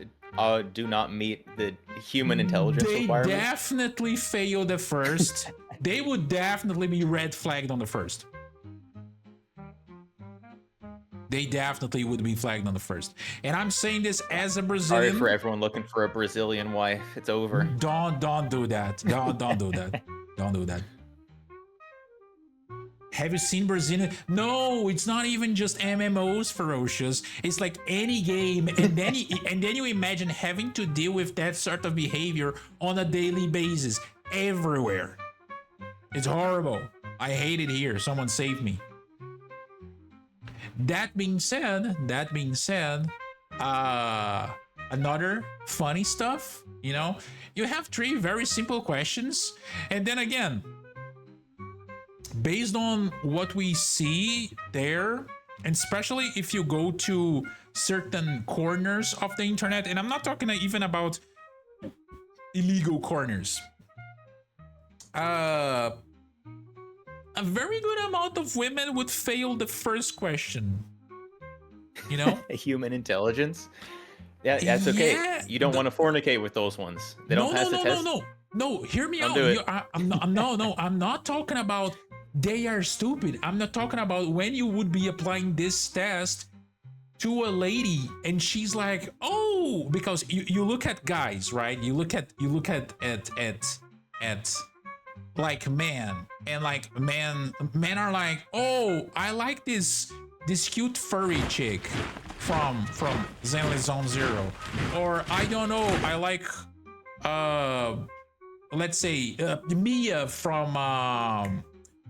do not meet the human intelligence requirements? They definitely fail the first. They would definitely be red flagged on the first. They definitely would be flagged on the first. And I'm saying this as a Brazilian. Sorry for everyone looking for a Brazilian wife. It's over. Don't do that. Don't do that. Don't do that. Have you seen Brazilian? No, it's not even just MMOs ferocious. It's like any game, and then you imagine having to deal with that sort of behavior on a daily basis everywhere. It's horrible. I hate it here. Someone save me. That being said, another funny stuff. You have 3 very simple questions, and then again, based on what we see there, and especially if you go to certain corners of the internet, and I'm not talking even about illegal corners, a very good amount of women would fail the first question. Human intelligence? Yeah, that's okay. Yeah, you don't want to fornicate with those ones. They don't pass the test. No, hear me Don't out. do it. I'm not talking about they are stupid. I'm not talking about when you would be applying this test to a lady and she's like, oh, because you look at guys, right? You look at like men, and like men are like, oh, I like this cute furry chick from Zenless Zone Zero, or I don't know, I like let's say Mia from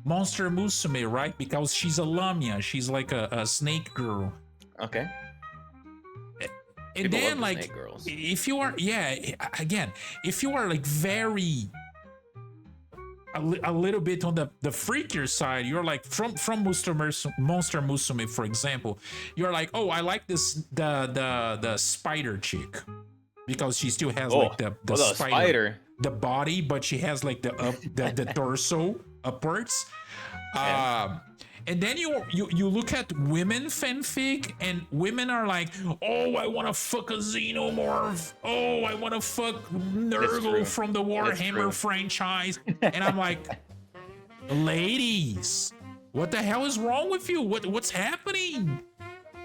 Monster Musume, right? Because she's a Lamia, she's like a snake girl. Okay. And People then love the like snake girls. if you are if you are like very a little bit on the freakier side, you're like from Monster Musume, for example, you're like, oh, I like the spider chick because she still has like the spider, the body, but she has like the torso upwards. And then you look at women fanfic, and women are like, oh, I want to fuck a xenomorph. Oh, I want to fuck Nurgle from the Warhammer franchise. And I'm like, ladies, what the hell is wrong with you? What's happening?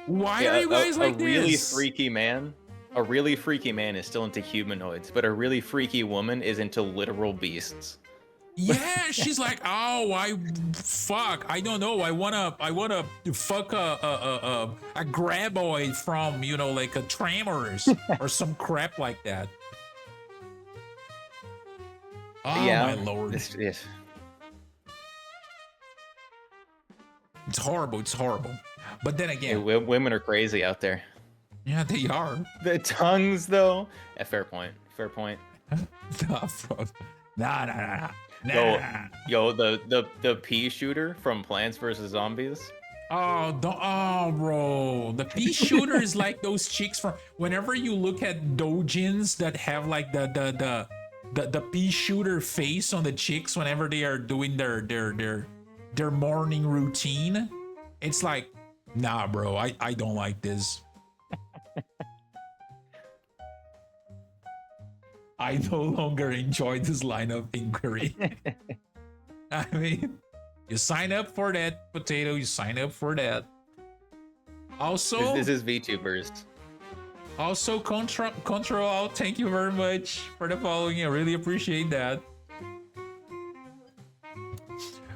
Why are you guys like this? A really freaky man A really freaky man is still into humanoids, but a really freaky woman is into literal beasts. Yeah, she's like, oh, fuck, I don't know, I wanna fuck a graboid from, you know, like a Tremors or some crap like that. Oh my lord, Yes. it's horrible, it's horrible. But then again, Women are crazy out there. yeah, they are. The tongues, though. Fair point. Fair point. Nah. Yo, the pea shooter from Plants vs Zombies. Oh, bro. The pea shooter is like those chicks from whenever you look at dojins that have like the pea shooter face on the chicks whenever they are doing their morning routine. It's like, nah, bro, I don't like this. I no longer enjoy this line of inquiry. I mean, you sign up for that, Potato. You sign up for that. Also, This is VTubers. Also, Control, thank you very much for the following. I really appreciate that.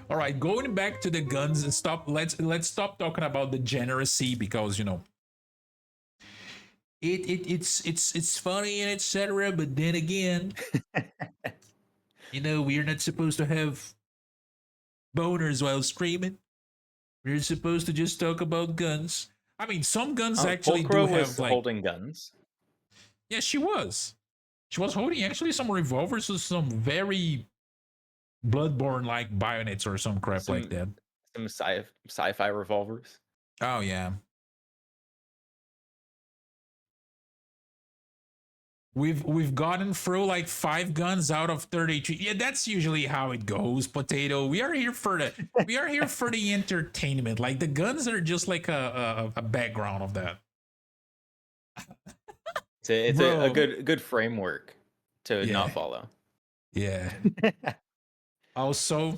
All right, going back to the guns and stop. Let's stop talking about the degeneracy because, you know, it's funny and etc. But then again, you know, we're not supposed to have boners while streaming. We're supposed to just talk about guns. I mean, some guns actually do have like holding guns. Yeah, she was. She was holding actually some revolvers with some very Bloodborne like bayonets or some crap like that. Some sci-fi revolvers. Oh yeah. We've gotten through like 5 guns out of 33. Yeah, that's usually how it goes, Potato. We are here for the entertainment. Like the guns are just like a background of that. It's a good framework to not follow. Yeah. Also,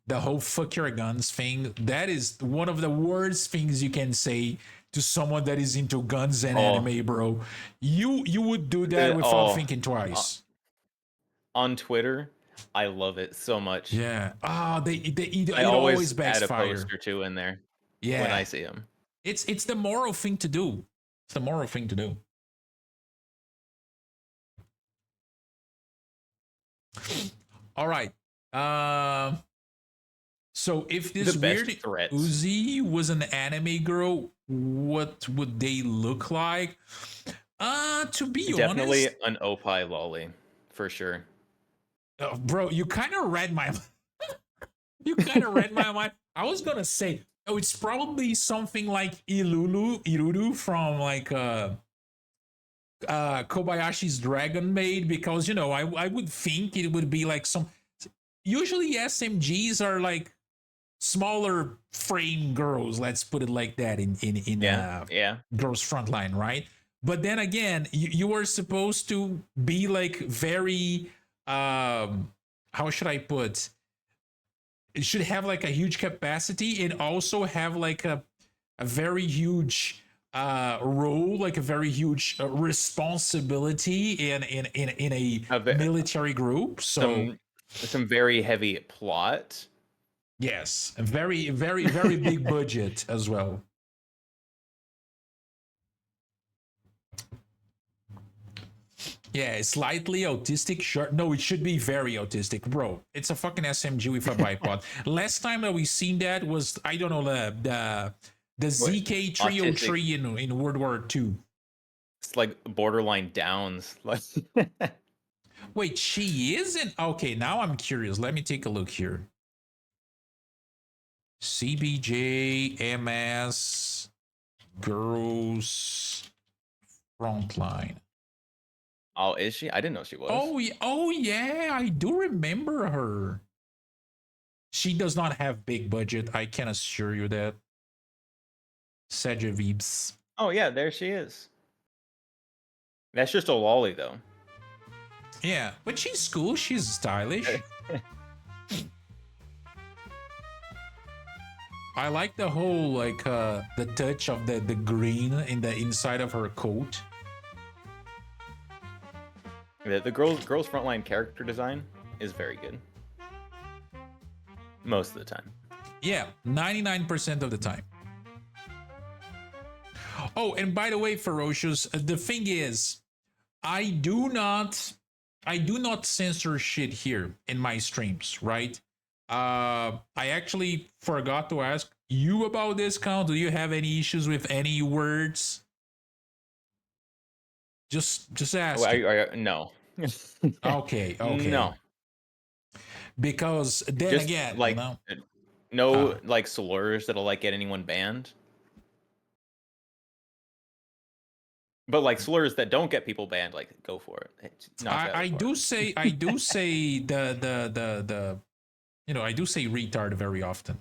the whole fuck your guns thing, that is one of the worst things you can say to someone that is into guns and anime, bro. You would do that without thinking twice. On Twitter, I love it so much. Yeah. It I always add a backfire. post or two in there. Yeah. When I see them. It's the moral thing to do. It's the moral thing to do. All right. So if this weird Uzi was an anime girl, what would they look like? To be Definitely honest, an opie lolly for sure. Bro, you kind of read my you kind of read my mind. I was gonna say, it's probably something like Iruru from like Kobayashi's Dragon Maid, because you know I would think it would be like some. Usually SMGs are like smaller frame girls, let's put it like that, in Girls Frontline, right? But then again, you are supposed to be like very how should I put, it should have like a huge capacity and also have like a very huge role, like a very huge responsibility in a military group. So some very heavy plot. Yes, a very big budget as well. Yeah, slightly autistic. Sure, no, it should be very autistic, bro. It's a fucking SMG with a bipod. Last time that we seen that was, I don't know, the ZK-303 in World War II. It's like borderline Downs. Like, wait, she isn't? Okay, now I'm curious. Let me take a look here. CBJ, MS, Girls Frontline. Oh, is she? I didn't know she was. Oh yeah, I do remember her. She does not have big budget, I can assure you that. Sajavibs. Oh yeah, there she is. That's just a lolly though. Yeah, but she's cool. She's stylish. I like the whole like the touch of the green in the inside of her coat. The girls frontline character design is very good. Most of the time. Yeah, 99% of the time. Oh, and by the way, Ferocious, the thing is, I do not censor shit here in my streams, right? I actually forgot to ask you about this, Count. Do you have any issues with any words? Just ask. No. Okay, okay. No. Because then Just again, like you know, no like slurs that'll like get anyone banned. But like slurs that don't get people banned, like go for it. I do say the you know, I do say retard very often.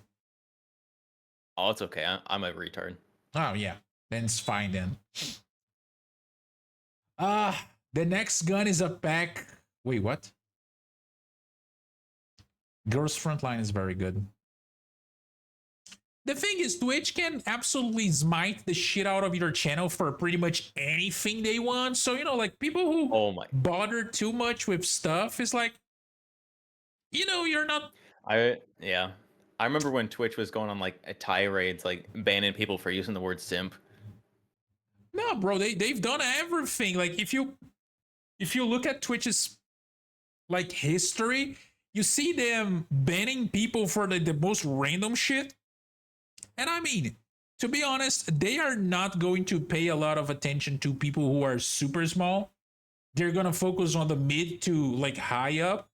Oh, it's okay. I'm a retard. Oh yeah, then it's fine then. The next gun is a pack. Wait, what? Girls Frontline is very good. The thing is, Twitch can absolutely smite the shit out of your channel for pretty much anything they want. So, you know, like people who bother too much with stuff is like, you know, you're not. I remember when Twitch was going on like tirades, like banning people for using the word simp. No, bro, they've done everything. Like if you look at Twitch's like history, you see them banning people for the most random shit. And I mean, to be honest, they are not going to pay a lot of attention to people who are super small. They're going to focus on the mid to like high up.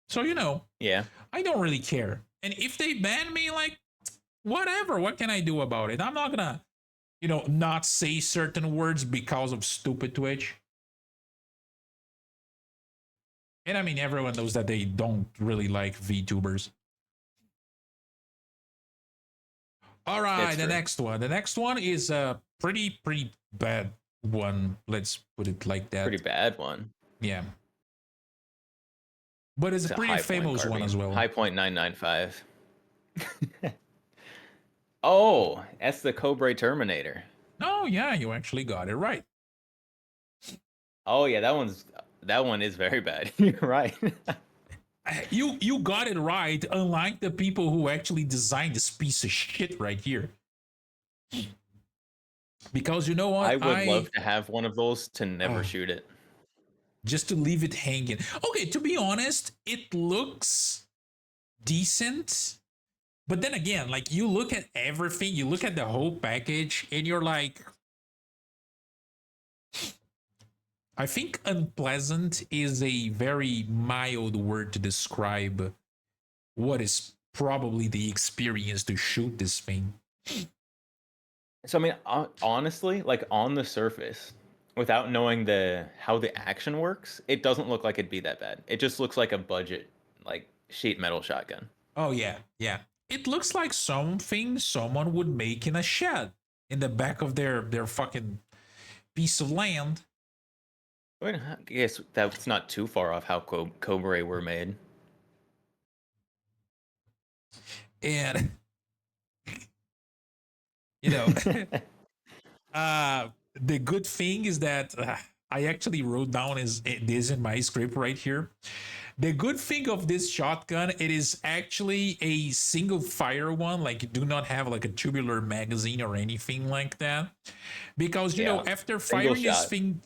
So, you know, yeah, I don't really care. And if they ban me, like, whatever, what can I do about it? I'm not going to, you know, not say certain words because of stupid Twitch. And I mean, everyone knows that they don't really like VTubers. All right, the next one. The next one is a pretty bad one. Let's put it like that. Pretty bad one. Yeah. But it's a pretty famous one as well. High Point 995. Oh, that's the Cobra Terminator. Oh yeah, you actually got it right. Oh yeah, that one is very bad. You're right. You got it right, unlike the people who actually designed this piece of shit right here. Because you know what? I would love to have one of those to never shoot it. Just to leave it hanging. Okay, to be honest, it looks decent. But then again, like you look at everything, you look at the whole package, and you're like, I think unpleasant is a very mild word to describe what is probably the experience to shoot this thing. So I mean, honestly, like on the surface, without knowing how the action works, it doesn't look like it'd be that bad. It just looks like a budget, like sheet metal shotgun. Oh yeah, yeah. It looks like something someone would make in a shed in the back of their fucking piece of land. I guess that's not too far off how Cobra were made. And you know, the good thing is that I actually wrote down this in my script right here. The good thing of this shotgun, it is actually a single fire one. Like you do not have like a tubular magazine or anything like that. Because, you know, after firing this thing,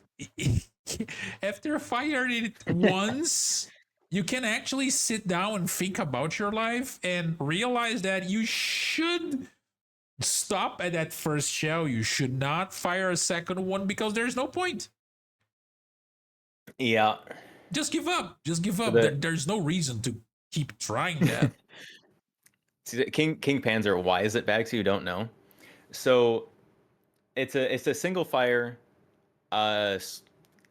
after firing it once, you can actually sit down and think about your life and realize that you should stop at that first shell. You should not fire a second one because there's no point. Yeah. Just give up. Just give up. There's no reason to keep trying that. See, King Panzer, why is it bad? So you don't know. So it's a single fire,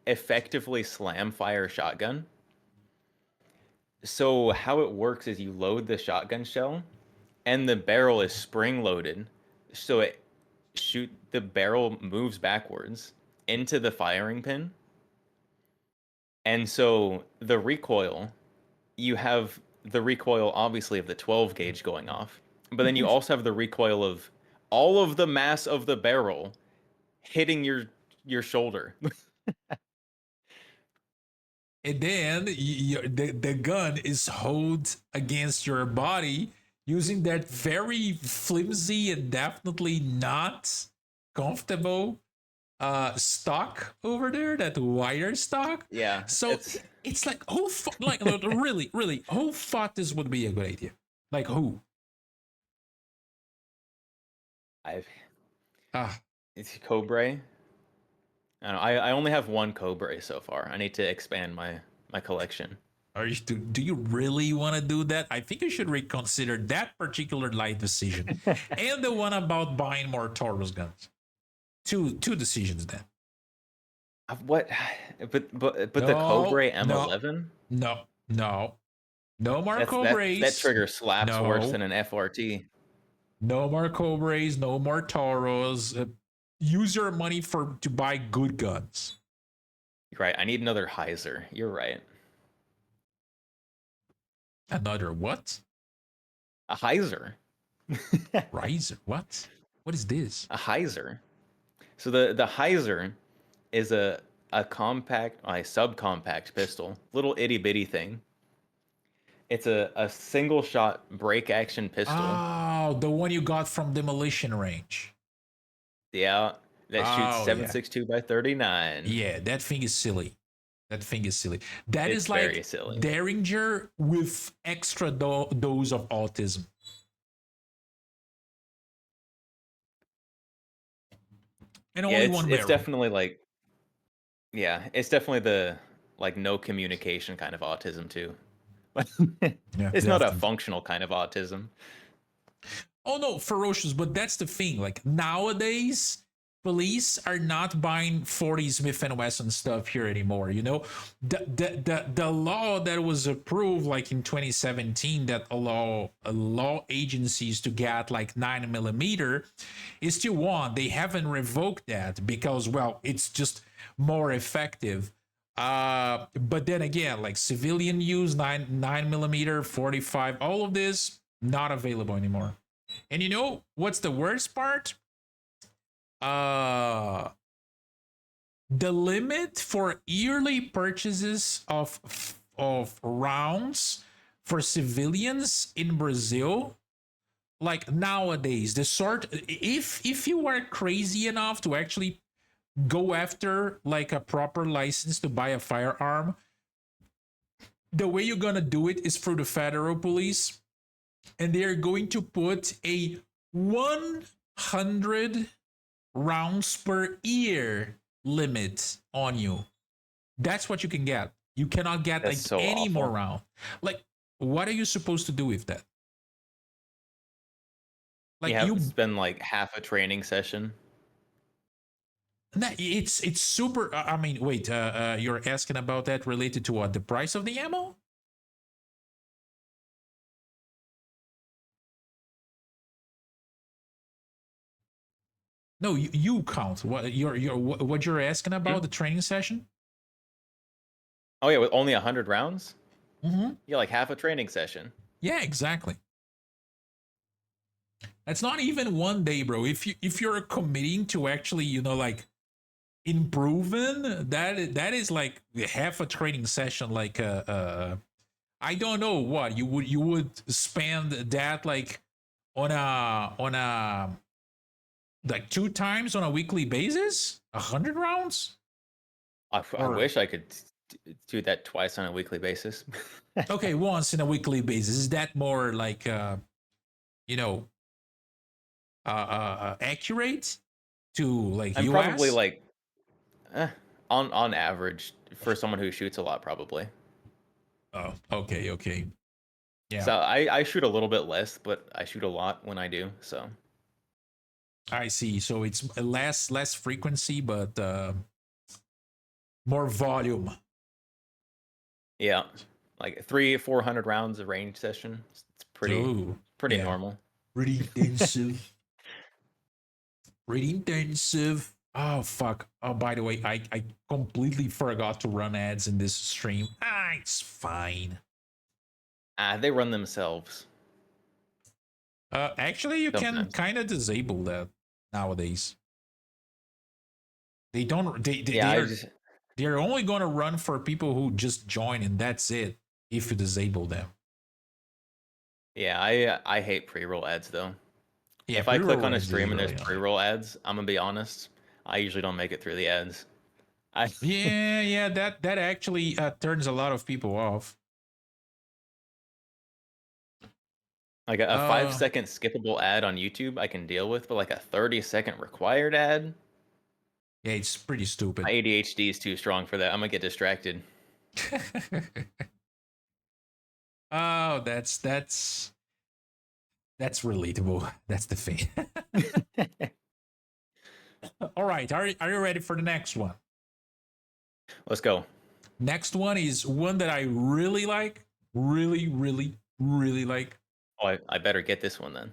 effectively slam fire shotgun. So how it works is you load the shotgun shell, and the barrel is spring loaded. So the barrel moves backwards into the firing pin. And so the recoil, you have the recoil obviously of the 12 gauge going off, but then you also have the recoil of all of the mass of the barrel hitting your shoulder. and then the gun is held against your body using that very flimsy and definitely not comfortable stock over there, that wire stock. Yeah, So it's like who like really who thought this would be a good idea? Like who? I've Ah, it's Cobra. I only have one Cobra so far. I need to expand my collection. do you really want to do that? I think you should reconsider that particular life decision and the one about buying more Taurus guns. Two decisions then. What? But the No, Cobra no, M11. no more That Cobras. trigger slaps worse No, than an FRT. no more Cobras. No more Tauros. Use your money to buy good guns. You're right. I need another Heiser. You're right. Another what? A Heiser. Riser? What? What is this? A Heiser. So the Heiser is a compact, a subcompact pistol, little itty bitty thing. It's a single shot break action pistol. Oh, the one you got from Demolition Range. Yeah, that shoots Oh, yeah. 7.62 by 39. Yeah, that thing is silly. That thing is silly. That It's is very like silly. Derringer with extra dose of autism. And Yeah, only one it's barrel. definitely like, yeah, it's definitely the like no communication kind of autism too. Yeah, It's not a definitely. functional kind of autism. Oh no, ferocious, but that's the thing. Like nowadays, police are not buying 40 Smith and Wesson stuff here anymore. You know, the law that was approved like in 2017 that allow law agencies to get like 9mm is still on. They haven't revoked that because well, it's just more effective. But then again, like civilian use 9mm, 45, all of this not available anymore. And you know what's the worst part? Uh the limit for yearly purchases of rounds for civilians in Brazil, like nowadays, the sort if you are crazy enough to actually go after like a proper license to buy a firearm, the way you're gonna do it is through the federal police, and they are going to put a 100 rounds per year limit on you. That's what you can get. You cannot get That's like so any more awful. round. Like, what are you supposed to do with that? Like You have you, to spend like half a training session. it's super. I mean, wait. You're asking about that related to what? The price of the ammo? No, you count. What what you're asking about Hmm? the training session? Oh yeah, with only 100 rounds? Mm-hmm. Yeah, like half a training session. Yeah, exactly. That's not even one day, bro. If you're committing to actually, you know, like improving, that is like half a training session. Like I don't know what you would spend that like on a like 2 times on a weekly basis, 100 rounds. I Or wish I could do that twice on a weekly basis. okay, once in a weekly basis. Is that more like you know accurate to like I'm probably US? like eh, on average for someone who shoots a lot, probably. Oh, okay. Yeah, So I shoot a little bit less, but I shoot a lot when I do. So I see. So it's less frequency, but more volume. yeah, like 300-400 rounds of range session. It's Oh, pretty yeah, normal. pretty intensive. Pretty intensive. Oh fuck. Oh, by the way, I completely forgot to run ads in this stream. It's fine. They run themselves Actually, you can sometimes. kind of disable that nowadays. They don't. They Yeah, I are just They're only going to run for people who just join, and that's it. If you disable them. Yeah, I hate pre-roll ads though. Yeah, If I click on a pre-roll ads is stream and there's really annoying. pre-roll ads, I'm gonna be honest. I usually don't make it through the ads. I Yeah, that actually turns a lot of people off. like a 5-second skippable ad on YouTube I can deal with, but like a 30-second required ad, Yeah, it's pretty stupid. my ADHD is too strong for that. I'm gonna get distracted. Oh, that's relatable. That's the thing. All right, are you ready for the next one? Let's go. Next one is one that I really like. Really, really, really like. Oh, I better get this one then.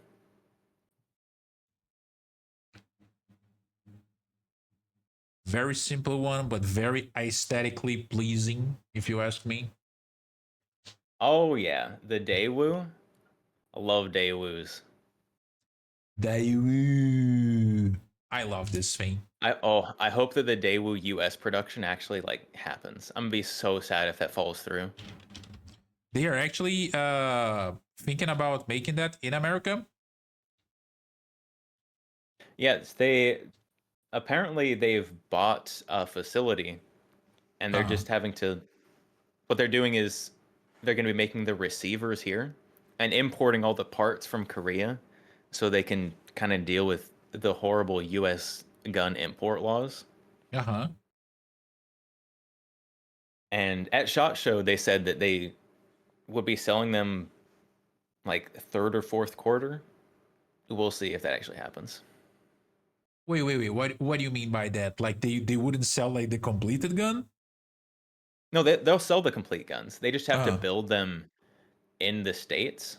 Very simple one, but very aesthetically pleasing, if you ask me. Oh yeah, the Daewoo. I love Daewoos. Daewoo. I love this thing. I hope that the Daewoo US production actually like happens. I'm gonna be so sad if that falls through. They are actually thinking about making that in America. Yes, apparently they've bought a facility and they're just having to what they're doing is they're going to be making the receivers here and importing all the parts from Korea so they can kind of deal with the horrible US gun import laws. Uh-huh. And at SHOT Show they said that they would be selling them like third or fourth quarter. We'll see if that actually happens. Wait. What do you mean by that? Like they wouldn't sell like the completed gun? No, they'll sell the complete guns. They just have to Uh. build them in the States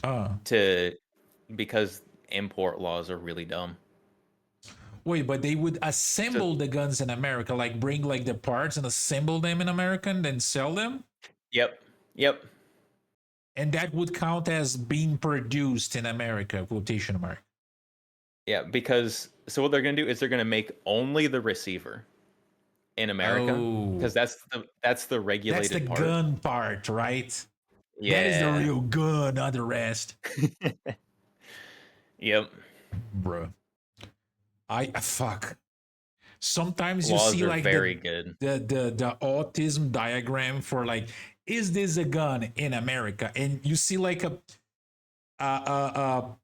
Uh. because import laws are really dumb. Wait, but they would assemble the guns in America, like bring like the parts and assemble them in America and then sell them? Yep. And that would count as being produced in America, quotation mark. Yeah, because so what they're gonna do is they're gonna make only the receiver in America because that's the regulated That's the part. gun part, right? Yeah, That is the real gun, not the rest. Yep. Bruh. Fuck. Sometimes you Laws see are like very good. the autism diagram for like, is this a gun in America? And you see like an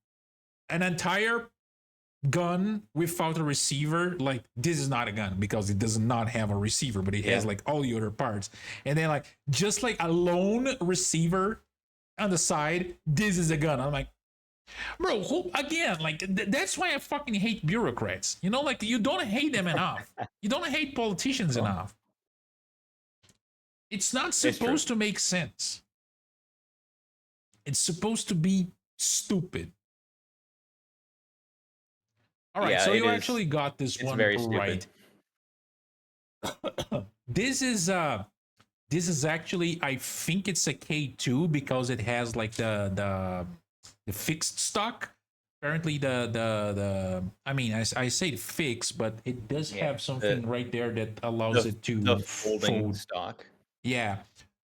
entire gun without a receiver. Like, this is not a gun because it does not have a receiver, but it has like all the other parts. And then like just like a lone receiver on the side, this is a gun. I'm like, bro, again, like that's why I fucking hate bureaucrats. You know, like you don't hate them enough. You don't hate politicians enough. It's not supposed to make sense. It's supposed to be stupid. All right, so you actually got this one right. This is actually, I think it's a K2 because it has like the fixed stock. Apparently I mean, I say fixed, but it does have something right there that allows it to the folding stock. Yeah,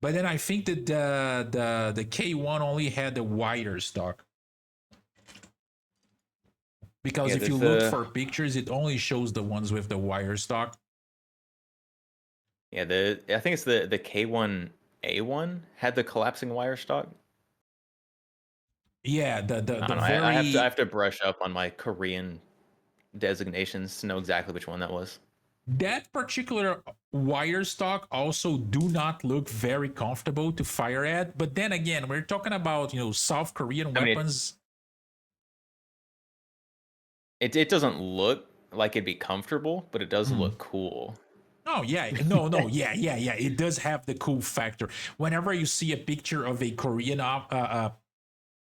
but then I think that the K1 only had the wider stock. Because if you look for pictures, it only shows the ones with the wire stock. Yeah, I think it's the K1A1 had the collapsing wire stock. Yeah, I have to brush up on my Korean designations to know exactly which one that was. That particular wire stock also do not look very comfortable to fire at. But then again, we're talking about, you know, South Korean weapons. It doesn't look like it'd be comfortable, but it does look cool. Oh yeah, no, yeah. It does have the cool factor. Whenever you see a picture of a Korean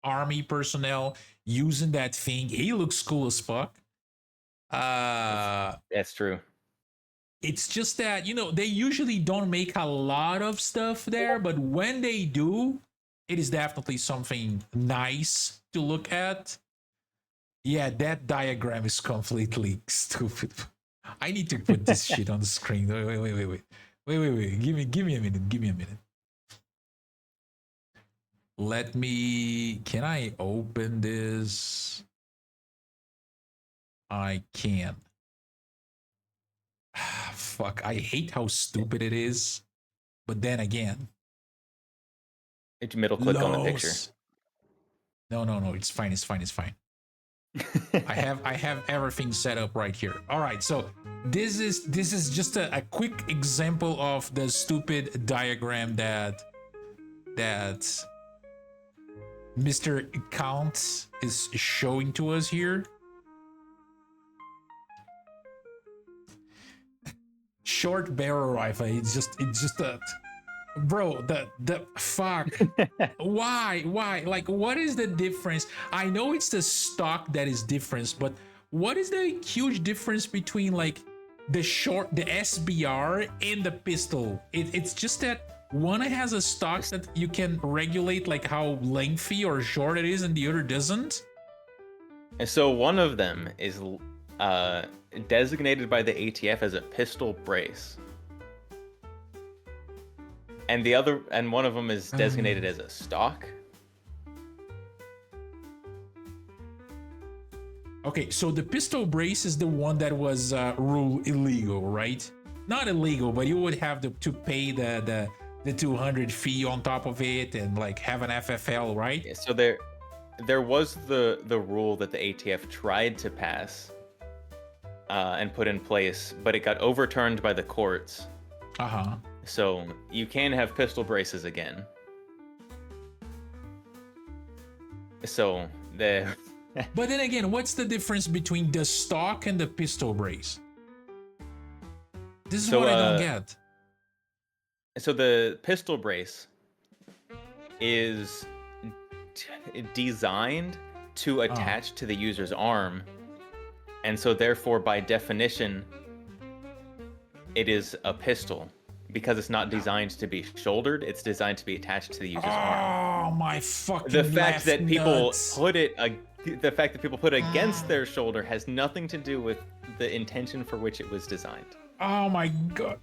army personnel using that thing, he looks cool as fuck. That's true. It's just that, you know, they usually don't make a lot of stuff there, but when they do, it is definitely something nice to look at. Yeah, that diagram is completely stupid. I need to put this shit on the screen. Wait. Give me a minute. Let me. Can I open this? I can. Fuck. I hate how stupid it is. But then again. It's middle click on the picture. No. It's fine. I have everything set up right here. All right, so this is just a quick example of the stupid diagram that Mr. Count is showing to us here. Short barrel rifle. It's just a bro, the fuck. Why? Like, what is the difference? I know it's the stock that is different, but what is the huge difference between like the SBR and the pistol? It's just that one has a stock that you can regulate like how lengthy or short it is, and the other doesn't. And so one of them is designated by the ATF as a pistol brace. And one of them is designated as a stock. Okay, so the pistol brace is the one that was ruled illegal, right? Not illegal, but you would have to pay the 200 fee on top of it and like have an FFL, right? Yeah, so there was the rule that the ATF tried to pass and put in place, but it got overturned by the courts. Uh-huh. So you can have pistol braces again. So the But then again, what's the difference between the stock and the pistol brace? This is what I don't get. So the pistol brace is designed to attach to the user's arm, and so therefore by definition it is a pistol. Because it's not designed to be shouldered, it's designed to be attached to the user's arm. Oh my fucking The fact that people nuts. put it against their shoulder has nothing to do with the intention for which it was designed. Oh my god.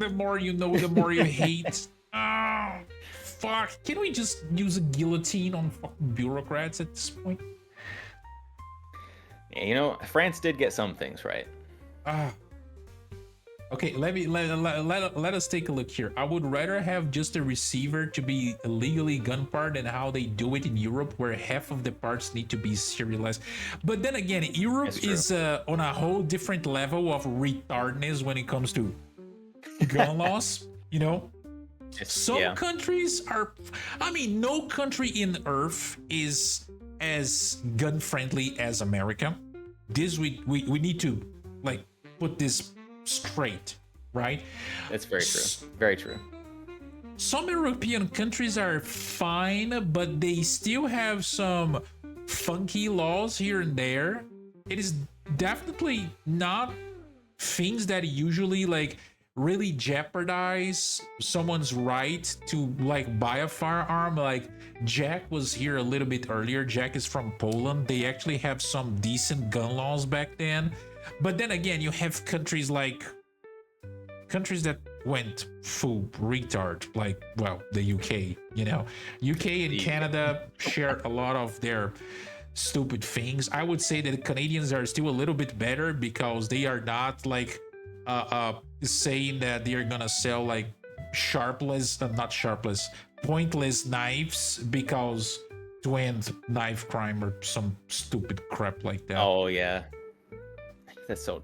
The more you know, the more you hate. Oh, fuck. Can we just use a guillotine on fucking bureaucrats at this point? Yeah, you know, France did get some things right. Okay, let us take a look here. I would rather have just a receiver to be legally gun part than how they do it in Europe, where half of the parts need to be serialized. But then again, Europe is on a whole different level of retardedness when it comes to gun laws. You know, some countries are. I mean, no country in Earth is as gun friendly as America. This we need to like put this straight, right? That's very true. Very true. Some European countries are fine, but they still have some funky laws here and there. It is definitely not things that usually like really jeopardize someone's right to like buy a firearm. Like Jack was here a little bit earlier. Jack is from Poland. They actually have some decent gun laws back then. But then again, you have countries that went full retard, like, well, the UK, you know. UK and Canada share a lot of their stupid things. I would say that the Canadians are still a little bit better because they are not like saying that they're gonna sell like pointless knives because to end knife crime or some stupid crap like that. Oh yeah. That's so.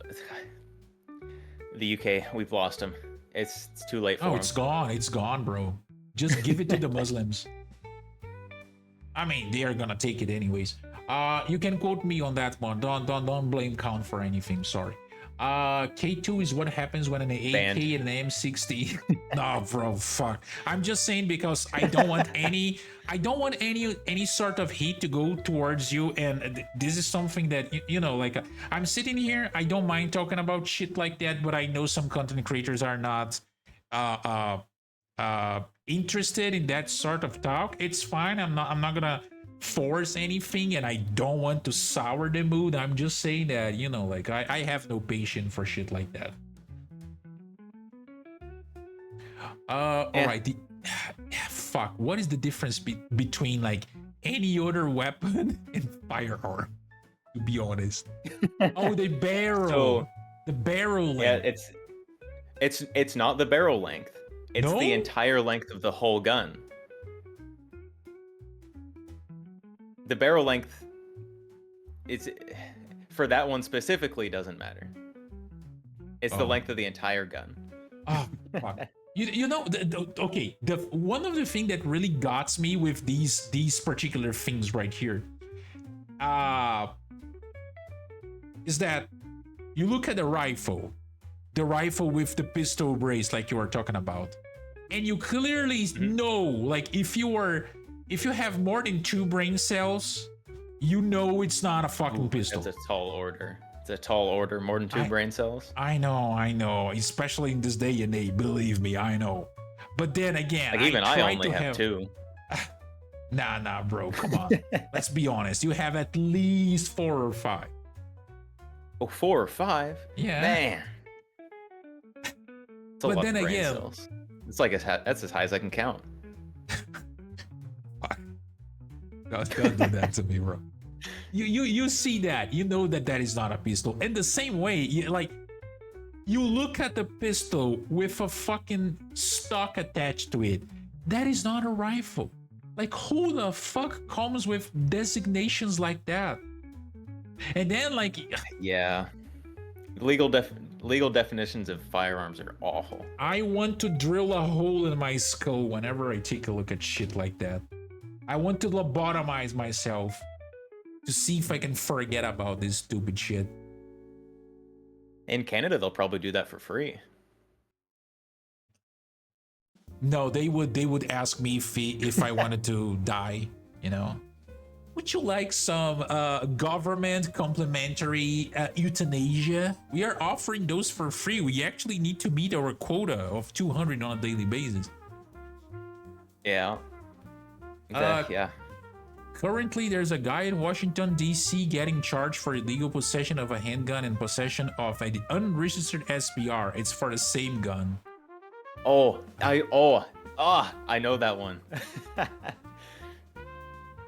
The UK, we've lost them. It's too late for them. Oh, it's gone, bro. Just give it to the Muslims. I mean, they are gonna take it anyways. You can quote me on that one. Don't blame Count for anything. Sorry. K2 is what happens when an AK and an M60. No, bro, fuck. I'm just saying because I don't want any sort of heat to go towards you, and this is something that you know, like I'm sitting here, I don't mind talking about shit like that, but I know some content creators are not interested in that sort of talk. It's fine. I'm not gonna force anything, and I don't want to sour the mood. I'm just saying that, you know, like I have no patience for shit like that. All right. Fuck. What is the difference between like any other weapon and firearm? To be honest. Oh, the barrel. So, the barrel yeah, length. it's not the barrel length. It's No? the entire length of the whole gun. The barrel length, it's for that one specifically doesn't matter. It's the length of the entire gun. Oh, fuck. You know, okay. The one of the thing that really got me with these particular things right here, is that you look at the rifle with the pistol brace, like you were talking about, and you clearly know, like if you have more than 2 brain cells, you know it's not a fucking pistol. That's a tall order. It's a tall order. More than 2 brain cells. I know. Especially in this day and age, believe me, I know. But then again, like even I only have 2. Nah, bro. Come on. Let's be honest. You have at least 4 or 5. Oh, 4 or 5? Yeah. Man. It's a But lot then of brain again- cells. It's like that's as high as I can count. Don't do that to me, bro. You see that, you know that is not a pistol. In the same way, you look at the pistol with a fucking stock attached to it. That is not a rifle. Like, who the fuck comes with designations like that? And then, like, Yeah. Legal definitions of firearms are awful. I want to drill a hole in my skull whenever I take a look at shit like that. I want to lobotomize myself to see if I can forget about this stupid shit. In Canada, they'll probably do that for free. No, they would ask me if I wanted to die, you know. Would you like some government complimentary euthanasia? We are offering those for free. We actually need to meet our quota of 200 on a daily basis. Yeah. Yeah. Currently, there's a guy in Washington, D.C. getting charged for illegal possession of a handgun and possession of an unregistered SBR. It's for the same gun. I know that one.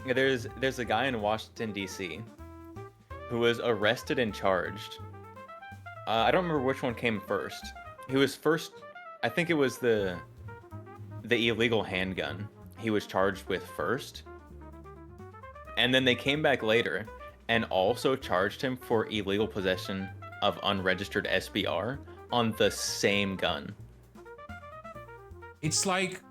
There's a guy in Washington, D.C. who was arrested and charged. I don't remember which one came first. He was first, I think it was the illegal handgun he was charged with first. And then they came back later and also charged him for illegal possession of unregistered SBR on the same gun. It's like,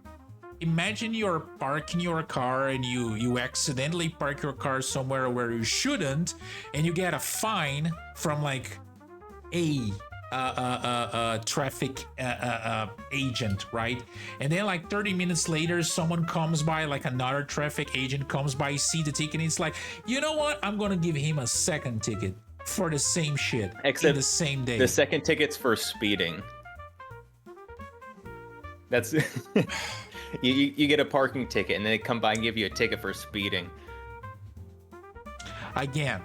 imagine you're parking your car and you accidentally park your car somewhere where you shouldn't, and you get a fine from like a traffic agent, right? And then like 30 minutes later, someone comes by, like another traffic agent comes by, see the ticket, and it's like, you know what? I'm gonna give him a second ticket for the same shit, except in the same day. The second ticket's for speeding. That's you get a parking ticket and then they come by and give you a ticket for speeding. Again,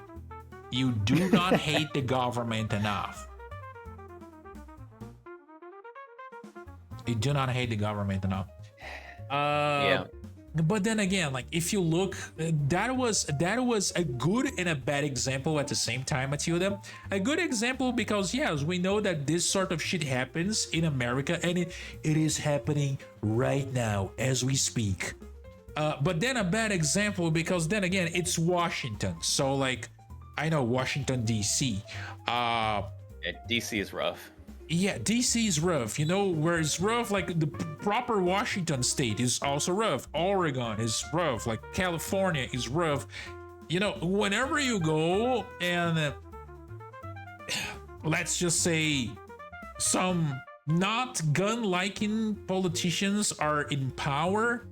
you do not hate the government enough. You do not hate the government enough. Yeah. But then again, like if you look, that was a good and a bad example at the same time, Matilda. A good example because yes, we know that this sort of shit happens in America, and it is happening right now as we speak. But then a bad example because then again, it's Washington. So like, I know Washington D.C. Yeah, DC is rough. Yeah, DC is rough, you know, where it's rough, like the proper Washington state is also rough. Oregon is rough, like California is rough. You know, whenever you go and let's just say some not gun-liking politicians are in power,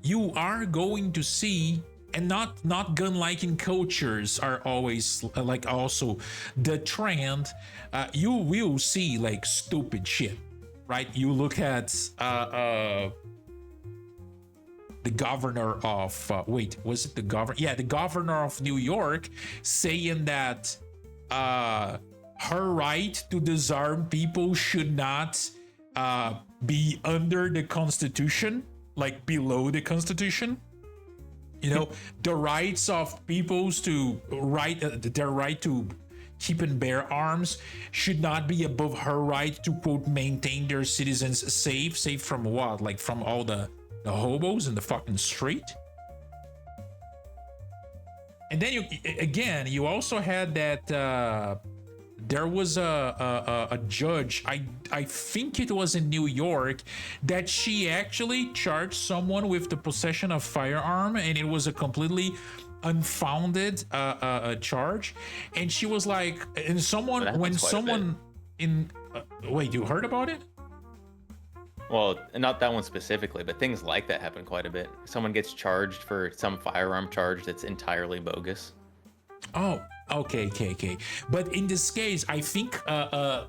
you are going to see, and not gun-liking cultures are always like also the trend. You will see like stupid shit, right? You look at the governor of wait, was it the governor? Yeah, the governor of New York, saying that her right to disarm people should not be under the Constitution, like below the Constitution. You know, the rights of peoples to their right to keep and bear arms should not be above her right to, quote, maintain their citizens safe from what? Like from all the hobos in the fucking street? And then you also had that there was a judge, I think it was in New York, that she actually charged someone with the possession of firearm, and it was a completely unfounded charge. And she was like, and someone, when someone in wait, you heard about it? Well, not that one specifically, but things like that happen quite a bit. Someone gets charged for some firearm charge that's entirely bogus. Oh, okay. But in this case, I think the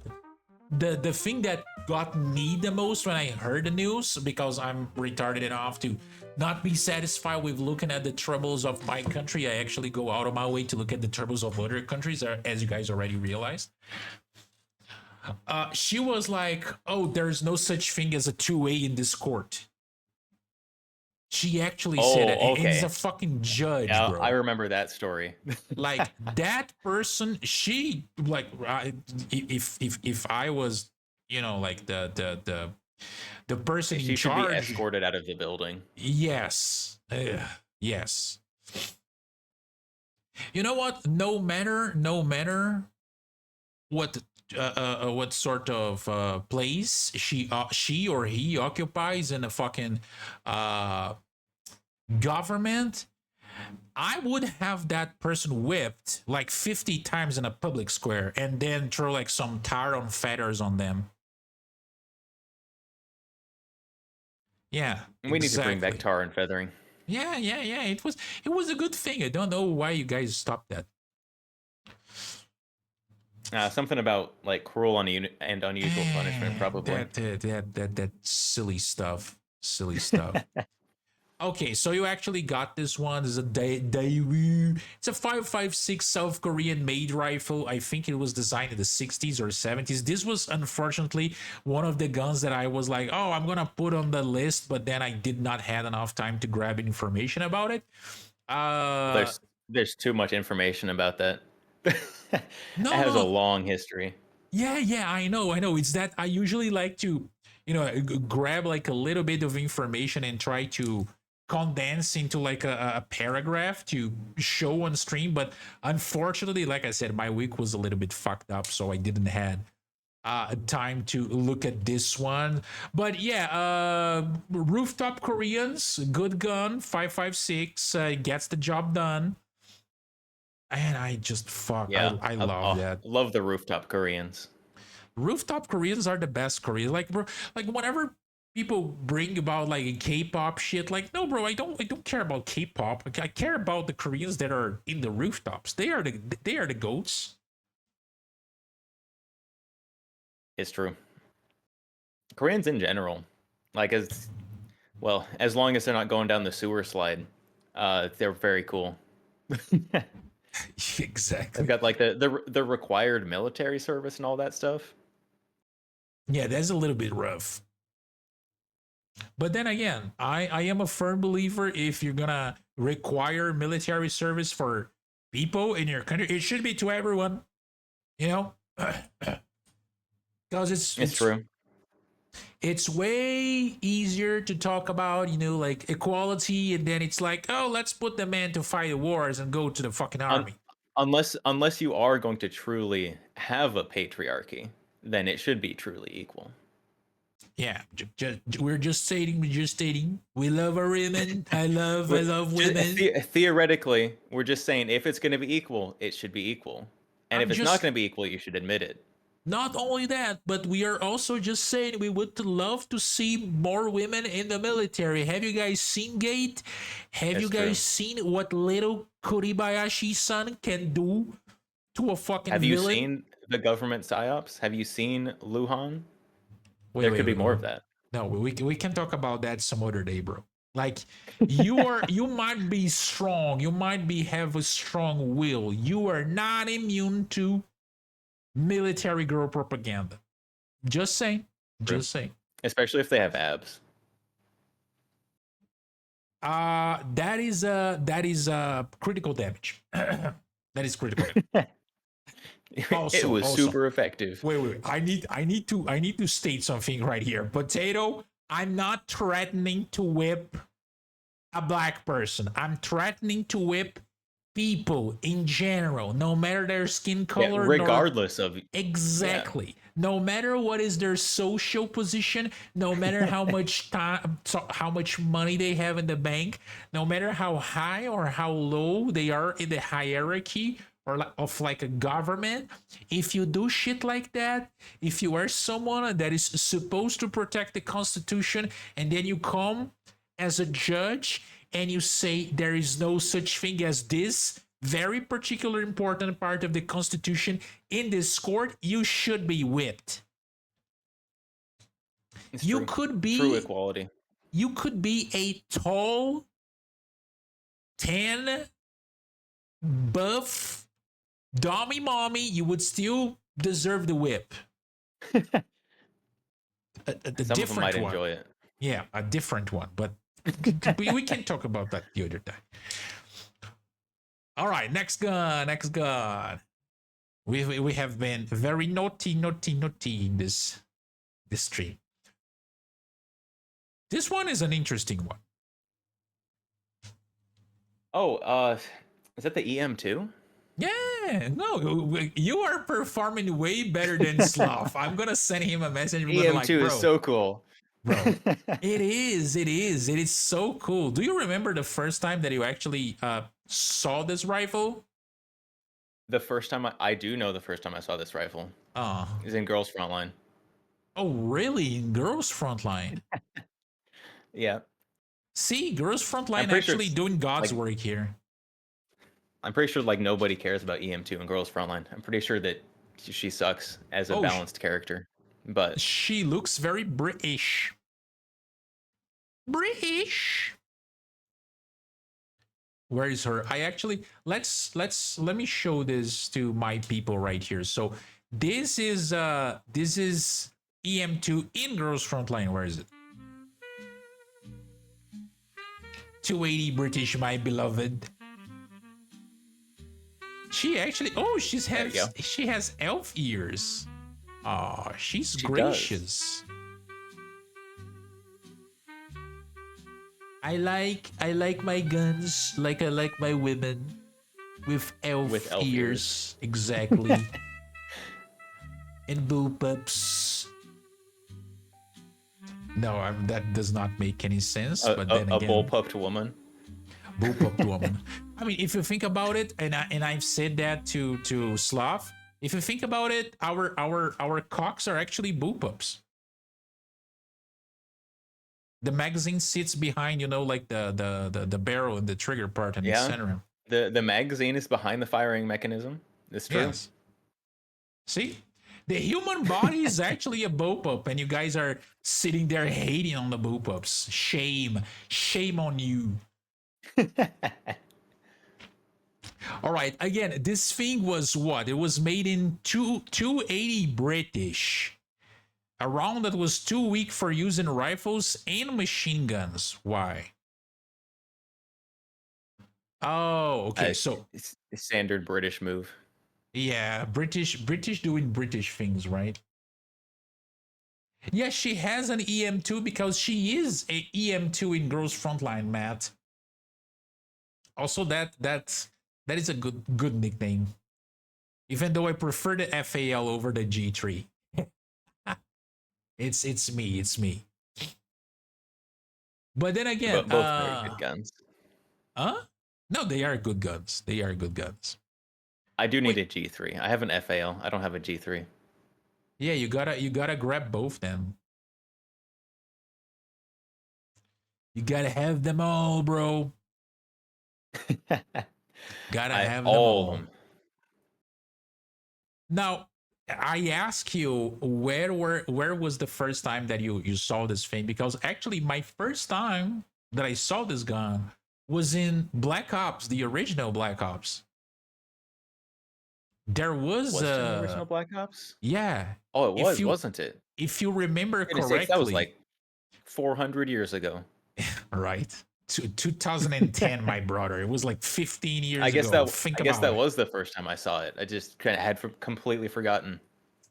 thing that got me the most when I heard the news, because I'm retarded enough to not be satisfied with looking at the troubles of my country, I actually go out of my way to look at the troubles of other countries, as you guys already realized. She was like, "Oh, there's no such thing as a 2A in this court." She actually said it. Okay. It's a fucking judge, Yeah, bro. I remember that story. Like that person, she like if I was, you know, like the person She in should charge, be escorted out of the building. yes, yes. You know what? No matter what sort of place she or he occupies in a fucking government, I would have that person whipped like 50 times in a public square and then throw like some tar on feathers on them. Yeah, We need to bring back tar and feathering. Yeah. It was a good thing. I don't know why you guys stopped that. Something about like cruel and unusual punishment, probably. That silly stuff. Okay, so you actually got this one. It's a Daewoo. It's a 5.56 South Korean made rifle. I think it was designed in the 60s or 70s. This was unfortunately one of the guns that I was like, oh, I'm gonna put on the list, but then I did not have enough time to grab information about it. There's too much information about that. No, it has a long history. Yeah, I know. It's that I usually like to, grab like a little bit of information and try to condense into like a paragraph to show on stream. But unfortunately, like I said, my week was a little bit fucked up, so I didn't have time to look at this one. But yeah, Rooftop Koreans, good gun, 5.56, gets the job done. And I just Yeah, I love that. Love the Rooftop Koreans. Rooftop Koreans are the best Koreans. Like, bro, like whenever people bring about like K-pop shit, like, no, bro, I don't care about K-pop. I care about the Koreans that are in the rooftops. They are the goats. It's true. Koreans in general, like as long as they're not going down the sewer slide, they're very cool. Exactly. They've got like the required military service and all that stuff. Yeah, that's a little bit rough. But then again, I am a firm believer if you're gonna require military service for people in your country, it should be to everyone. Because it's true. It's way easier to talk about, like equality, and then it's like, oh, let's put the men to fight the wars and go to the fucking army. Unless you are going to truly have a patriarchy, then it should be truly equal. Yeah, we're just stating. We love our women. I love women. Theoretically, we're just saying if it's going to be equal, it should be equal, and if it's not going to be equal, you should admit it. Not only that, but we are also just saying we would love to see more women in the military. Have you guys seen Gate? Have you guys seen what little Kuribayashi-san can do to a fucking villain? Have you seen the government psyops? Have you seen Luhan? There could be more of that. No, we can talk about that some other day, bro. Like you might be strong, you might be have a strong will. You are not immune to military girl propaganda. Just saying. Just saying. Especially if they have abs. That is critical damage. That is critical damage. It was super effective. Wait. I need to state something right here. Potato, I'm not threatening to whip a black person. I'm threatening to whip people in general, no matter their skin color, regardless of exactly. Yeah. No matter what is their social position, no matter how much time, how much money they have in the bank, no matter how high or how low they are in the hierarchy or of like a government, if you do shit like that, if you are someone that is supposed to protect the Constitution, and then you come as a judge and you say there is no such thing as this very particular important part of the Constitution in this court, you should be whipped. It's you true. Could be true equality. You could be a tall, tan, buff, dummy mommy. You would still deserve the whip. a Some of them might enjoy it. Yeah, a different one, but we can talk about that the other time. All right, next gun. We have been very naughty in this stream. This one is an interesting one. Oh, is that the EM2? Yeah, no, you are performing way better than Sloth. I'm gonna send him a message. EM2 is so cool. Bro, it is so cool. Do you remember the first time that you actually saw this rifle? The first time I do know the first time I saw this rifle. Is in Girls Frontline. Oh, really? In Girls Frontline? Yeah. See, Girls Frontline actually doing God's work here. I'm pretty sure like nobody cares about EM2 in Girls Frontline. I'm pretty sure that she sucks as a balanced character. But she looks very British. Where is her? I actually let me show this to my people right here. So this is EM2 in Girls Frontline. Where is it? 280 British, my beloved. She actually she has elf ears. Oh, she's gracious. I like my guns like I like my women with elf ears. Exactly. And bullpups. No, that does not make any sense. But then again, a bullpupped woman. Bullpupped woman. I mean, if you think about it, and I've said that to Slav. If you think about it, our cocks are actually bullpups. The magazine sits behind, like the barrel and the trigger part in the center. The magazine is behind the firing mechanism. It's true. Yes. See, the human body is actually a bullpup, and you guys are sitting there hating on the bullpups. Shame on you. All right. Again, this thing was what? It was made in 280 British. A round that was too weak for use in rifles and machine guns. Why? Oh, okay. So it's a standard British move. Yeah, British doing British things, right? Yeah, she has an EM2 because she is a EM2 in Girls Frontline, Matt. Also, that is a good nickname. Even though I prefer the FAL over the G3. It's me. But then again, but both very good guns. No, they are good guns. I do need a G3. I have an FAL. I don't have a G3. Yeah, you gotta grab both then. You gotta have them all, bro. Gotta have them all. Now, I ask you, where was the first time that you saw this thing? Because actually, my first time that I saw this gun was in Black Ops, the original Black Ops. There was Was it in the original Black Ops? yeah. Oh, it If was, you wasn't it? if you remember For goodness sakes, that was correctly, like 400 years ago. right? 2010, my brother. It was like 15 years I guess ago. that Think I guess about that it. was the first time I saw it. I just kind of had completely forgotten.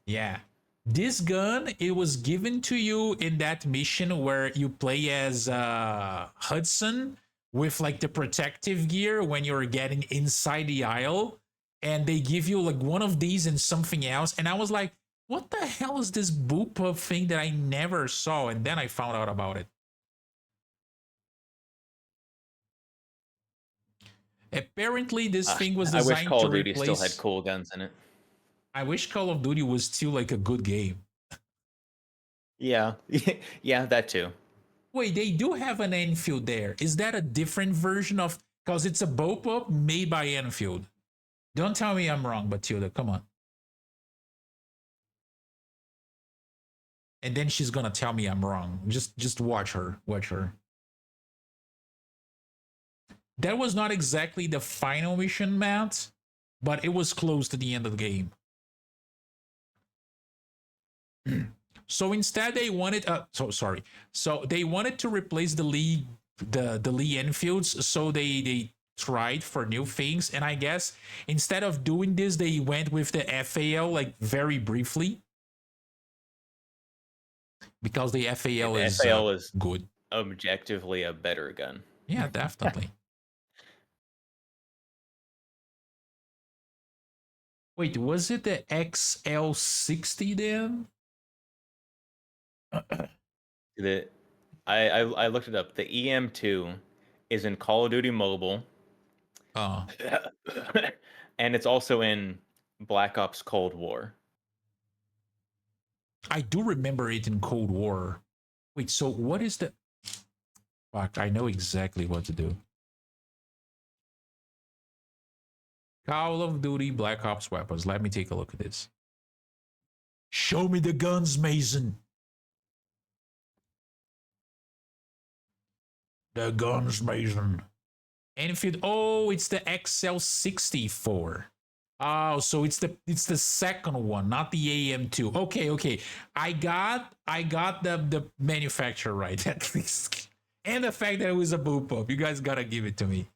Yeah. This gun, it was given to you in that mission where you play as Hudson with like the protective gear when you're getting inside the aisle, and they give you like one of these and something else. And I was like, what the hell is this boop up thing that I never saw? And then I found out about it. Apparently, this thing was I wish designed Call to of Duty still had replace. cool guns in it. I wish Call of Duty was still like a good game. Yeah, yeah, that too. Wait, they do have an Enfield there. Is that a different version of? Because it's a bullpup made by Enfield. Don't tell me I'm wrong, Batilda. Come on. And then she's gonna tell me I'm wrong. Just watch her. Watch her. That was not exactly the final mission, Matt, but it was close to the end of the game. So instead, they wanted. So they wanted to replace the Lee Enfields. So they tried for new things, and I guess instead of doing this, they went with the FAL like very briefly because the FAL is good. Objectively a better gun. Yeah, definitely. Wait, was it the XL60 then? I looked it up. The EM2 is in Call of Duty Mobile. Oh. And it's also in Black Ops Cold War. I do remember it in Cold War. Wait, so what is the... Fuck, I know exactly what to do. Call of Duty Black Ops weapons. Let me take a look at this. Show me the guns, Mason. The guns, Mason. Enfield. Oh, it's the XL64. Oh, so it's the second one, not the AM2. Okay. I got the manufacturer right at least. And the fact that it was a boop up. You guys gotta give it to me.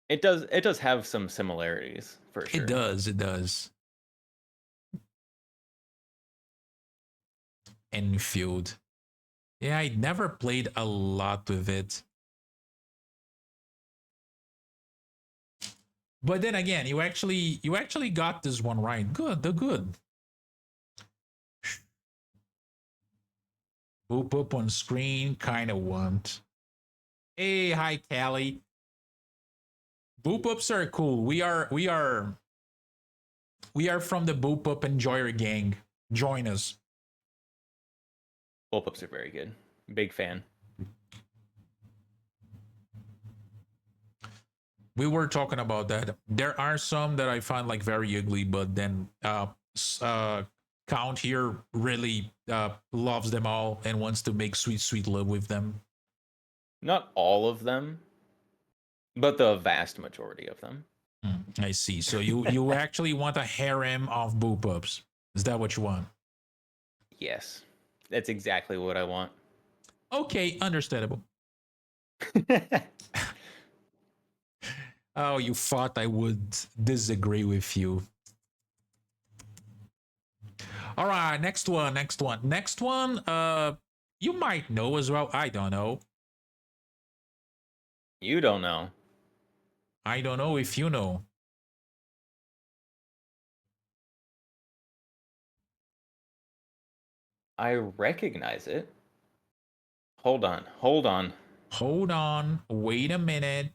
It does have some similarities for sure. It does. Enfield. Yeah, I never played a lot with it. But then again, you actually got this one right. Good. Boop up on screen, kind of want. Hey, hi Callie. Boop ups are cool. We are from the Boop Up Enjoyer gang. Join us. Boop ups are very good. Big fan. We were talking about that. There are some that I find like very ugly, but then Count here really loves them all and wants to make sweet love with them. Not all of them, but the vast majority of them. I see. So you actually want a harem of boop ups. Is that what you want? Yes. That's exactly what I want. Okay, understandable. Oh, you thought I would disagree with you. All right, next one. You might know as well. I don't know. You don't know. I don't know if you know. I recognize it. Hold on. Wait a minute.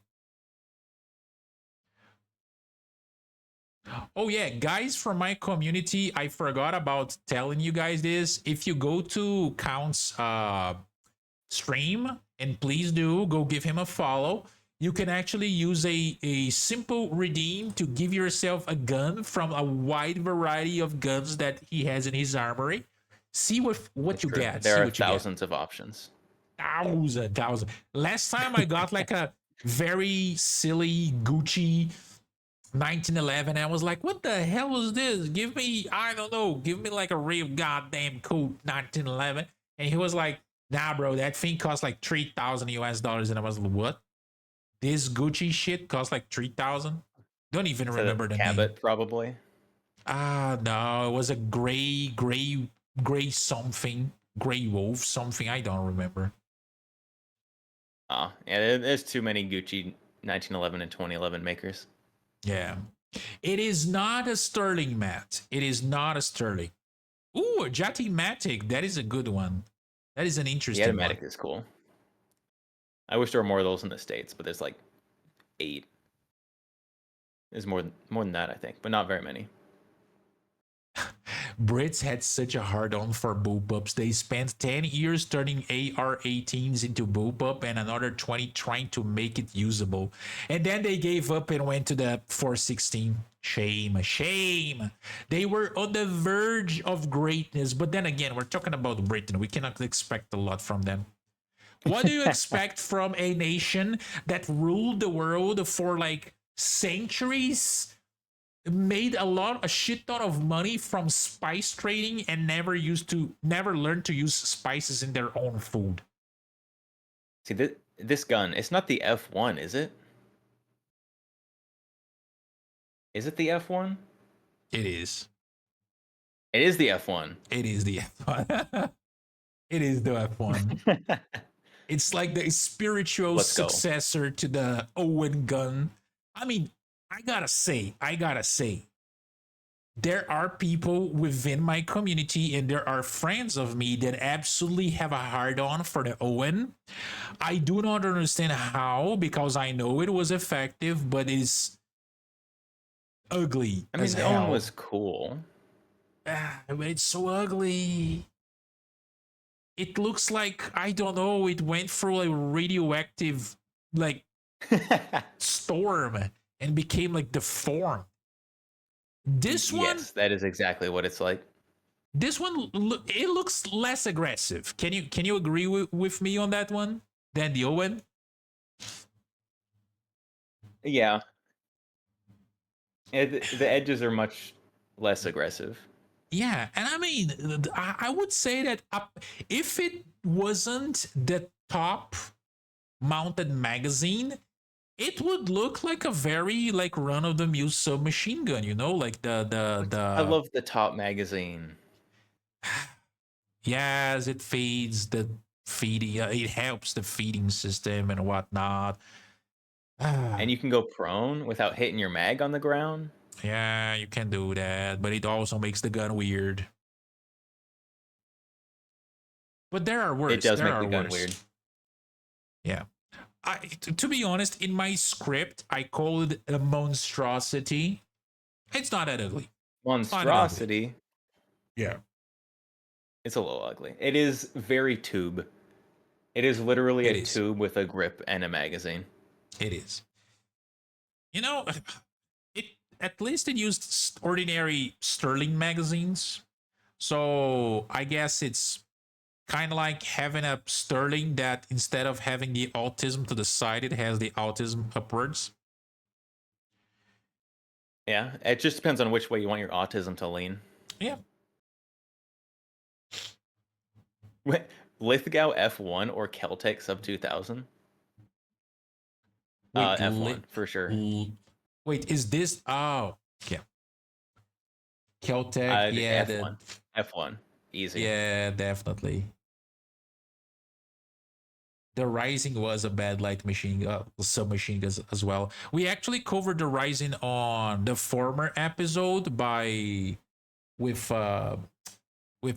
Oh yeah, guys from my community, I forgot about telling you guys this. If you go to Count's stream, and please do go give him a follow, you can actually use a simple redeem to give yourself a gun from a wide variety of guns that he has in his armory. See what you get. There are thousands of options. 1,000. Last time I got like a very silly Gucci 1911. I was like, what the hell is this? Give me, I don't know, give me like a real goddamn cool 1911. And he was like, nah, bro, that thing costs like 3,000 US dollars. And I was like, what? This Gucci shit costs like 3,000? Don't even remember the name. Cabot, probably. No, it was a gray something, gray wolf something. I don't remember. Oh, yeah, there's too many Gucci 1911 and 2011 makers. Yeah. It is not a Sterling, Matt. It is not a Sterling. Ooh, a Jati-Matic. That is a good one. That is an interesting The one. Automatic is cool. I wish there were more of those in the States, but there's like 8. There's more than that, I think, but not very many. Brits had such a hard-on for bullpups. They spent 10 years turning AR-18s into bullpup and another 20 trying to make it usable. And then they gave up and went to the 416. Shame. They were on the verge of greatness. But then again, we're talking about Britain. We cannot expect a lot from them. What do you expect from a nation that ruled the world for like centuries? Made a shit ton of money from spice trading and never learned to use spices in their own food. See, this gun, it's not the F1, is it? Is it the F1? It is. It is the F1. It is the F1. It is the F1. It's like the spiritual successor to the Owen gun. I mean, I gotta say, there are people within my community and there are friends of me that absolutely have a hard-on for the Owen. I do not understand how, because I know it was effective, but it's ugly. I mean, the Owen was cool. It's so ugly. It looks like, I don't know, it went through a radioactive, like, storm and became, like, deformed. This one... Yes, that is exactly what it's like. This one, it looks less aggressive. Can you agree with me on that one than the Owen? Yeah. The edges are much less aggressive. Yeah, and I mean, I would say that if it wasn't the top mounted magazine, it would look like a very like run-of-the-mill submachine gun, you know, like the. I love the top magazine. Yes, it feeds the feeding. It helps the feeding system and whatnot. And you can go prone without hitting your mag on the ground. Yeah, you can do that, but it also makes the gun weird. But there are worse. It does make the gun weird. Yeah. To be honest, in my script, I called it a monstrosity. It's not that ugly. Monstrosity? Yeah. It's a little ugly. It is very tube. It is literally a tube with a grip and a magazine. It is. You know, at least it used ordinary Sterling magazines. So I guess it's kind of like having a Sterling that instead of having the autism to the side, it has the autism upwards. Yeah, it just depends on which way you want your autism to lean. Yeah. Lithgow F1 or Keltec sub 2000? F1 for sure. Wait, is this? Oh, yeah. Keltec, yeah. F1. Easy. Yeah, definitely. The Rising was a bad light machine, submachine gun as well. We actually covered the Rising on the former episode with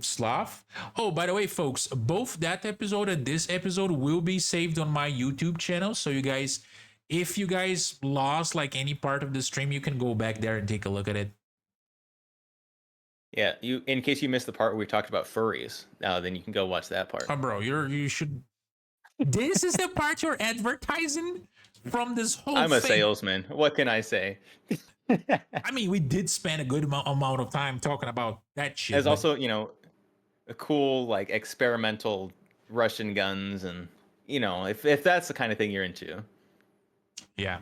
Slav. Oh, by the way, folks, both that episode and this episode will be saved on my YouTube channel. So you guys, if you guys lost like any part of the stream, you can go back there and take a look at it. Yeah, in case you missed the part where we talked about furries, then you can go watch that part. Oh, bro, you should. This is the part you're advertising from this whole thing. I'm a salesman. What can I say? I mean, we did spend a good amount of time talking about that shit. There's also, a cool, like, experimental Russian guns, and if that's the kind of thing you're into. Yeah.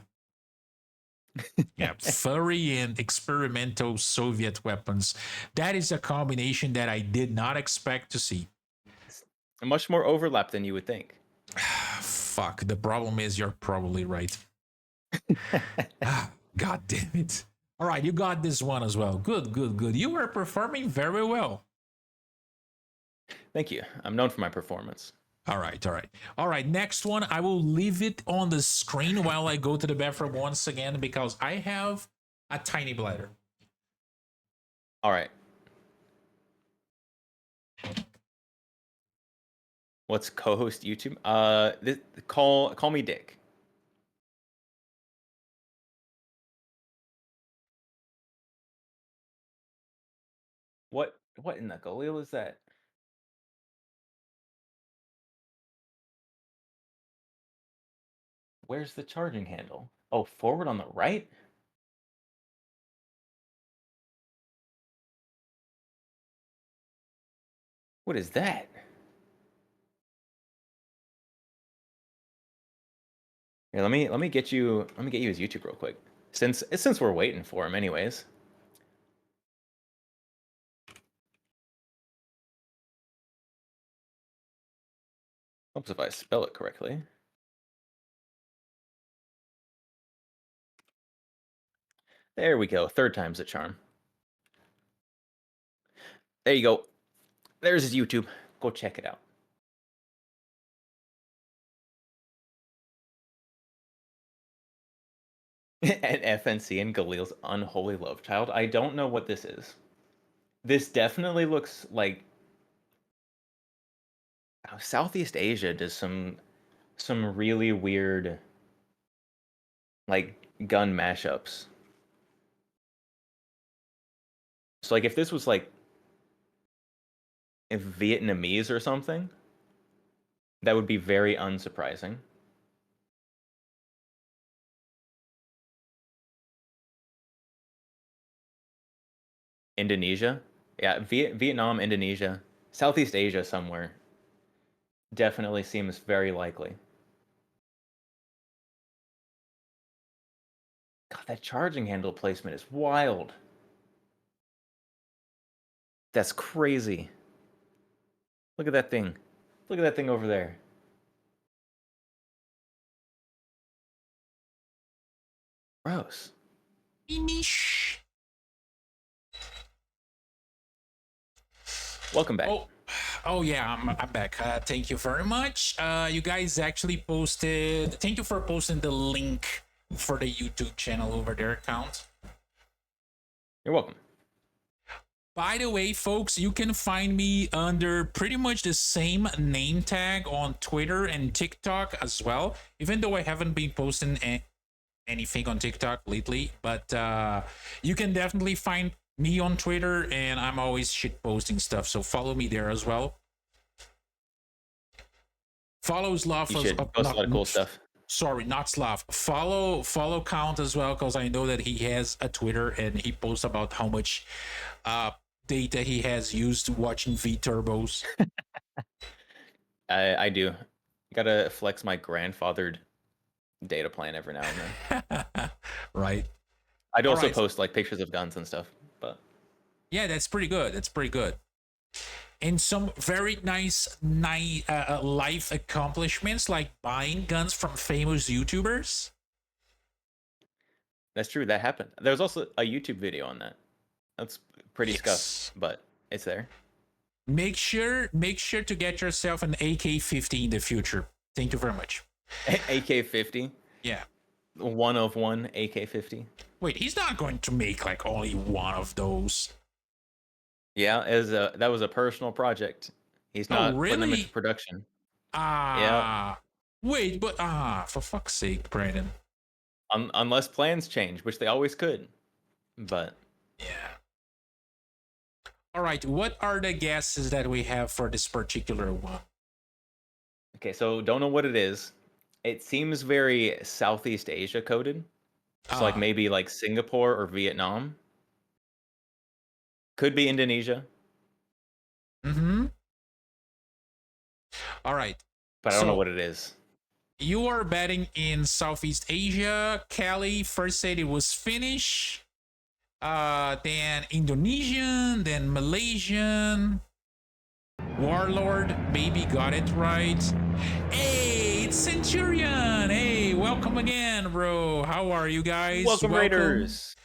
Yeah, furry and experimental Soviet weapons. That is a combination that I did not expect to see. Much more overlap than you would think. Fuck, the problem is you're probably right. God damn it. All right, you got this one as well. Good, good, good. You were performing very well. Thank you. I'm known for my performance. All right, all right. All right, next one. I will leave it on the screen while I go to the bathroom once again because I have a tiny bladder. All right. What's co-host YouTube? Call me Dick. What in the Galil is that? Where's the charging handle? Oh, forward on the right? What is that? Here, let me get you his YouTube real quick. Since we're waiting for him anyways. Helps if I spell it correctly. There we go. Third time's a charm. There you go. There's his YouTube. Go check it out. And FNC and Galil's unholy love child. I don't know what this is. This definitely looks like Southeast Asia does some really weird like gun mashups. So like if this was like if Vietnamese or something, that would be very unsurprising. Indonesia? Yeah, Vietnam, Indonesia, Southeast Asia somewhere. Definitely seems very likely. God, that charging handle placement is wild. That's crazy. Look at that thing. Look at that thing over there. Gross. Finish. Welcome back. Oh yeah, I'm back. Thank you very much. You guys actually posted. Thank you for posting the link for the YouTube channel over there, account. You're welcome. By the way, folks, you can find me under pretty much the same name tag on Twitter and TikTok as well, even though I haven't been posting anything on TikTok lately. But you can definitely find me on Twitter, and I'm always shit posting stuff, so follow me there as well. Follow Slav. You should post a lot of cool stuff. Sorry, not Slav. Follow Count as well, because I know that he has a Twitter and he posts about how much data he has used watching V turbos. I do. Gotta flex my grandfathered data plan every now and then. Right. I'd also post like pictures of guns and stuff, but yeah, that's pretty good. That's pretty good. And some very nice life accomplishments, like buying guns from famous YouTubers. That's true. That happened. There was also a YouTube video on that. That's pretty scuffed, but it's there. Make sure to get yourself an AK-50 in the future. Thank you very much. AK-50? Yeah. One of one AK-50? Wait, he's not going to make like only one of those. Yeah, that was a personal project. He's not putting them into production. Yeah. Wait, but for fuck's sake, Brandon. Unless plans change, which they always could. But yeah. All right, what are the guesses that we have for this particular one? Okay, so don't know what it is. It seems very Southeast Asia coded. So like maybe like Singapore or Vietnam. Could be Indonesia. Mm-hmm. All right. but I don't know what it is. You are betting in Southeast Asia. Cali first said it was Finnish, then Indonesian, then Malaysian. Warlord, maybe got it right. Hey, it's Centurion. Hey, welcome again, bro. How are you guys? Welcome, Raiders.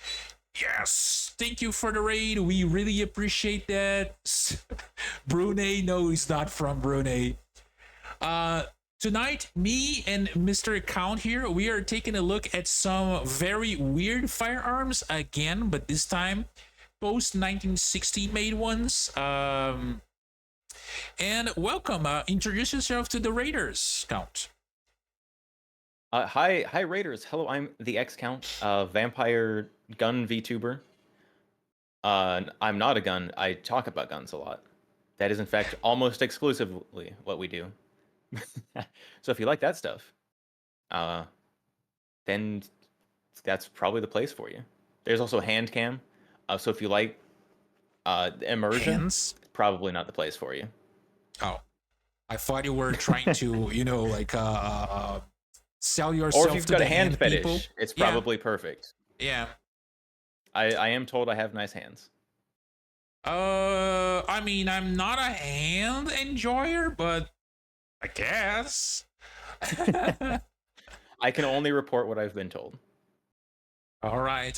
Yes, thank you for the raid. We really appreciate that. Brunei, no, he's not from Brunei. Tonight, me and TheExCount here, we are taking a look at some very weird firearms again, but this time post 1960 made ones. And welcome. Introduce yourself to the Raiders, Count. Hi, Raiders. Hello, I'm TheExCount, vampire gun VTuber. I'm not a gun. I talk about guns a lot. That is, in fact, almost exclusively what we do. So if you like that stuff, then that's probably the place for you. There's also hand cam. So if you like immersion, Hands? probably not the place for you. Oh, I thought you were trying to, sell yourself Or if you've to got the a hand fetish, people. it's Yeah. probably perfect. Yeah. I am told I have nice hands. I mean, I'm not a hand enjoyer, but I guess. I can only report what I've been told. All right.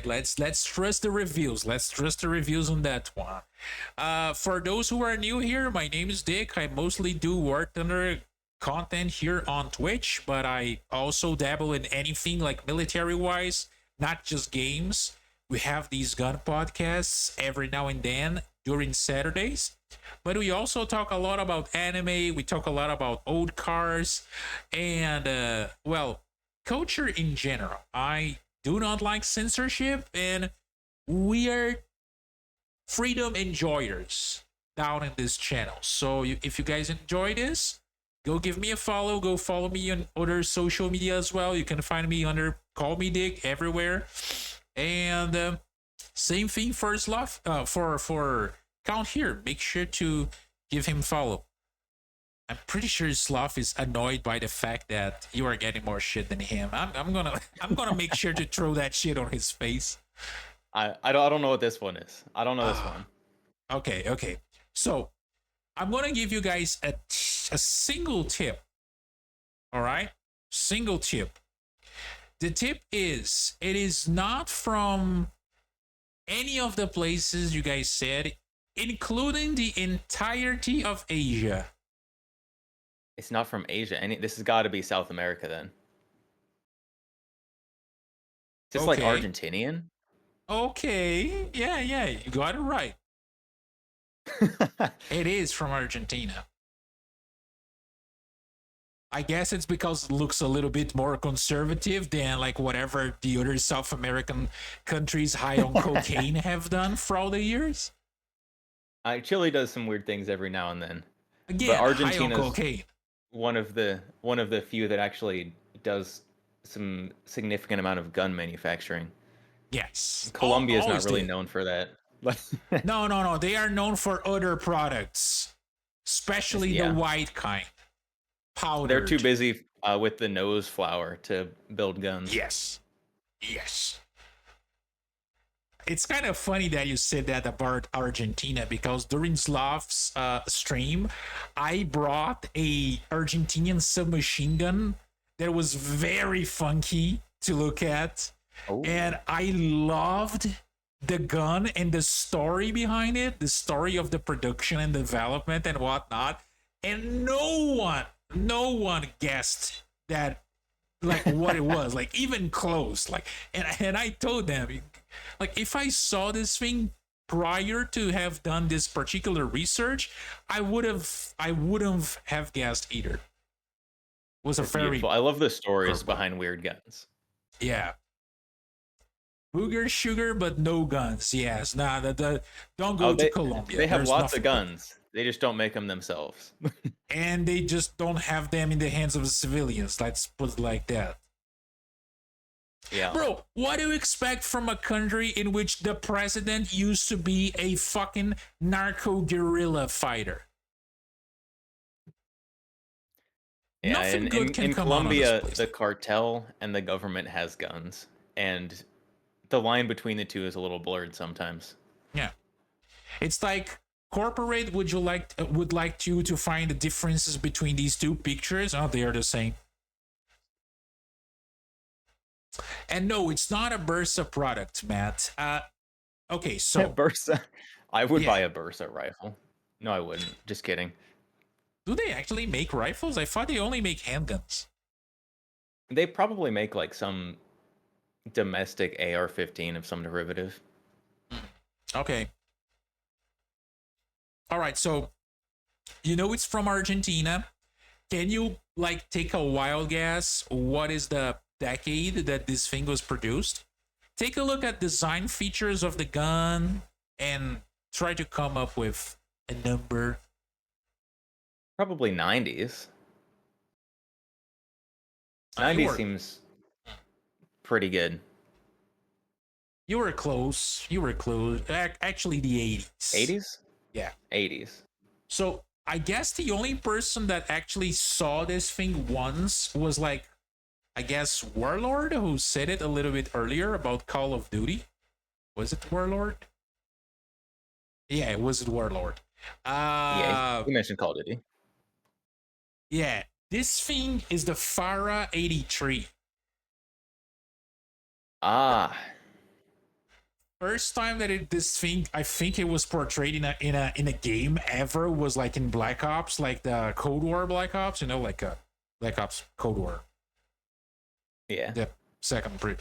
Let's trust the reviews. Let's trust the reviews on that one. For those who are new here, my name is Dick. I mostly do War Thunder content here on Twitch, but I also dabble in anything like military-wise, not just games. We have these gun podcasts every now and then during Saturdays, but we also talk a lot about anime. We talk a lot about old cars and, culture in general. I do not like censorship, and we are freedom enjoyers down in this channel. So if you guys enjoy this, go give me a follow. Go follow me on other social media as well. You can find me under Call Me Dick everywhere. And same thing for Sloth, for Count here. Make sure to give him follow. I'm pretty sure Sloth is annoyed by the fact that you are getting more shit than him. I'm gonna make sure to throw that shit on his face. I don't know what this one is. I don't know this one. Okay. So I'm gonna give you guys a single tip. All right, single tip. The tip is, it is not from any of the places you guys said, including the entirety of Asia. It's not from Asia. This has got to be South America then. Is this like Argentinian? Okay, yeah, you got it right. It is from Argentina. I guess it's because it looks a little bit more conservative than like whatever the other South American countries high on cocaine have done for all the years. Chile does some weird things every now and then. Again, but high on Argentina's cocaine. one of the few that actually does some significant amount of gun manufacturing. Yes. Colombia is not Always really did. known for that. No. They are known for other products, especially the white kind. Powdered. They're too busy with the nose flower to build guns. Yes. It's kind of funny that you said that about Argentina, because during Slav's stream, I brought a Argentinian submachine gun that was very funky to look at. Oh. And I loved the gun and the story behind it, the story of the production and development and whatnot. And no one guessed that, like, what it was, like, even close. Like, and I told them, like, if I saw this thing prior to have done this particular research, I wouldn't have guessed either. It was That's beautiful. I love the stories behind weird guns. Yeah. Booger sugar, but no guns. Yes. Nah, don't go to Colombia. They have There's lots of nothing. guns. They just don't make them themselves. And they just don't have them in the hands of civilians. Let's put it like that. Yeah. Bro, what do you expect from a country in which the president used to be a fucking narco guerrilla fighter? Yeah, Nothing good can in come out of this Colombia, place. the cartel and the government has guns, and the line between the two is a little blurred sometimes. Yeah, it's like corporate. Would like you to find the differences between these two pictures? Oh, they are the same. And no, it's not a Bursa product, Matt. Okay, so Bursa. I would Yeah. buy a Bursa rifle. No, I wouldn't. Just kidding. do they actually make rifles? I thought they only make handguns. They probably make like some domestic AR-15 of some derivative. Okay. All right, so it's from Argentina. Can you like take a wild guess? What is the decade that this thing was produced? Take a look at design features of the gun and try to come up with a number. Probably 90s. You 90s were- seems pretty good. You were close. Actually, the 80s. 80s? Yeah. 80s. So I guess the only person that actually saw this thing once was like, I guess, Warlord, who said it a little bit earlier about Call of Duty. Was it Warlord? Yeah, it was Warlord. Yeah, you mentioned Call of Duty. Yeah, this thing is the Farah 83. Ah, First time that this thing, I think it was portrayed in a game ever, was like in Black Ops, like the Cold War Black Ops, like Black Ops Cold War, yeah. the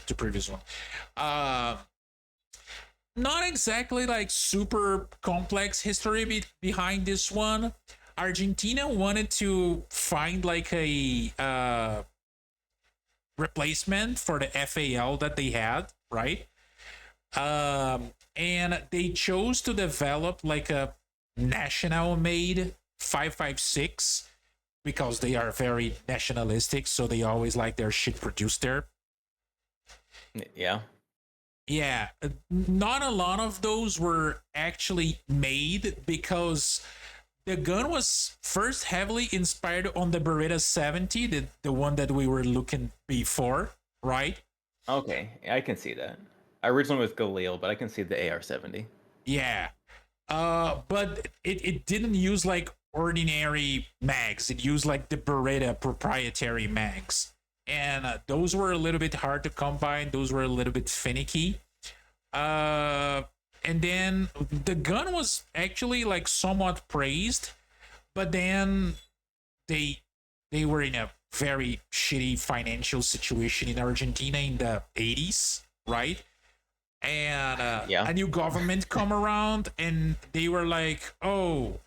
the previous one. Not exactly like super complex history behind this one. Argentina wanted to find like a replacement for the FAL that they had, right? And they chose to develop like a national made 5.56 because they are very nationalistic, so they always like their shit produced there. Yeah. Yeah, not a lot of those were actually made because the gun was first heavily inspired on the Beretta 70, the one that we were looking before, right? Okay, I can see that. I originally was Galil, but I can see the AR-70. Yeah. But it didn't use like ordinary mags. It used like the Beretta proprietary mags. And those were a little bit hard to combine. Those were a little bit finicky. And then the gun was actually like somewhat praised, but then they were in a very shitty financial situation in Argentina in the 80s, right? And a new government come around and they were like, oh,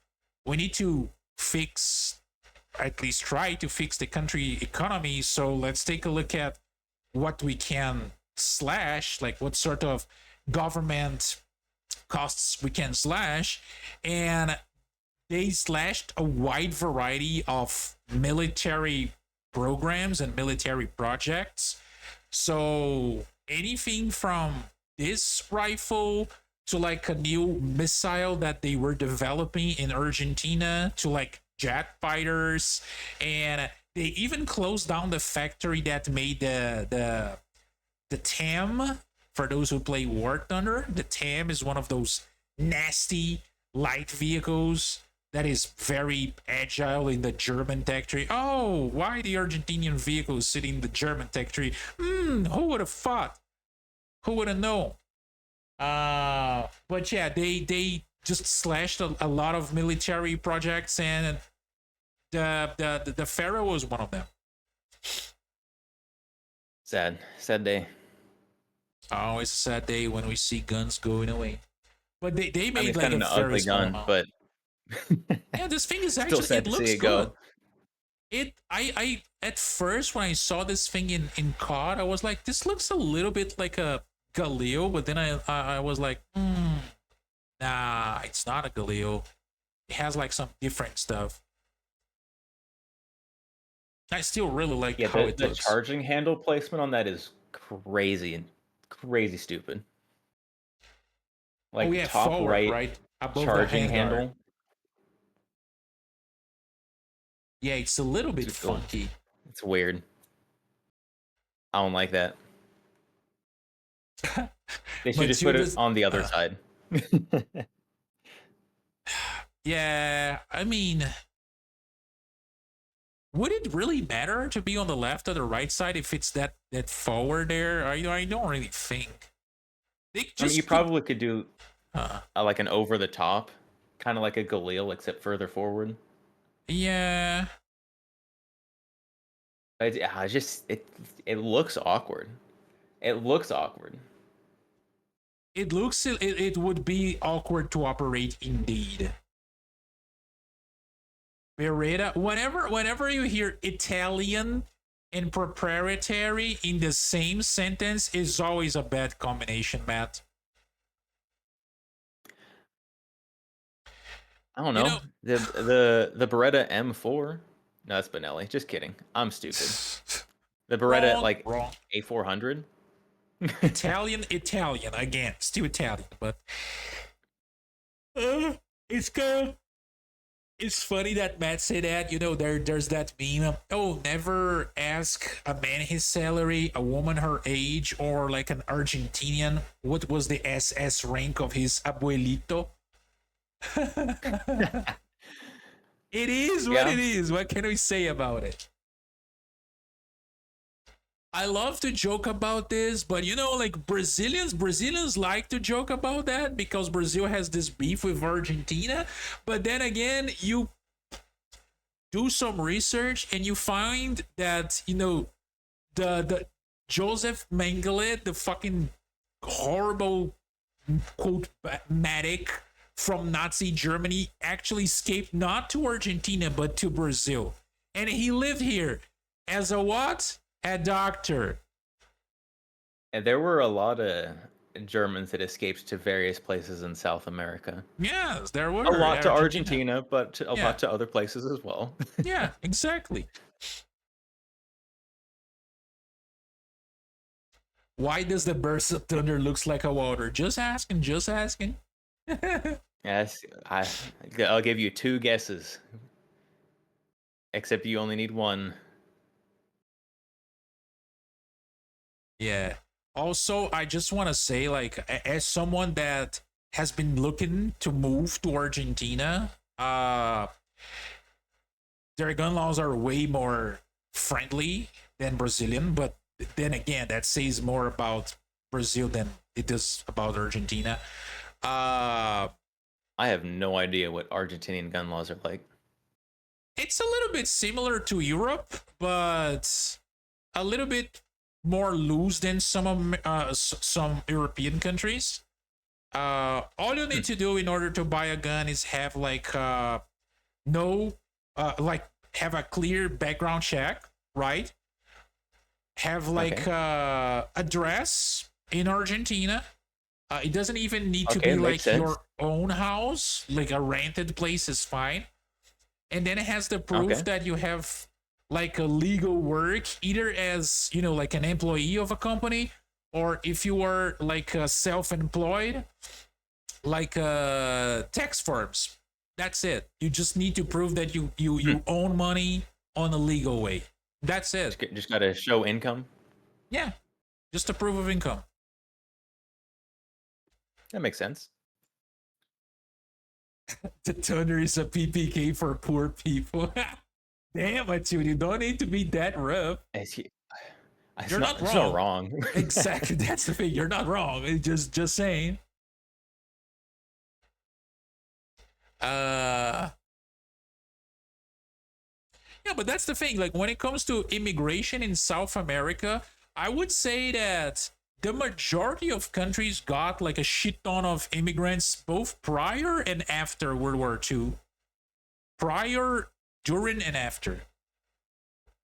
we need to fix, at least try to fix the country economy, so let's take a look at what we can slash, like what sort of government costs we can slash. And they slashed a wide variety of military programs and military projects. So anything from this rifle to like a new missile that they were developing in Argentina to like jet fighters, and they even closed down the factory that made the TAM. For those who play War Thunder, the TAM is one of those nasty light vehicles that is very agile in the German tech tree. Oh, why the Argentinian vehicle is sitting in the German tech tree? Who would have thought? Who would have known? But yeah, they just slashed a lot of military projects, and the Pharaoh was one of them. Sad day. Always a sad day when we see guns going away. But they made it's like kind of a an very ugly small gun, amount. but Yeah, this thing is still actually, sad it to looks see it good. go. I at first when I saw this thing in COD, I was like, this looks a little bit like a Galil, but then I was like, nah, it's not a Galil. It has like some different stuff. I still really like Yeah, how it the looks. charging handle placement on that is crazy and crazy stupid. Like top forward, right above charging the handguard. handle. Yeah, it's a little bit It's cool. funky. It's weird. I don't like that. They should just put it on the other side. Yeah, I mean, would it really matter to be on the left or the right side if it's that forward there? I don't really think. They just I mean, you probably could do uh, like an over the top, kind of like a Galil, except further forward. yeah. I just it looks awkward. It looks awkward. It would be awkward to operate indeed. Beretta, whenever you hear Italian and proprietary in the same sentence is always a bad combination, Matt. I don't know. The Beretta M4. No, that's Benelli. Just kidding. I'm stupid. The Beretta Wrong. A400. Italian again, still Italian, but it's good. It's funny that Matt said that. There's that meme. Oh, never ask a man his salary, a woman her age, or like an Argentinian what was the SS rank of his abuelito. It is what it is. What can we say about it? I love to joke about this, but like Brazilians like to joke about that because Brazil has this beef with Argentina. But then again, you do some research and you find that, the Joseph Mengele, the fucking horrible quote medic from Nazi Germany, actually escaped not to Argentina but to Brazil. And he lived here as a what? A doctor. And there were a lot of Germans that escaped to various places in South America. Yes, there were. A lot to Argentina, but a lot to other places as well. Yeah, exactly. Why does the burst of thunder looks like a water? Just asking. Yes, I'll give you 2 guesses. Except you only need 1. Yeah. Also, I just want to say, like, as someone that has been looking to move to Argentina, their gun laws are way more friendly than Brazilian, but then again, that says more about Brazil than it does about Argentina. I have no idea what Argentinian gun laws are like. It's a little bit similar to Europe, but a little bit more loose than some European countries. All you need to do in order to buy a gun is have have a clear background check, right? Have address in Argentina. It doesn't even need to be like your own house. Like a rented place is fine. And then it has the proof that you have like a legal work, either as like an employee of a company, or if you are like self-employed, like tax forms. That's it. You just need to prove that you own money on a legal way. That's it. Just gotta show income. Yeah, just a proof of income. That makes sense. The Thunder is a PPK for poor people. Damn it, dude. You don't need to be that rough. You're not wrong. It's not wrong. Exactly. That's the thing. You're not wrong. It's just saying. Yeah, but that's the thing. Like when it comes to immigration in South America, I would say that the majority of countries got like a shit ton of immigrants both prior and after World War II. Prior, during, and after.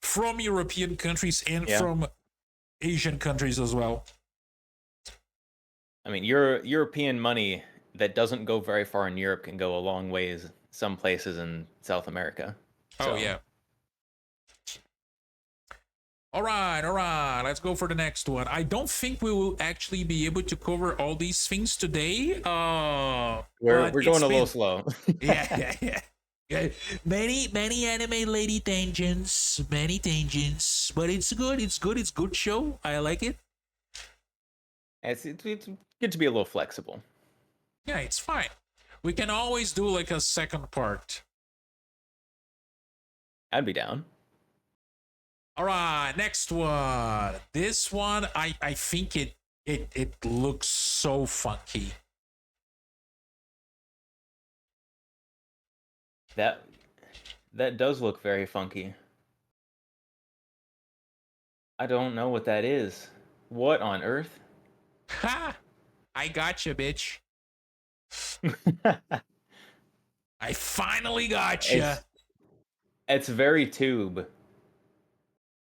From European countries and from Asian countries as well. I mean, European money that doesn't go very far in Europe can go a long ways some places in South America. So. Oh, yeah. All right. Let's go for the next one. I don't think we will actually be able to cover all these things today. We're going a little slow. Yeah. Yeah, many anime lady tangents, many tangents, but it's good. It's good. It's good show. I like it. It's good to be a little flexible. Yeah, it's fine. We can always do like a second part. I'd be down. All right, next one. This one, I think it looks so funky. That does look very funky. I don't know what that is. What on earth? Ha! I gotcha, bitch. I finally gotcha. It's very tube.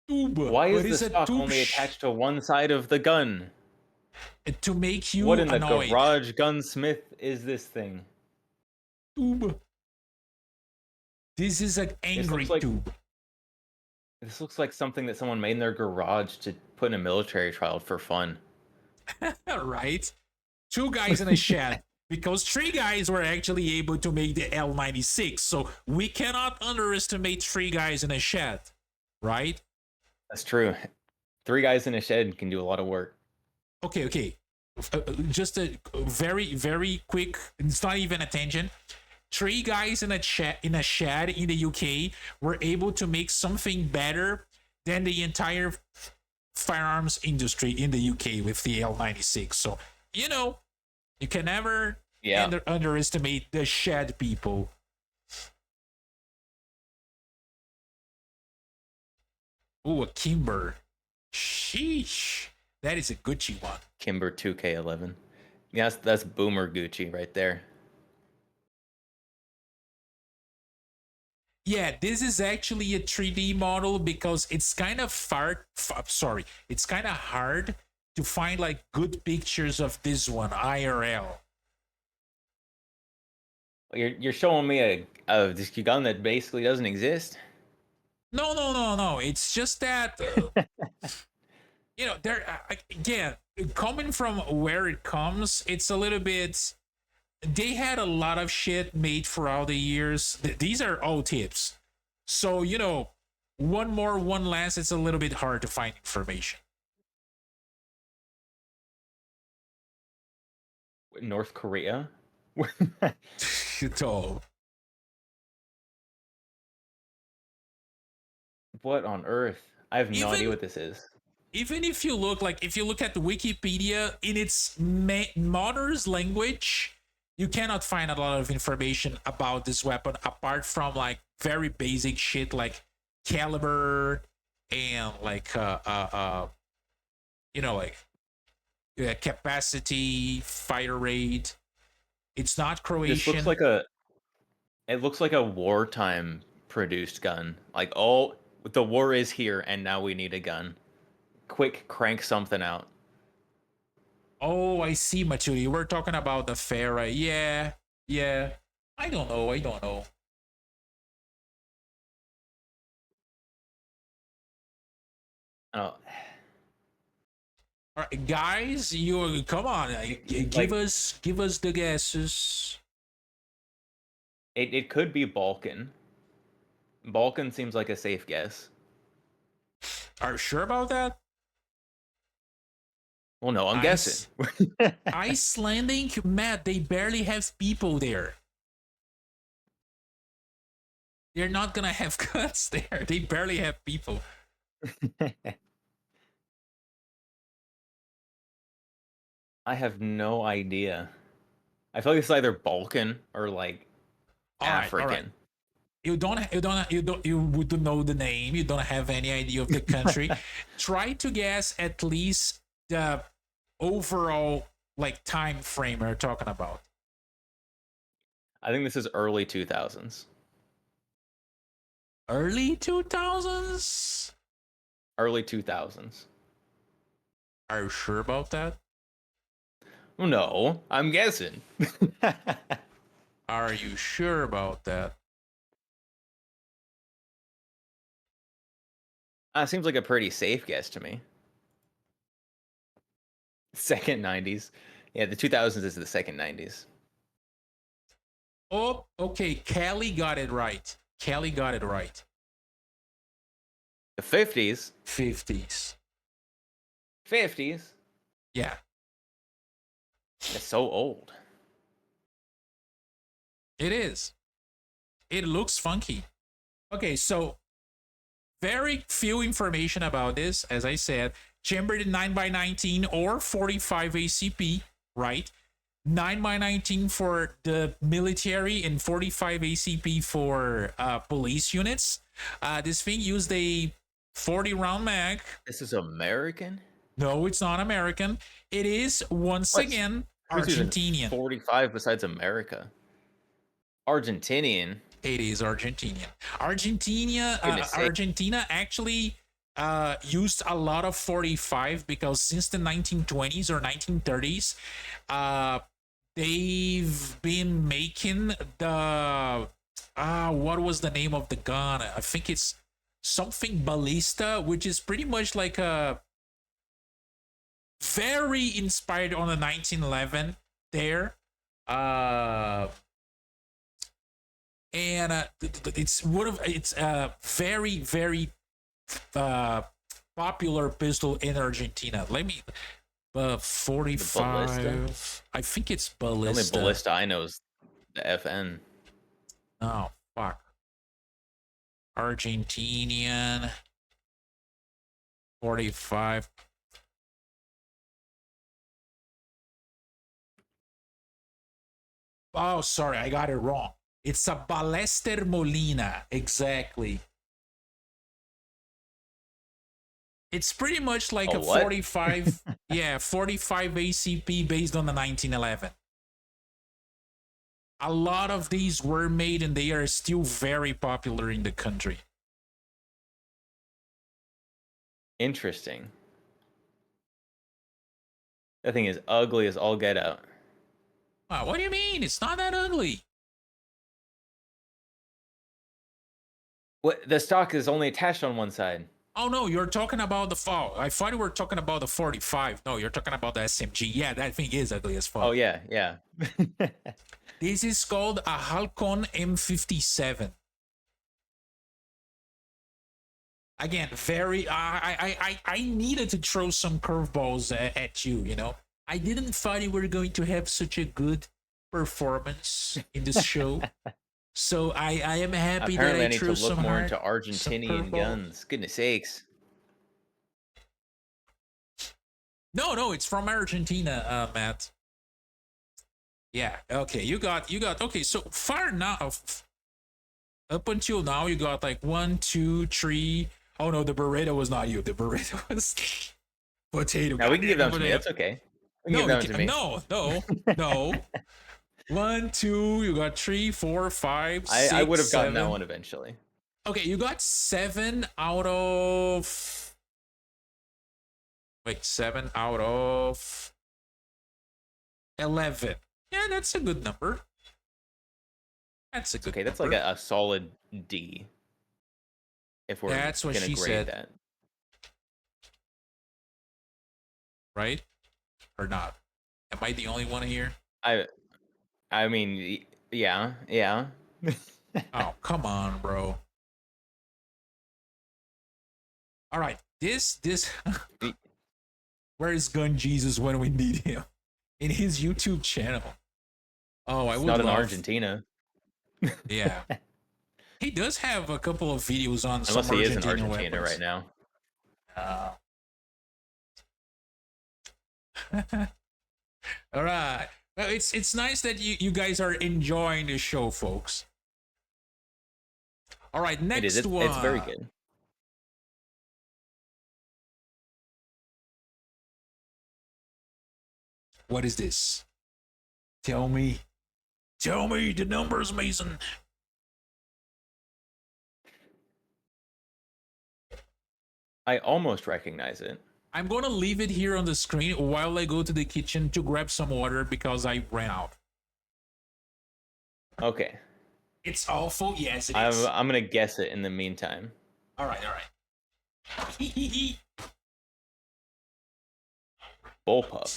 Tube. Why What is the a stock tube only attached to one side of the gun? to make you What in the annoyed. garage gunsmith is this thing? Tube. This is an angry tube. This looks like something that someone made in their garage to put in a military trial for fun. Right? 2 guys in a shed. Because 3 guys were actually able to make the L96. So we cannot underestimate 3 guys in a shed. Right? That's true. 3 guys in a shed can do a lot of work. Okay. Just a very, very quick, it's not even a tangent. 3 guys in a shed in the UK were able to make something better than the entire firearms industry in the UK with the L96. So, you can never underestimate the shed people. Ooh, a Kimber. Sheesh. That is a Gucci one. Kimber 2K11. Yes, that's boomer Gucci right there. Yeah, this is actually a 3D model because it's kind of it's kind of hard to find like good pictures of this one IRL. You're showing me a gun that basically doesn't exist? No. It's just that there again, coming from where it comes, it's a little bit. They had a lot of shit made throughout the years. These are all tips. So, one more, one less, it's a little bit hard to find information. North Korea? So, what on earth? I have no idea what this is. Even if you look at the Wikipedia in its modern language, you cannot find a lot of information about this weapon apart from like very basic shit like caliber and like capacity, fire rate. It's not Croatian. It looks like a wartime produced gun. Like, oh, the war is here and now we need a gun. Quick, crank something out. Oh, I see, Maturi. We're talking about the Farah. Yeah. I don't know. Oh. All right, guys, you come on. Give us the guesses. It could be Balkan. Balkan seems like a safe guess. Are you sure about that? Well, no, I'm guessing. Icelandic, Matt, they barely have people there. They're not gonna have guns there. They barely have people. I have no idea. I feel like it's either Balkan or like African. All right. You wouldn't know the name. You don't have any idea of the country. Try to guess at least the overall like time frame we're talking about. I think this is early 2000s. Early 2000s? Early 2000s. Are you sure about that? No, I'm guessing. Are you sure about that? Seems like a pretty safe guess to me. Second 90s. Yeah, the 2000s is the second 90s. Oh, okay. Kelly got it right. Kelly got it right. The 50s. 50s. 50s. Yeah. It's so old. It is. It looks funky. Okay, so very few information about this. As I said, chambered in 9x19 or 45 ACP, right? 9x19 for the military and 45 ACP for police units. This thing used a 40 round mag. This is American? No, it's not American. It is once What? again Who's using Argentinian. 45 besides America? Argentinian. It is Argentinian. Argentina actually used a lot of 45 because since the 1920s or 1930s, they've been making the what was the name of the gun? I think it's something ballista, which is pretty much like a very inspired on the 1911 there. And it's one of it's a very popular pistol in Argentina. Let me 45. I think it's The only ballista. ballista I know is the FN. Oh fuck. Argentinian 45. Oh, sorry, I got it wrong. It's a Ballester Molina. Exactly. It's pretty much like A a what? 45, yeah, 45 ACP based on the 1911. A lot of these were made and they are still very popular in the country. Interesting. That thing is ugly as all get out. Wow, what do you mean? It's not that ugly. What? The stock is only attached on one side. Oh no, you're talking about the fall. I thought you were talking about the 45. No, you're talking about the SMG. Yeah, that thing is ugly as fuck. Oh yeah, yeah. This is called a Halcon M57. Again, very. I needed to throw some curveballs at you. You know, I didn't thought you were going to have such a good performance in this show. So I am happy Apparently, I that I need to threw look some more hard, into some Argentinian curveballs. guns. Goodness sakes. No, it's from Argentina, Matt. Yeah. Okay, you got. Okay, so far now, up until now, you got like 1, 2, 3. Oh no, the Beretta was not you. The Beretta was potato. Now we can give Goddamn that to me. potato. That's okay. We can No, give you that one to can't. me. No. 1, 2. You got 3, 4, 5, 6. I would have gotten that 7. one eventually. Okay, you got 7 out of. Wait, 7 out of 11. Yeah, that's a good number. That's a good Okay, that's number. like a solid D. If we're That's what gonna she grade said. that. Right? Or not? Am I the only one here? I mean, yeah. Oh, come on, bro. All right. This where is Gun Jesus when we need him? In his YouTube channel. Oh, I It's would not in love. Argentina. Yeah. He does have a couple of videos on Unless some he is in Argentinian Argentina weapons. right now. All right. Well, it's nice that you guys are enjoying the show, folks. All right, next It is. one. It's very good. What is this? Tell me the numbers, Mason. I almost recognize it. I'm gonna leave it here on the screen while I go to the kitchen to grab some water because I ran out. Okay. It's awful. Yes, it is. I'm gonna guess it in the meantime. All right. Bullpup.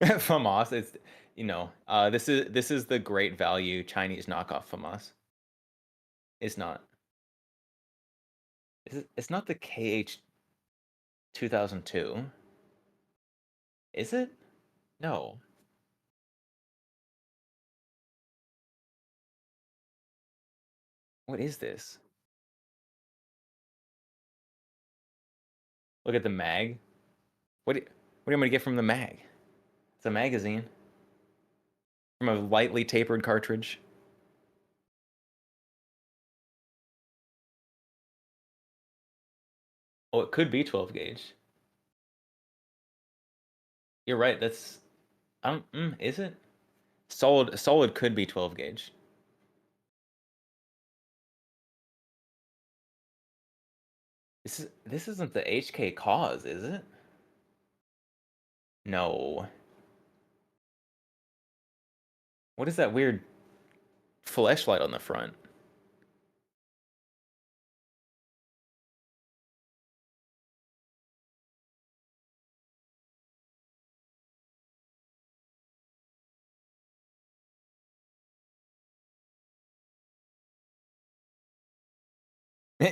FAMAS, it's this is the great value Chinese knockoff FAMAS. It's not. It's not the KH 2002. Is it? No. What is this? Look at the mag. What am I gonna get from the mag? It's a magazine from a lightly tapered cartridge. Oh, it could be 12 gauge. You're right. That's I don't. Is it? Solid could be 12 gauge. This isn't the HK cause, is it? No. What is that weird flashlight on the front?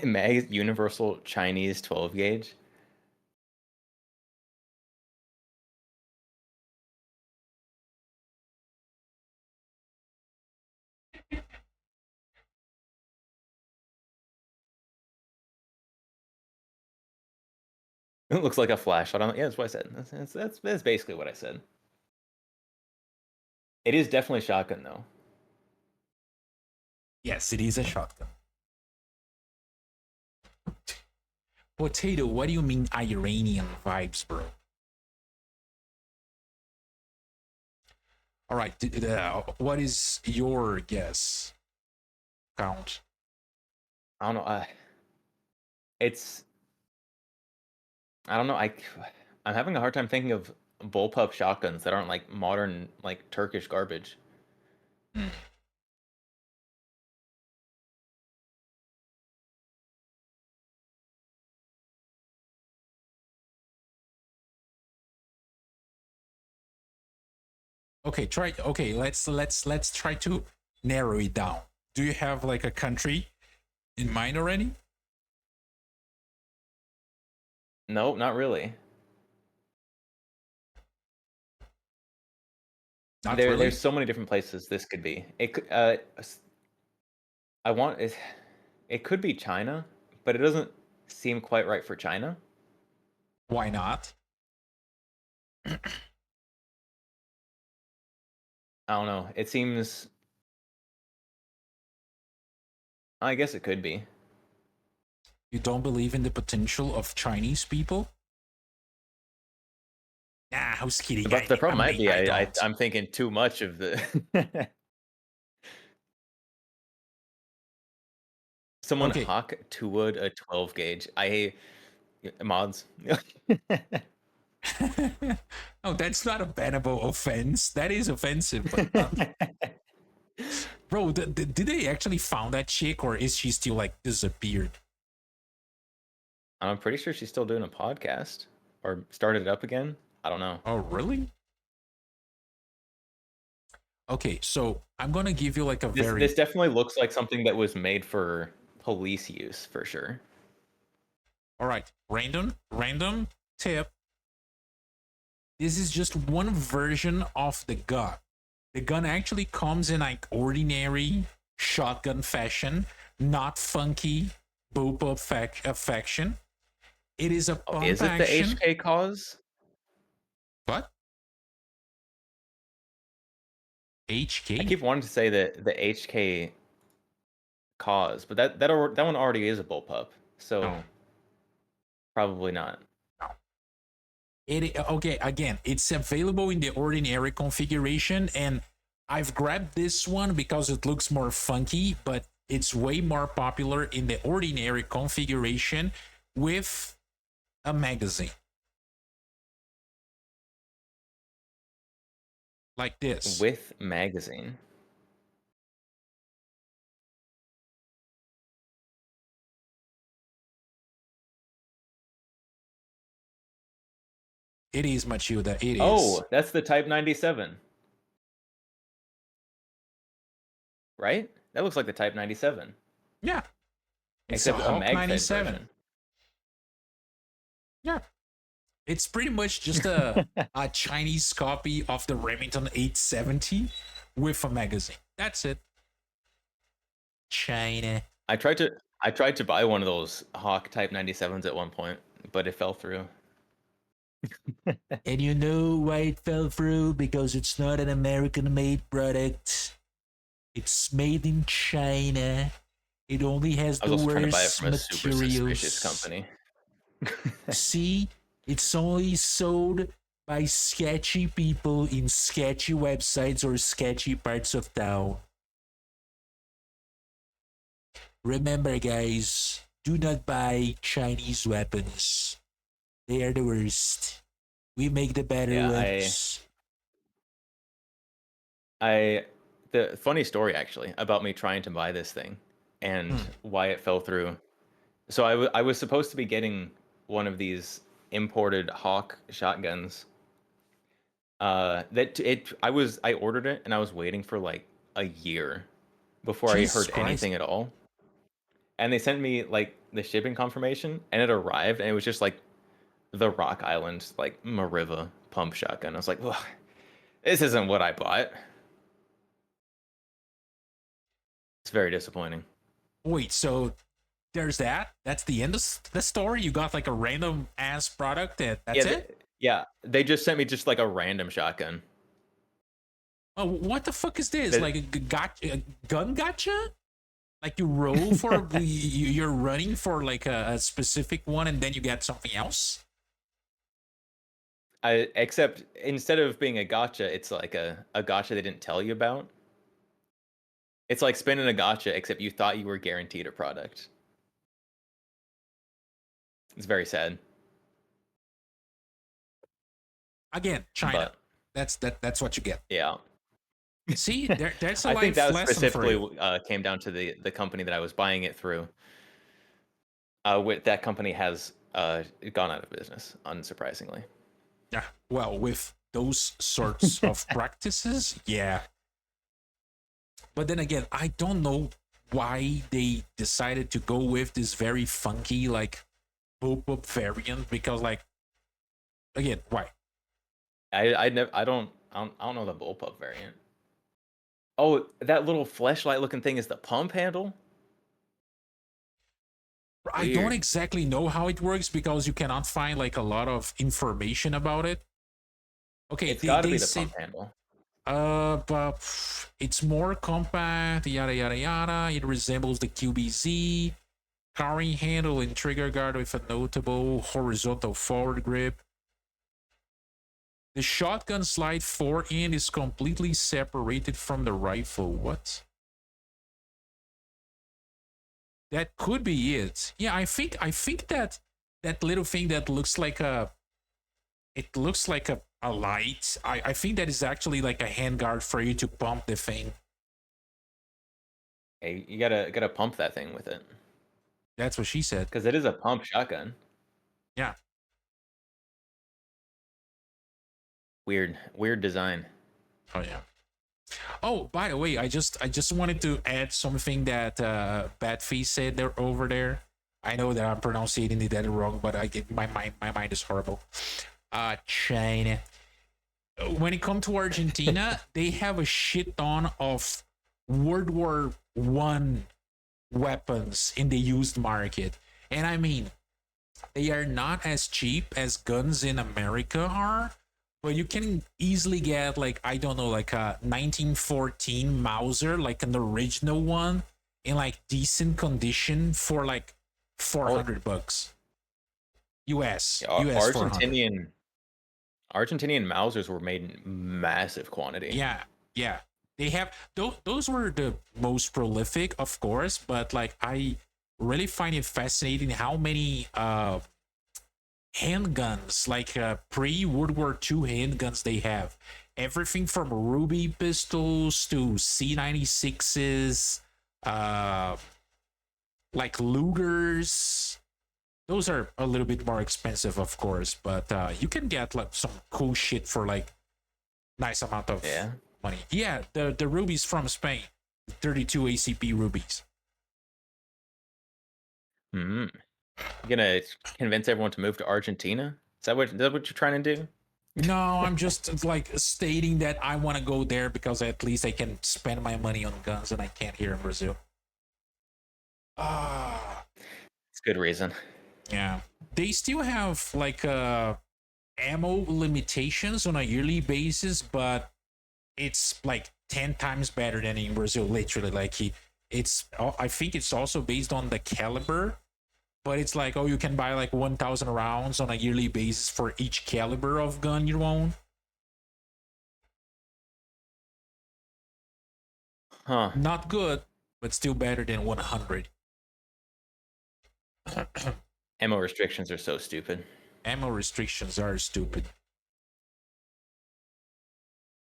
Mag Universal Chinese 12 gauge. It looks like a flashlight on. Yeah, that's what I said. That's basically what I said. It is definitely shotgun though. Yes, it is a shotgun. Potato, what do you mean Iranian vibes, bro? All right, what is your guess? Count. I don't know. I don't know. I'm having a hard time thinking of bullpup shotguns that aren't like modern, like Turkish garbage. Okay, try. Okay, let's try to narrow it down. Do you have like a country in mind already? No, not really. Not really. There's so many different places this could be. It could. I want it. It could be China, but it doesn't seem quite right for China. Why not? I don't know. It seems. I guess it could be. You don't believe in the potential of Chinese people? Nah, I was kidding. But the problem might be don't. I'm thinking too much of the. Someone Okay. Hawk to wood a 12 gauge. Mods. No, that's not a bannable offense. That is offensive, but bro, did they actually found that chick, or is she still like disappeared? I'm pretty sure she's still doing a podcast or started it up again. I don't know. Oh, really? Okay, so I'm gonna give you like a This definitely looks like something that was made for police use for sure. All right, random tip. This is just one version of the gun. The gun actually comes in like ordinary shotgun fashion, not funky bullpup fashion. It is a pump Is it the action. HK cause? What? HK? I keep wanting to say that the HK cause, but that one already is a bullpup, so No. probably not. Okay, again, it's available in the ordinary configuration, and I've grabbed this one because it looks more funky, but it's way more popular in the ordinary configuration with a magazine. Like this. With magazine. It is Matilda. It is. Oh, that's the Type 97. Right? That looks like the Type 97. Yeah. It's Except a a Hawk mag-fed 97. version. Yeah. It's pretty much just a Chinese copy of the Remington 870 with a magazine. That's it. China. I tried to buy one of those Hawk Type 97s at one point, but it fell through. And you know why it fell through? Because it's not an American-made product. It's made in China. It only has I the was also trying to buy it worst from a super suspicious materials. company. See, it's only sold by sketchy people in sketchy websites or sketchy parts of town. Remember, guys, do not buy Chinese weapons. They are the worst. We make the better Yeah, ones. The funny story actually about me trying to buy this thing and why it fell through. So I was supposed to be getting one of these imported Hawk shotguns. I ordered it and I was waiting for like a year before Jesus I heard Christ. anything at all. And they sent me like the shipping confirmation and it arrived and it was just like the Rock Island like Mariva pump shotgun. I was like, well, this isn't what I bought. It's very disappointing. Wait, so there's that? That's the end of the story? You got like a random ass product that's it? They just sent me just like a random shotgun. Oh, what the fuck is this? Like a gun gotcha? Like you roll for you're running for like a specific one and then you get something else? Except instead of being a gotcha, it's like a gotcha they didn't tell you about. It's like spinning a gotcha, except you thought you were guaranteed a product. It's very sad. Again, China. That's what you get. Yeah. See, there's a I life think that lesson specifically for you. came down to the company that I was buying it through. That company has gone out of business, unsurprisingly. Yeah, well, with those sorts of practices, yeah. But then again, I don't know why they decided to go with this very funky like bullpup variant because like again, why? I don't know the bullpup variant. Oh, that little fleshlight looking thing is the pump handle? I don't Weird. exactly know how it works because you cannot find like a lot of information about it. Okay, It's got to be the say, pump handle. but it's more compact, yada yada yada. It resembles the QBZ, carrying handle and trigger guard with a notable horizontal forward grip. The shotgun slide forend is completely separated from the rifle. What? That could be it. Yeah, I think that little thing that looks like a light. I think that is actually like a handguard for you to pump the thing. Hey, you gotta pump that thing with it. That's what she said. Because it is a pump shotgun. Yeah. Weird design. Oh yeah. Oh, by the way, I just wanted to add something that Batfee said there over there. I know that I'm pronouncing it wrong, but my mind is horrible. China. When it comes to Argentina, they have a shit ton of World War I weapons in the used market. And I mean, they are not as cheap as guns in America are, but you can easily get like, I don't know, like a 1914 Mauser, like an original one in like decent condition for like $400 US. Yeah, US 400. Argentinian Mausers were made in massive quantity. Yeah. They have those were the most prolific, of course, but like I really find it fascinating how many handguns, like pre-World War II handguns they have. Everything from Ruby pistols to C96s, like Lugers, Those are a little bit more expensive, of course, but you can get like some cool shit for like nice amount of money. Yeah, the rubies from Spain, 32 ACP rubies. You gonna convince everyone to move to Argentina? Is that what you're trying to do? No, I'm just like stating that I want to go there because at least I can spend my money on guns and I can't here in Brazil. It's a good reason. Yeah, they still have like ammo limitations on a yearly basis, but it's like 10 times better than in Brazil. Literally, like I think it's also based on the caliber, but it's like, oh, you can buy like 1,000 rounds on a yearly basis for each caliber of gun you own. Huh? Not good, but still better than 100. Ammo restrictions are so stupid. Ammo restrictions are stupid.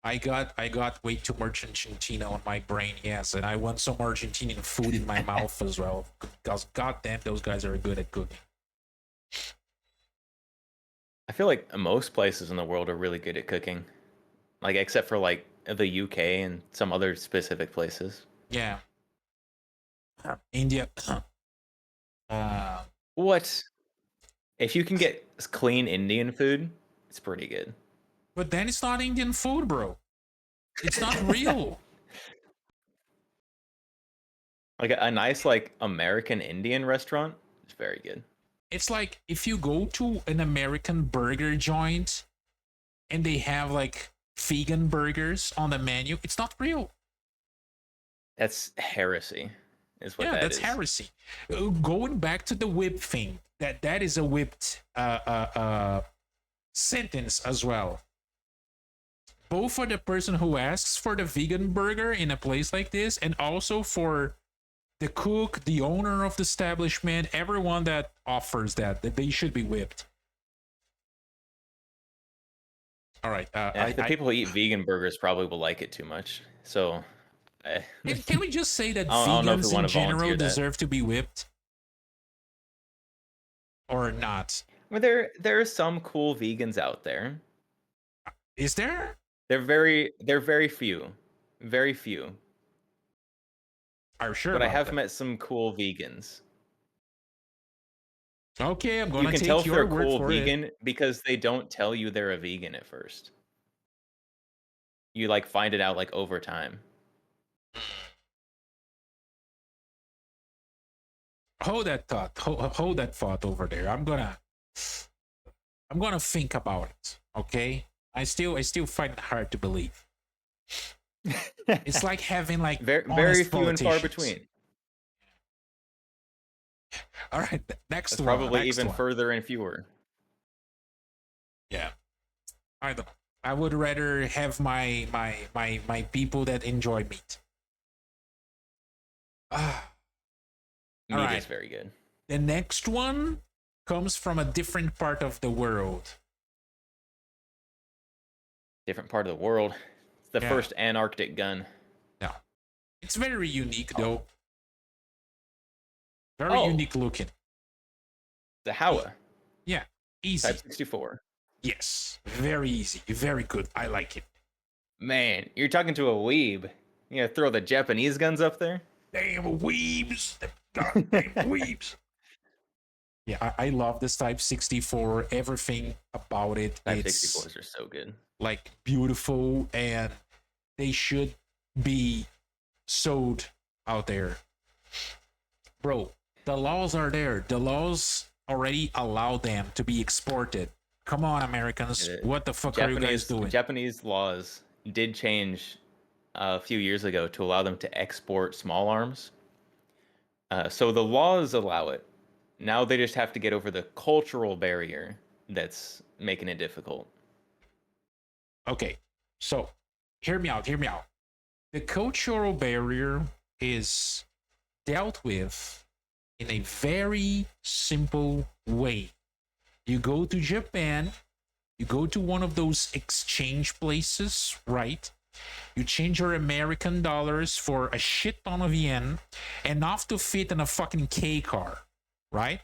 I got way too much Argentina on my brain, yes, and I want some Argentinian food in my mouth as well. Because goddamn, those guys are good at cooking. I feel like most places in the world are really good at cooking, like except for like the UK and some other specific places. Yeah. India. What? If you can get clean Indian food, it's pretty good. But then it's not Indian food, bro. It's not real. Like a nice like American Indian restaurant is very good. It's like if you go to an American burger joint and they have like vegan burgers on the menu, it's not real. That's heresy, is what that is. Yeah, that's heresy. Going back to the whip thing, that is a whipped sentence as well. Both for the person who asks for the vegan burger in a place like this, and also for the cook, the owner of the establishment, everyone that offers that they should be whipped. All right. The people who eat vegan burgers probably will like it too much. So, can we just say that I don't know if we vegans in wanna general volunteer that. deserve to be whipped, or not? well, there are some cool vegans out there. Is there? They're very few, very few. Are you sure? But I about have that? met some cool vegans. Okay, I'm You gonna can take tell if your they're word cool for it. vegan because they don't tell you they're a vegan at first. You like find it out like over time. Hold that thought. Hold that thought over there. I'm gonna think about it. Okay. I still find it hard to believe. It's like having like Very honest few and far politicians. between. All right, next It's one. probably next even one. further and fewer. Yeah. I don't know. I would rather have my people that enjoy meat. Meat Alright. is very good. The next one comes from a different part of the world. Different part of the world. It's the Yeah. first Antarctic gun. No. It's very unique though. Very Oh. unique looking. The Howa Yeah. Easy. Type 64. Yes. Very easy. Very good. I like it. Man, you're talking to a weeb. You gonna throw the Japanese guns up there? Damn weebs. Goddamn weebs. Yeah, I love this Type 64. Everything about it. Type It's 64s are so good. like beautiful, and they should be sold out there. Bro, the laws are there. The laws already allow them to be exported. Come on, Americans. What the fuck are you guys doing? Japanese laws did change a few years ago to allow them to export small arms. So the laws allow it. Now they just have to get over the cultural barrier that's making it difficult. Okay, so hear me out. The cultural barrier is dealt with in a very simple way. You go to Japan, you go to one of those exchange places, right? You change your American dollars for a shit ton of yen, enough to fit in a fucking K car, right?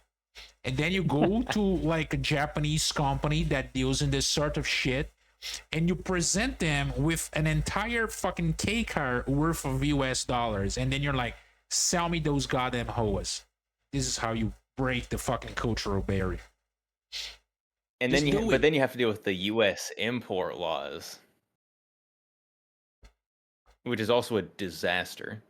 and then you go to like a Japanese company that deals in this sort of shit, and you present them with an entire fucking K car worth of US dollars, and then you're like, sell me those goddamn hoas. This is how you break the fucking cultural barrier. And Just then do it. then you have to deal with the U.S. import laws, which is also a disaster.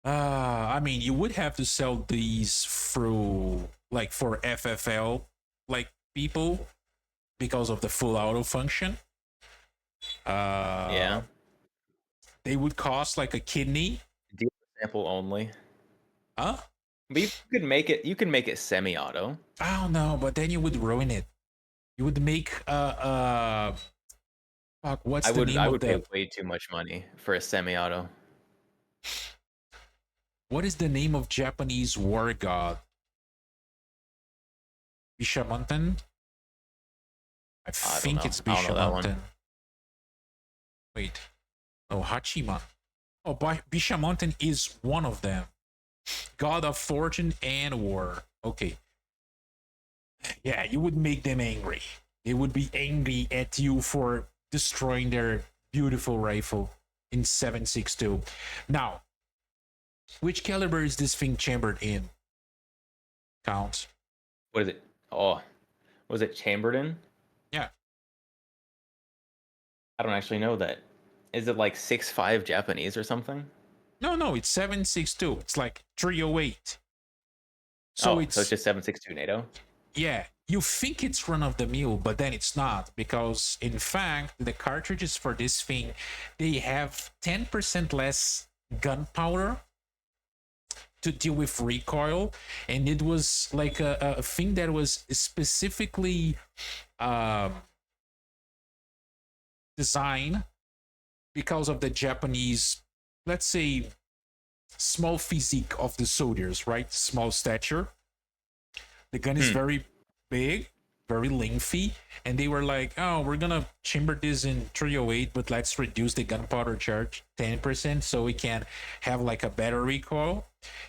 I mean, you would have to sell these through like for FFL like people because of the full auto function. Yeah, They would cost like a kidney. dealer sample only. Huh? But you could make it. You can make it semi-auto. I don't know, but then you would ruin it. You would make fuck, what's I the would. name I of would pay the way too much money for a semi-auto. what is the name of Japanese war god? Bishamonten? I think know. it's I don't know that one. Bishamonten. Wait. Oh, Hachiman. Oh, Bishamonten is one of them. God of fortune and war. Okay. Yeah, you would make them angry. They would be angry at you for destroying their beautiful rifle in 7.62. Now, which caliber is this thing chambered in? Count. What is it? Oh, was it chambered in? Yeah. I don't actually know that. Is it like 6.5 Japanese or something? No, it's 7.62. It's like 308. So it's just 7.62 NATO. yeah, you think it's run of the mill, but then it's not, because in fact the cartridges for this thing, they have 10% less gunpowder to deal with recoil, and it was like a thing that was specifically designed because of the Japanese, let's say, small physique of the soldiers, right? Small stature. The gun is very big, very lengthy, and they were like, oh, we're gonna chamber this in 308, but let's reduce the gunpowder charge 10% so we can have like a better recoil.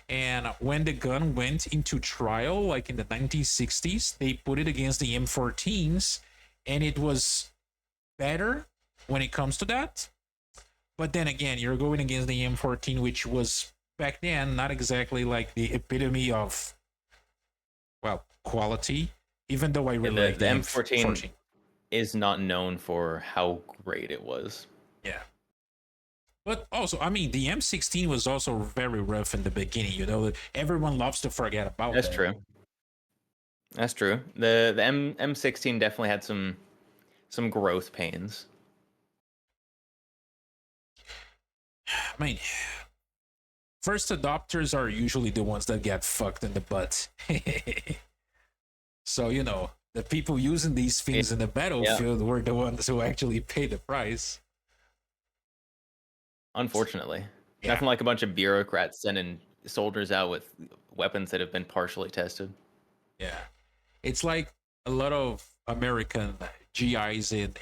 And when the gun went into trial, like in the 1960s, they put it against the M14s, and it was better when it comes to that. But then again, you're going against the M14, which was back then not exactly like the epitome of, well, quality, even though I really like the M14 is not known for how great it was. Yeah. But also, I mean, the M16 was also very rough in the beginning, you know. Everyone loves to forget about That's that. true. That's true. The M16 definitely had some growth pains. I mean, first adopters are usually the ones that get fucked in the butt. So, you know, the people using these things in the battlefield were the ones who actually pay the price. Unfortunately. Yeah. Nothing like a bunch of bureaucrats sending soldiers out with weapons that have been partially tested. Yeah. It's like a lot of American GIs in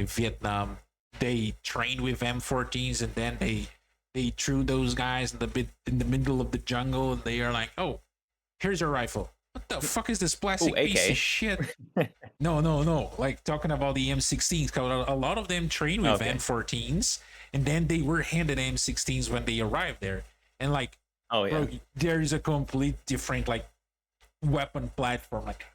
Vietnam. They trained with M14s, and then they threw those guys in the middle of the jungle, and they are like, oh, here's your rifle. What the fuck is this plastic piece of shit? No. Like, talking about the M16s, because a lot of them trained with M14s, and then they were handed M16s when they arrived there. And like, bro, there is a complete different like weapon platform. Like,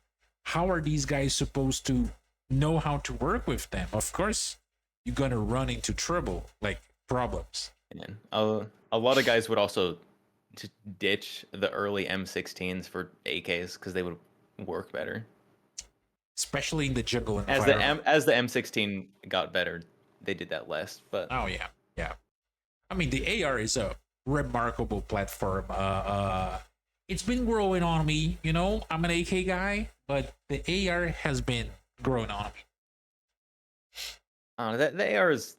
how are these guys supposed to know how to work with them? Of course, you're gonna run into trouble, like problems. And a lot of guys would also ditch the early M16s for AKs because they would work better. Especially in the jungle environment. As the M16 got better, they did that less. But oh yeah. I mean, the AR is a remarkable platform. It's been growing on me. You know, I'm an AK guy, but the AR has been growing on me. The AR is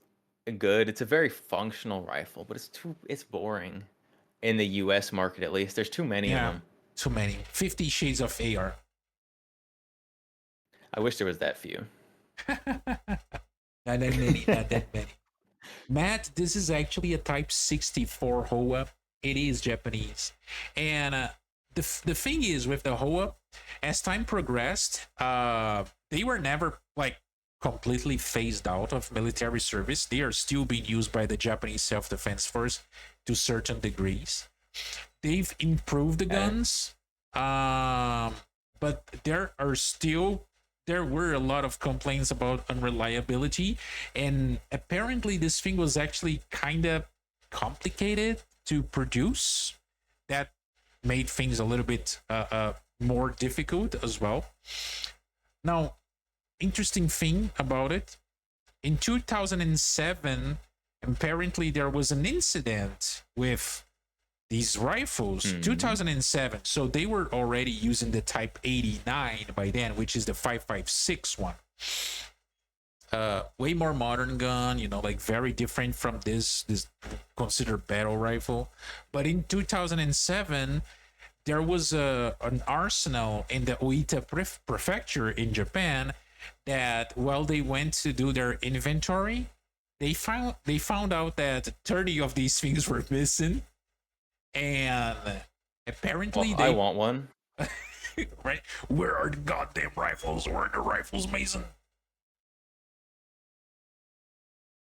good. It's a very functional rifle, but it's boring. In the US market, at least, there's too many of them. Too many. 50 Shades of AR. I wish there was that few. Not that many. Not that many. Matt, this is actually a Type 64 HOA. It is Japanese. And the thing is with the Hoa, as time progressed, they were never like completely phased out of military service. They are still being used by the Japanese self-defense force to certain degrees. They've improved the guns, but there were a lot of complaints about unreliability, and apparently this thing was actually kind of complicated to produce. That made things a little bit more difficult as well. Now, interesting thing about it, in 2007, apparently there was an incident with these rifles. 2007, so they were already using the Type 89 by then, which is the 5.56 one. Way more modern gun, like very different from this considered battle rifle. But in 2007, there was an arsenal in the Oita prefecture in Japan that while they went to do their inventory, they found out that 30 of these things were missing, and apparently I want one. Right? Where are the goddamn rifles? Where are the rifles, Mason?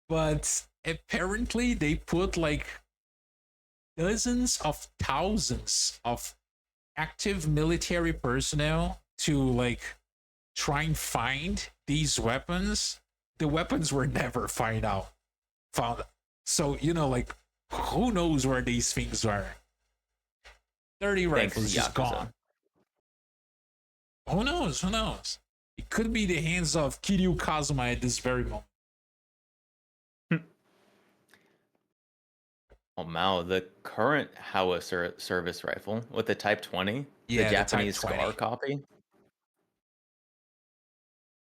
But apparently they put like dozens of thousands of active military personnel to like try and find these weapons. The weapons were never found. So like who knows where these things are? 30 rifles just gone. Who knows? It could be the hands of Kiryu Kazuma at this very moment. Oh, Mao, the current Howa service rifle with the Type 20, the Japanese Scar copy.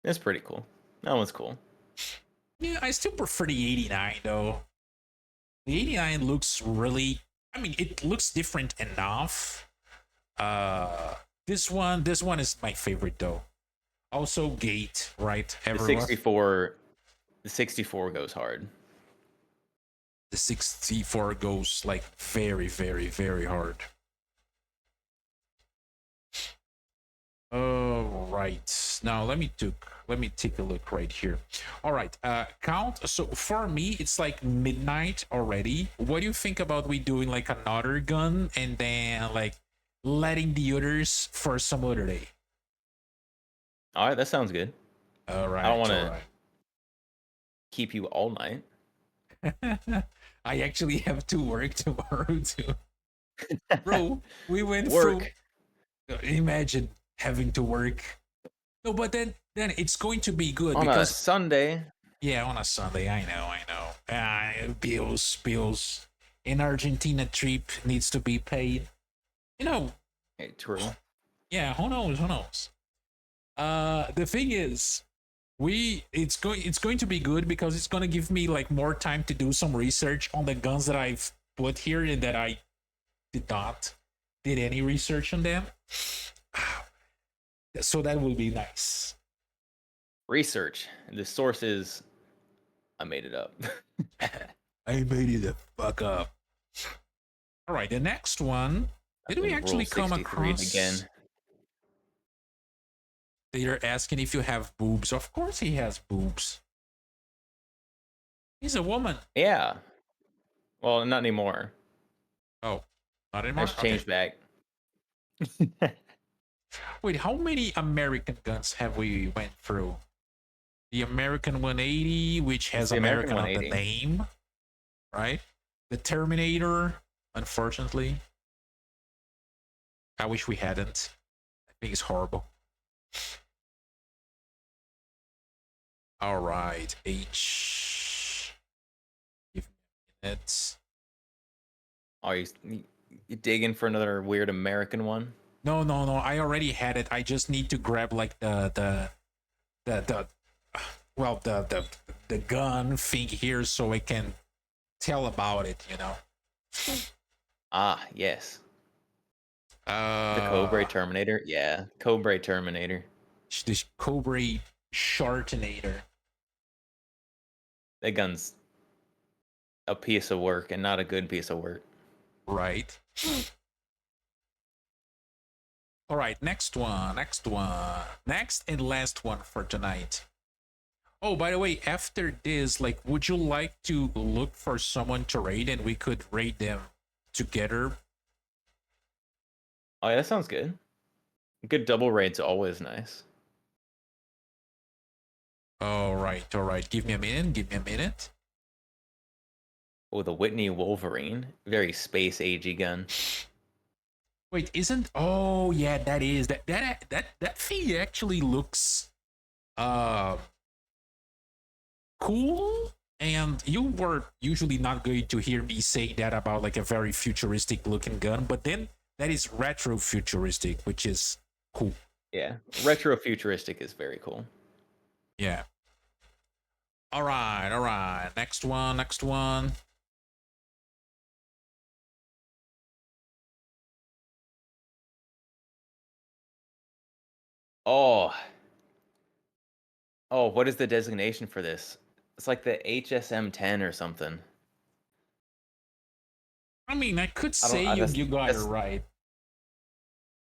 It's pretty cool. That one's cool. Yeah, I still prefer the 89 though. The 89 looks really, it looks different enough. This one is my favorite though. Also Gate, right? The 64 goes hard. The 64 goes like very, very, very hard. All right, now let me take a look right here. All right, count. So for me, it's like midnight already. What do you think about we doing like another gun and then like letting the others for some other day? All right, that sounds good. All right, I don't want to keep you all night. I actually have to work tomorrow too. Bro, we went work. Imagine having to work. No, but then it's going to be good on because a Sunday. Yeah, on a Sunday. I know. Bills. An Argentina trip needs to be paid. Hey, true. Yeah, who knows? The thing is, it's going to be good because it's going to give me like more time to do some research on the guns that I've put here and that I did any research on them. So that will be nice. Research. The source is I made it up. I made it the fuck up. All right, the next one. Did we actually come across again? They're asking if you have boobs. Of course he has boobs. He's a woman. Yeah. Well, not anymore. Oh, not anymore? That's changed back. Wait, how many American guns have we went through? The American 180, which has American on the name, right? The Terminator, unfortunately. I wish we hadn't. I think it's horrible. All right, H. Give me a minute. Are you digging for another weird American one? No. I already had it. I just need to grab like the gun thing here so I can tell about it. Ah, yes. The Cobra Terminator. Yeah, Cobra Terminator. This Cobra Shartinator. That gun's a piece of work and not a good piece of work. Right. All right, next one. Next and last one for tonight. Oh, by the way, after this, like, would you like to look for someone to raid and we could raid them together? Oh, yeah, that sounds good. Good double raid's always nice. All right. Give me a minute. Oh, the Whitney Wolverine. Very space agey gun. Wait, isn't? Oh, yeah, that is that thing actually looks cool. And you were usually not going to hear me say that about like a very futuristic looking gun, but then that is retro futuristic, which is cool. Yeah. Retro futuristic is very cool. Yeah. All right. Next one. Oh. Oh, what is the designation for this? It's like the HSM-10 or something. I mean, I could I don't- say I- that's- you got it that's- right.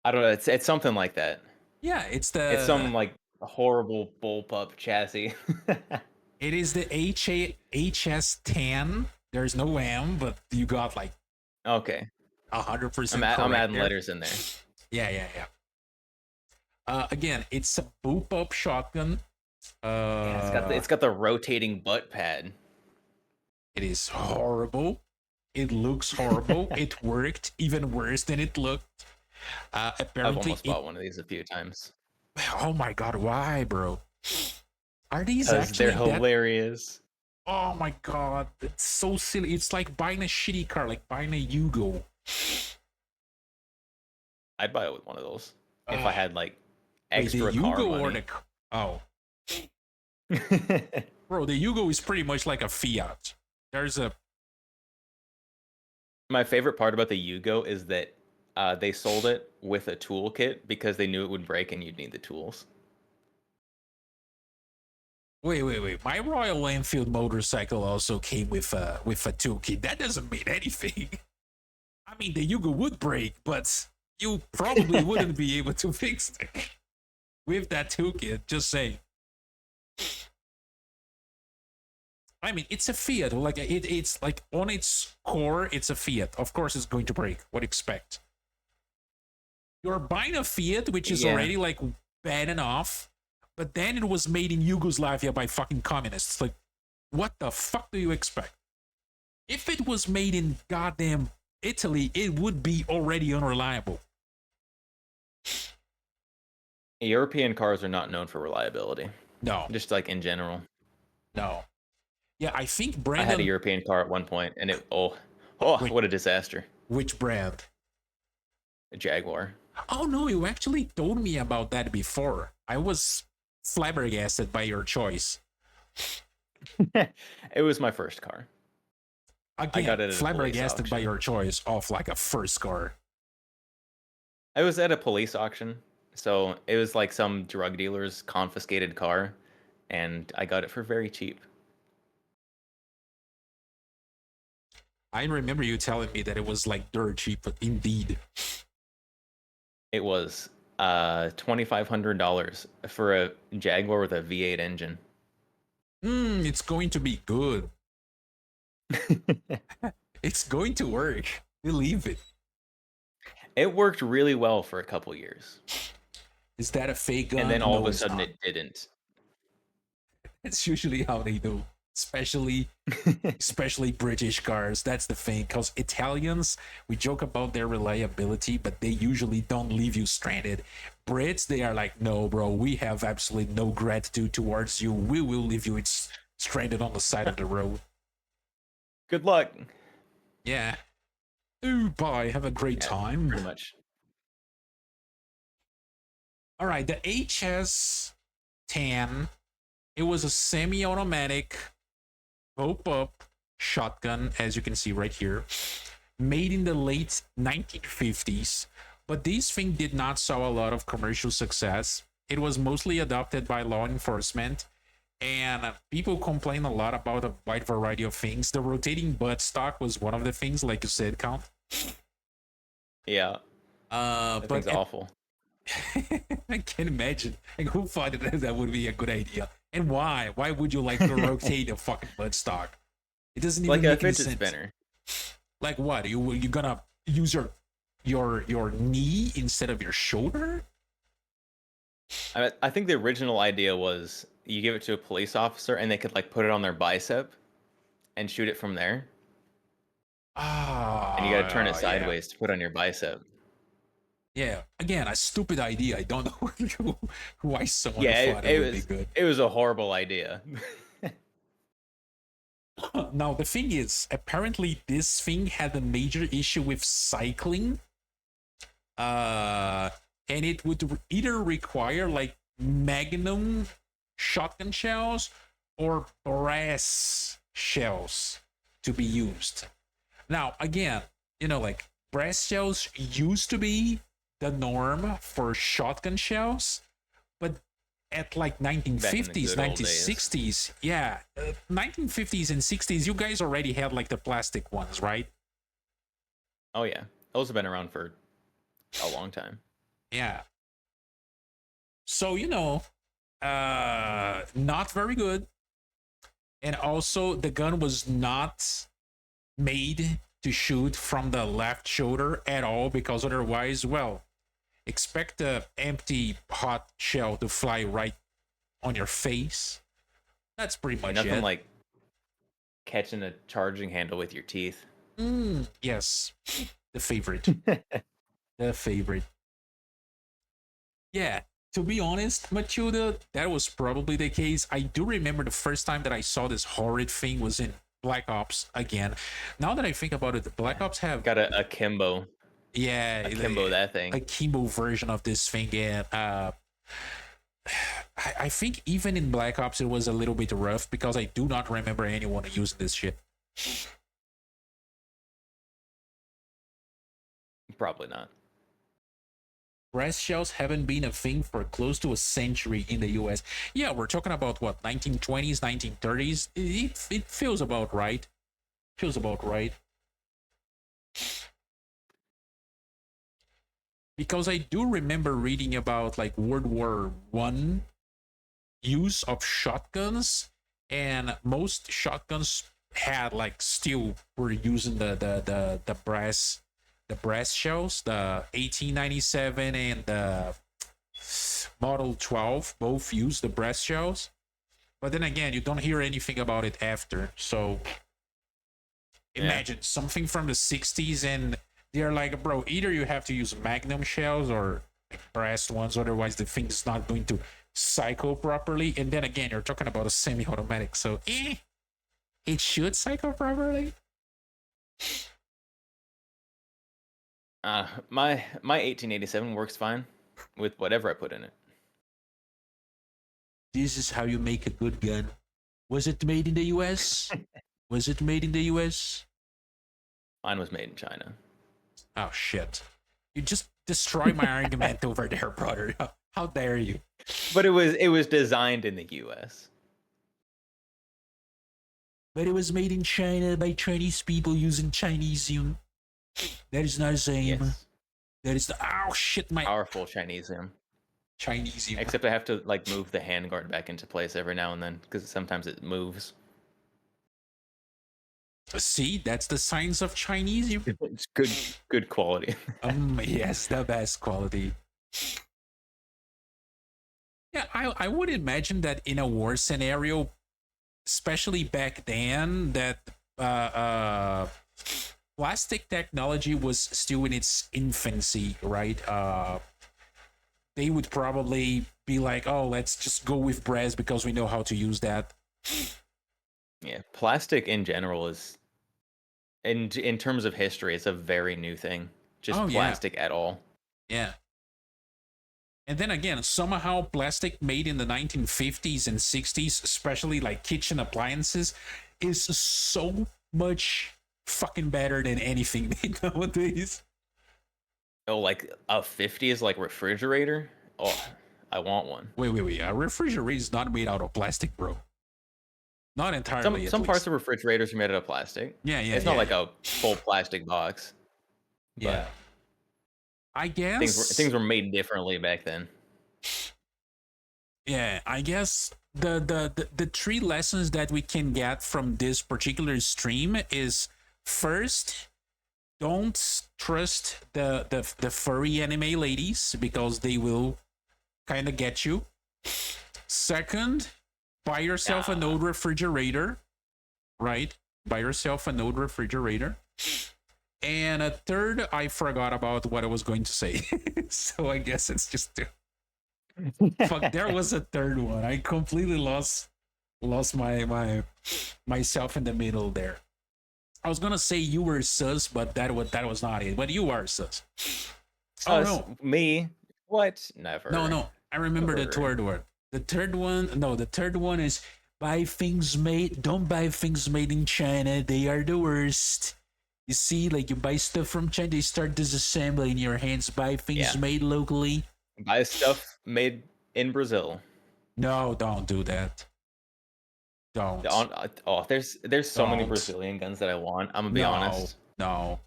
I don't know. It's something like that. Yeah, it's the It's some like horrible bullpup chassis. it is the HS10. There's no M, but you got like Okay. 100% I'm correct adding there. letters in there. Yeah. Again, it's a bullpup shotgun. Yeah, it's got the rotating butt pad. It is horrible. It looks horrible. It worked even worse than it looked. I've Apparently, almost bought one of these a few times. oh my god, why, bro? Are these Because actually they're that? hilarious. Oh my god, it's so silly. It's like buying a shitty car, like buying a Yugo. I'd buy it with one of those if I had like Wait, extra the car Yugo or money. oh, bro, the Yugo is pretty much like a Fiat. There's a My favorite part about the Yugo is that they sold it with a toolkit because they knew it would break and you'd need the tools. wait. My Royal Enfield motorcycle also came with a toolkit. That doesn't mean anything. I mean, the Yugo would break, but you probably wouldn't be able to fix it with that toolkit. Just saying. I mean, it's a Fiat. Like it's like on its core, it's a Fiat. Of course, it's going to break. What do you expect? You're buying a Fiat, which is Yeah. already like bad enough, but then it was made in Yugoslavia by fucking communists. Like, what the fuck do you expect? If it was made in goddamn Italy, it would be already unreliable. European cars are not known for reliability, No, just like in general. no. Yeah, I think I had a Brandon. European car at one point, and Wait. what a disaster! Which brand? A Jaguar. Oh no, you actually told me about that before. I was flabbergasted by your choice. It was my first car. Again, got it at a police flabbergasted by auction. your choice of like a first car. I was at a police auction, so it was like some drug dealer's confiscated car, and I got it for very cheap. I remember you telling me that it was like dirt cheap, but indeed. It was $2,500 for a Jaguar with a V8 engine. It's going to be good. It's going to work. Believe it. It worked really well for a couple years, Is that a fake gun? and then all of No, a it's sudden not. it didn't. It's usually how they do, especially British cars. That's the thing, because Italians, we joke about their reliability, but they usually don't leave you stranded. Brits, they are like, no, bro, we have absolutely no gratitude towards you. We will leave you stranded on the side of the road. Good luck. Yeah. Ooh, bye. Have a great Yeah, time. Pretty much. All right, the HS10. It was a semi-automatic pop-up shotgun, as you can see right here, made in the late 1950s. But this thing did not saw a lot of commercial success. It was mostly adopted by law enforcement, and people complain a lot about a wide variety of things. The rotating buttstock was one of the things, like you said, Count. Yeah, that But thing's awful. I can't imagine. Like, who thought that would be a good idea? And why? Why would you like to rotate a fucking buttstock? It doesn't even Like a make any fidget sense. spinner. Like what? You gonna use your knee instead of your shoulder? I think the original idea was you give it to a police officer and they could like put it on their bicep and shoot it from there. Ah, And you got to turn it yeah. sideways to put on your bicep. Yeah, again, a stupid idea. I don't know why someone Yeah, thought it it would be was good. it was a horrible idea. Now, the thing is, apparently this thing had a major issue with cycling. And it would either require like magnum shotgun shells or brass shells to be used. Now, again, like brass shells used to be the norm for shotgun shells, but at like 1950s, good old days. 1960s, yeah, 1950s and 60s, you guys already had like the plastic ones, right? Oh yeah, those have been around for a long time. Yeah. So, not very good. And also, the gun was not made to shoot from the left shoulder at all, because otherwise, well, expect the empty hot shell to fly right on your face. That's pretty much Nothing it. like catching a charging handle with your teeth. Yes, the favorite. The favorite. Yeah, to be honest, Matilda, that was probably the case. I do remember the first time that I saw this horrid thing was in Black Ops again. Now that I think about it, the Black Ops have Got a kimbo. yeah, Akimbo that thing. a Kimbo version of this thing. And I think even in Black Ops it was a little bit rough, because I do not remember anyone using this shit. Probably not. Brass shells haven't been a thing for close to a century in the US. Yeah, we're talking about what, 1920s, 1930s? It feels about right. Feels about right. Because I do remember reading about like World War I use of shotguns, and most shotguns had like still were using the brass shells. The 1897 and the Model 12 both use the brass shells. But then again, you don't hear anything about it after. So imagine something from the 60s and they're like, bro, either you have to use magnum shells or like brass ones, otherwise the thing's not going to cycle properly. And then again, you're talking about a semi-automatic, so it should cycle properly. My 1887 works fine with whatever I put in it. This is how you make a good gun. Was it made in the US? Was it made in the US? Mine was made in China. Oh shit. You just destroy my argument over there, brother. How dare you? But it was designed in the US. But it was made in China by Chinese people using Chinesium. That is not the same. Yes. That is the oh shit, my Powerful Chinesium. Chinesium. Except I have to like move the handguard back into place every now and then because sometimes it moves. See, that's the science of Chinesium. It's good quality. Yes, the best quality. Yeah, I would imagine that in a war scenario, especially back then, that plastic technology was still in its infancy, right? They would probably be like, oh, let's just go with brass because we know how to use that. Yeah, plastic in general is, in terms of history, it's a very new thing. Just plastic at all. Yeah. And then again, somehow plastic made in the 1950s and 60s, especially like kitchen appliances, is so much fucking better than anything made nowadays. Oh, like a 50s like refrigerator? Oh, I want one. Wait. A refrigerator is not made out of plastic, bro. Not entirely. Some parts of refrigerators are made out of plastic. Yeah. It's not like a full plastic box. Yeah. I guess Things were made differently back then. yeah, I guess the three lessons that we can get from this particular stream is first, don't trust the furry anime ladies because they will kind of get you. Second, buy yourself an old refrigerator, right? Buy yourself an old refrigerator. And a third, I forgot about what I was going to say. So I guess it's just two. Fuck, there was a third one. I completely lost myself in the middle there. I was gonna say you were sus, but that was not it. But you are sus. Oh no, Me? What? Never. no. I remember the Never. third one. The third one is don't buy things made in China. They are the worst. You see, like you buy stuff from China, they start disassembling in your hands. Buy things made locally. Buy stuff made in Brazil. No, don't do that. Don't. There's so many Don't. Brazilian guns that I want. I'm gonna be honest. No.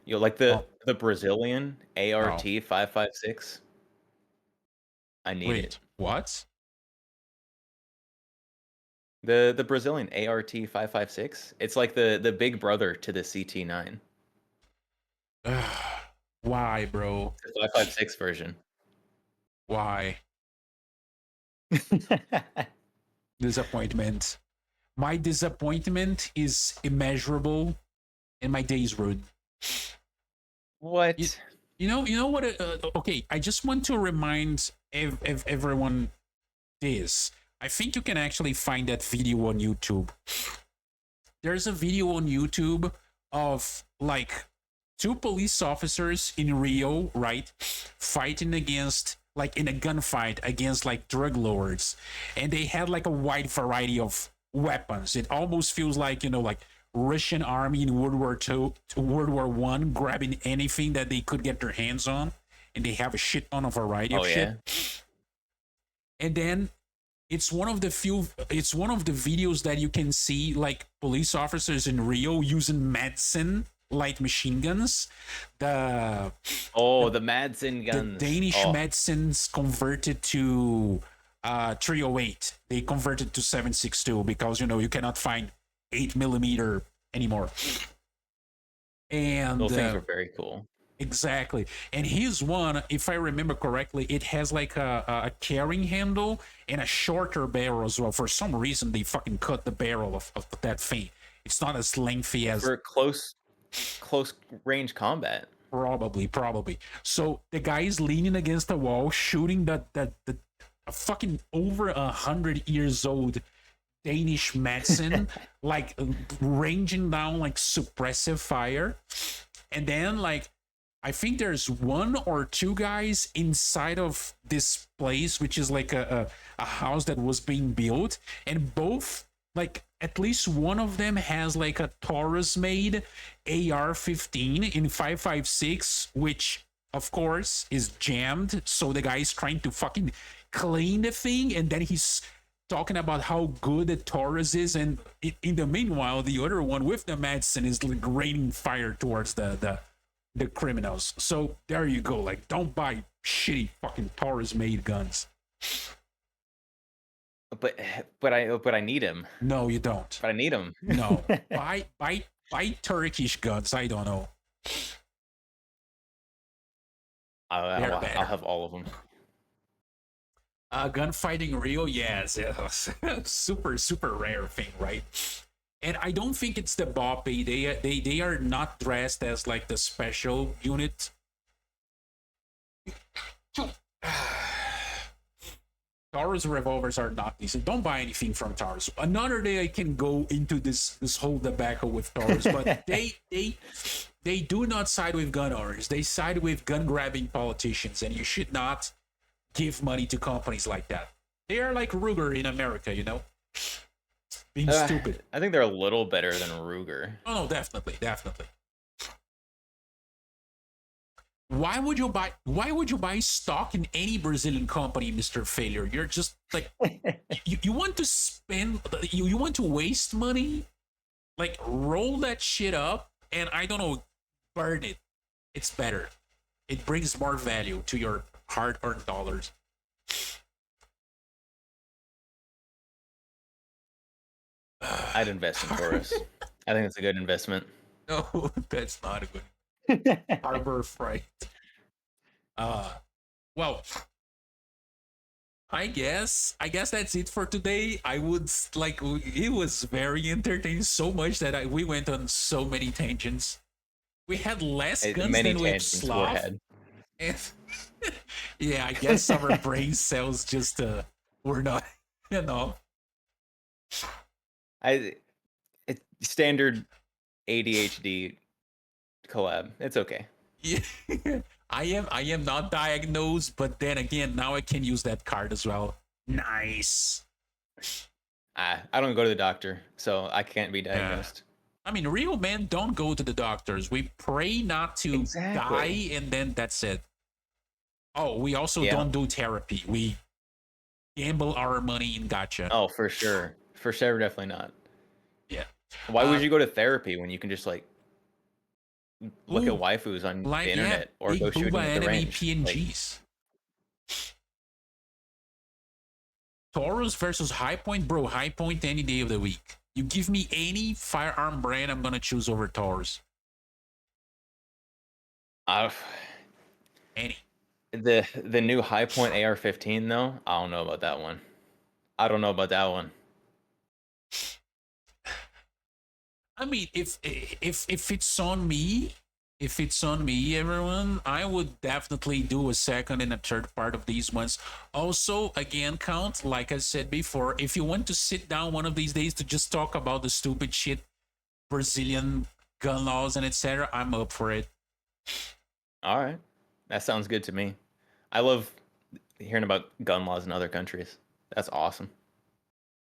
Like the Brazilian ART 556. I need Wait, it. what? The Brazilian ART 556. It's like the big brother to the CT9. Why, bro? The 556 version. Why? Disappointment. My disappointment is immeasurable, and my day is ruined. What? You know what? Okay, I just want to remind everyone this. I think you can actually find that video on YouTube. There's a video on YouTube of like two police officers in Rio, right, fighting against, like in a gunfight against like drug lords, and they had like a wide variety of weapons. It almost feels like, you know, like Russian army in World War II to World War One, grabbing anything that they could get their hands on, and they have a shit ton of variety of shit. And then it's one of the videos that you can see like police officers in Rio using Madsen light machine guns. The Madsen guns. The Danish Madsens converted to 308. They converted to 7.62 because, you know, you cannot find 8mm anymore. And those things are very cool. Exactly. And his one, if I remember correctly, it has like a carrying handle and a shorter barrel as well. For some reason, they fucking cut the barrel of that thing. It's not as lengthy as... For close range combat. Probably. So the guy is leaning against the wall, shooting the fucking over 100 years old Danish Madsen, like ranging down like suppressive fire. And then like, I think there's one or two guys inside of this place, which is like a house that was being built, and both, like at least one of them has like a Taurus made AR-15 in 5.56, which of course is jammed. So the guy is trying to fucking clean the thing, and then he's talking about how good the Taurus is, and in the meanwhile, the other one with the Madsen is like raining fire towards the criminals. So there you go. Like, don't buy shitty fucking Taurus made guns. But I need him. No, you don't. But I need him. No. buy Turkish guns. I don't know. I'll have all of them. Gunfighting Rio, yes. Super rare thing, right? And I don't think it's the Boppy. They are not dressed as like the special unit. Taurus revolvers are not decent. Don't buy anything from Taurus. Another day I can go into this whole debacle with Taurus, but they do not side with gun owners. They side with gun grabbing politicians, and you should not give money to companies like that. They are like Ruger in America, you know? Being stupid. I think they're a little better than Ruger. Oh, no, definitely. Why would you buy stock in any Brazilian company, Mr. Failure? You're just like you want to spend you want to waste money? Like roll that shit up and I don't know, burn it. It's better. It brings more value to your hard-earned dollars. I'd invest in Taurus. I think it's a good investment. No, that's not a good Harbor Freight. Well, I guess that's it for today. I would like it was very entertaining, so much that we went on so many tangents. We had less guns Many than with tangents were Slav. had. And yeah, I guess our brain cells just were not, you know. It's standard ADHD collab. It's okay. Yeah. I am not diagnosed, but then again, now I can use that card as well. Nice. I don't go to the doctor, so I can't be diagnosed. I mean, real men don't go to the doctors. We pray not to die, and then that's it. Oh, we also don't do therapy. We gamble our money in gacha. Oh, for sure. For sure, definitely not. Yeah. Why would you go to therapy when you can just like look at waifus on the internet or go shooting at the range? PNGs. Taurus versus High Point, bro. High Point any day of the week. You give me any firearm brand, I'm gonna choose over Taurus. Any. The new High Point AR-15 though, I don't know about that one. I mean, if it's on me, everyone, I would definitely do a second and a third part of these ones. Also, again, Count, like I said before, if you want to sit down one of these days to just talk about the stupid shit, Brazilian gun laws and etc., I'm up for it. All right, that sounds good to me. I love hearing about gun laws in other countries. That's awesome.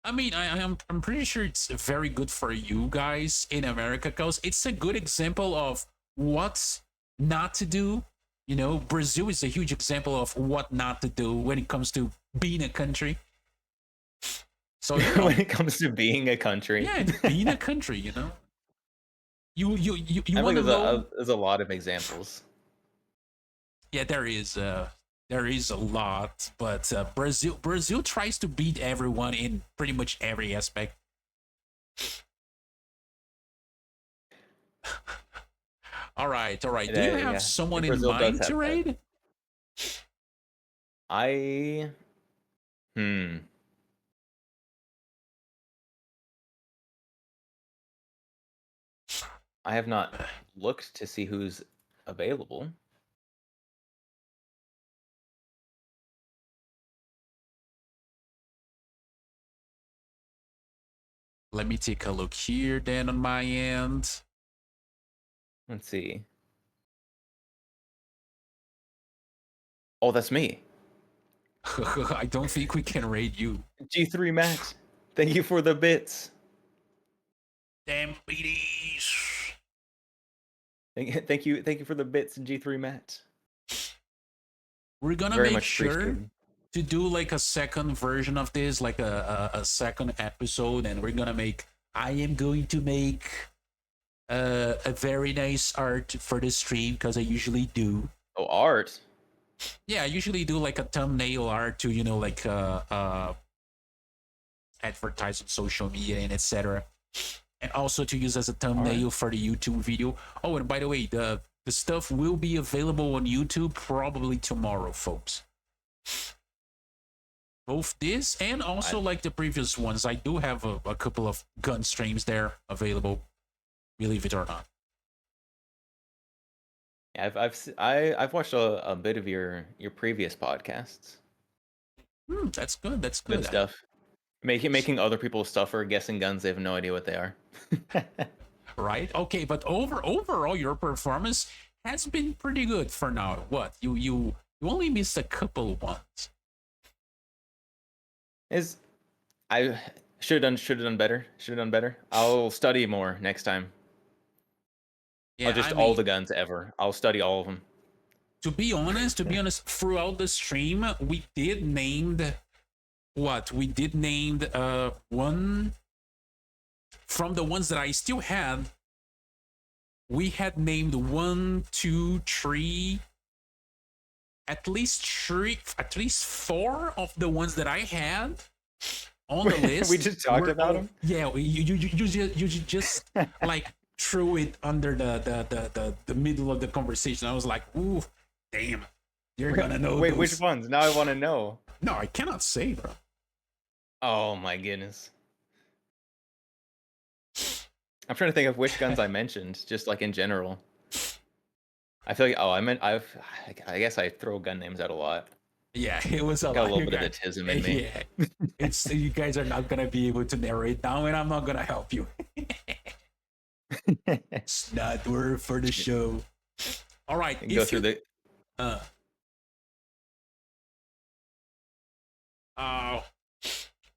I mean, I'm pretty sure it's very good for you guys in America because it's a good example of what not to do. You know, Brazil is a huge example of what not to do when it comes to being a country. So you know, when it comes to being a country, yeah, being a country, you know, you want to know. There's a lot of examples. Yeah, there is a lot, but Brazil tries to beat everyone in pretty much every aspect. all right. Do you have someone in mind to raid? I have not looked to see who's available. Let me take a look here then on my end. Let's see. Oh, that's me. I don't think we can raid you. G3 Matt, thank you for the bits. Damn BDs. Thank you for the bits, G3 Matt. We're gonna make sure to do like a second version of this, like a second episode, and I am going to make a very nice art for the stream because I usually do. Oh, art. Yeah, I usually do like a thumbnail art to, you know, like advertise on social media and etc. And also to use as a thumbnail for the YouTube video. Oh, and by the way, the stuff will be available on YouTube probably tomorrow, folks. Both this and also like the previous ones. I do have a couple of gun streams there available, believe it or not. Yeah, I've watched a bit of your previous podcasts. That's good. That's good stuff. Making other people's stuff or guessing guns, they have no idea what they are. Right? Okay, but overall, your performance has been pretty good for now. What you only missed a couple ones. I should have done better. I'll study more next time. Yeah, all the guns ever. I'll study all of them. To be honest, throughout the stream, we did named what? We did named one from the ones that I still had. We had named 1, 2, 3, at least four of the ones that I had on the list. We just talked about them. Yeah, you just like threw it under the middle of the conversation. I was like, ooh, damn, you're gonna know. Wait, those. which ones? Now I want to know. No, I cannot say, bro. Oh my goodness. I'm trying to think of which guns I mentioned, just like in general. I feel like I guess I throw gun names out a lot. Yeah, it was a Got a lot. little bit of the tism in me. Yeah, it's you guys are not gonna be able to narrow it down, and I'm not gonna help you. It's not worth for the show. All right, Go through the.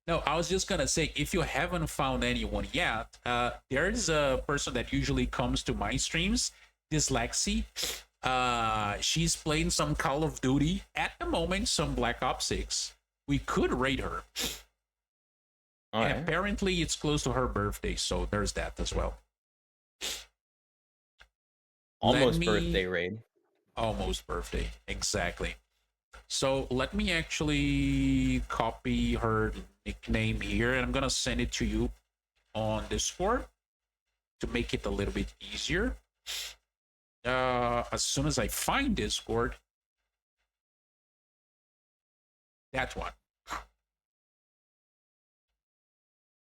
No, I was just gonna say, if you haven't found anyone yet, there's a person that usually comes to my streams, Dyslexy. She's playing some Call of Duty at the moment, some Black Ops 6. We could raid her. All And right. apparently it's close to her birthday, so there's that as well. Almost birthday raid. Almost birthday, exactly. So let me actually copy her nickname here, and I'm gonna send it to you on Discord to make it a little bit easier. As soon as I find Discord, that one.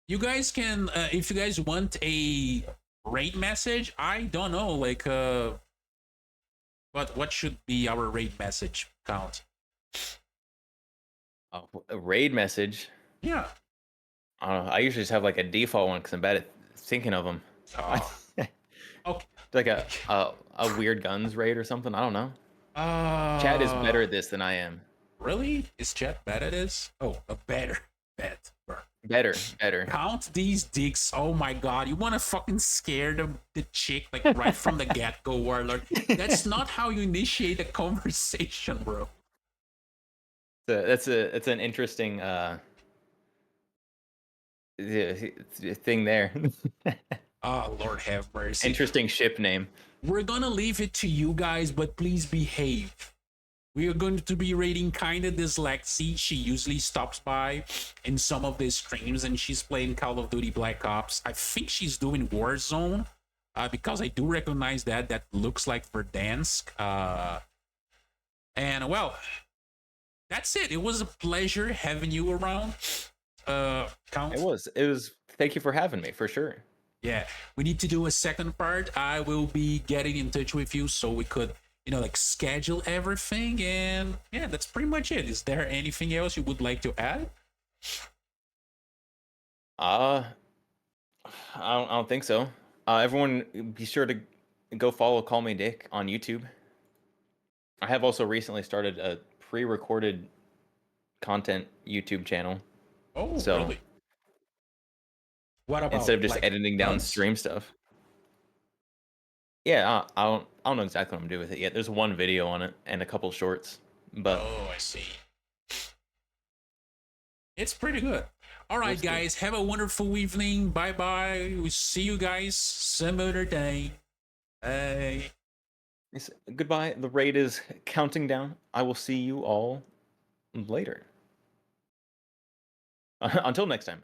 You guys can, if you guys want a raid message, I don't know, like, but what should be our raid message count? Oh, a raid message. Yeah. I don't know. I usually just have like a default one because I'm bad at thinking of them. Oh. Okay. Like a weird guns raid or something. I don't know. Chad is better at this than I am. Really? Is Chad bad at this? Oh, a better. Better. Count these dicks. Oh my god. You want to fucking scare the chick like right from the get-go, Warlord. That's not how you initiate a conversation, bro. That's an interesting thing there. Oh, Lord have mercy. Interesting ship name. We're gonna leave it to you guys, but please behave. We are going to be rating Kinda Dyslexy. She usually stops by in some of the streams, and she's playing Call of Duty Black Ops. I think she's doing Warzone, because I do recognize that looks like Verdansk. And well, that's it. It was a pleasure having you around. Count. It was. Thank you for having me, for sure. Yeah, we need to do a second part. I will be getting in touch with you so we could, like schedule everything. And yeah, that's pretty much it. Is there anything else you would like to add? I don't think so. Everyone, be sure to go follow Call Me Dick on YouTube. I have also recently started a pre-recorded content YouTube channel. Oh, so really? What about instead of just like, editing down guns? stream stuff? Yeah, I don't know exactly what I'm doing with it yet. There's one video on it and a couple shorts, but Oh, I see. It's pretty good. All right, guys, have a wonderful evening. Bye bye. We'll see you guys some other day. Bye. goodbye. The raid is counting down. I will see you all later. Until next time.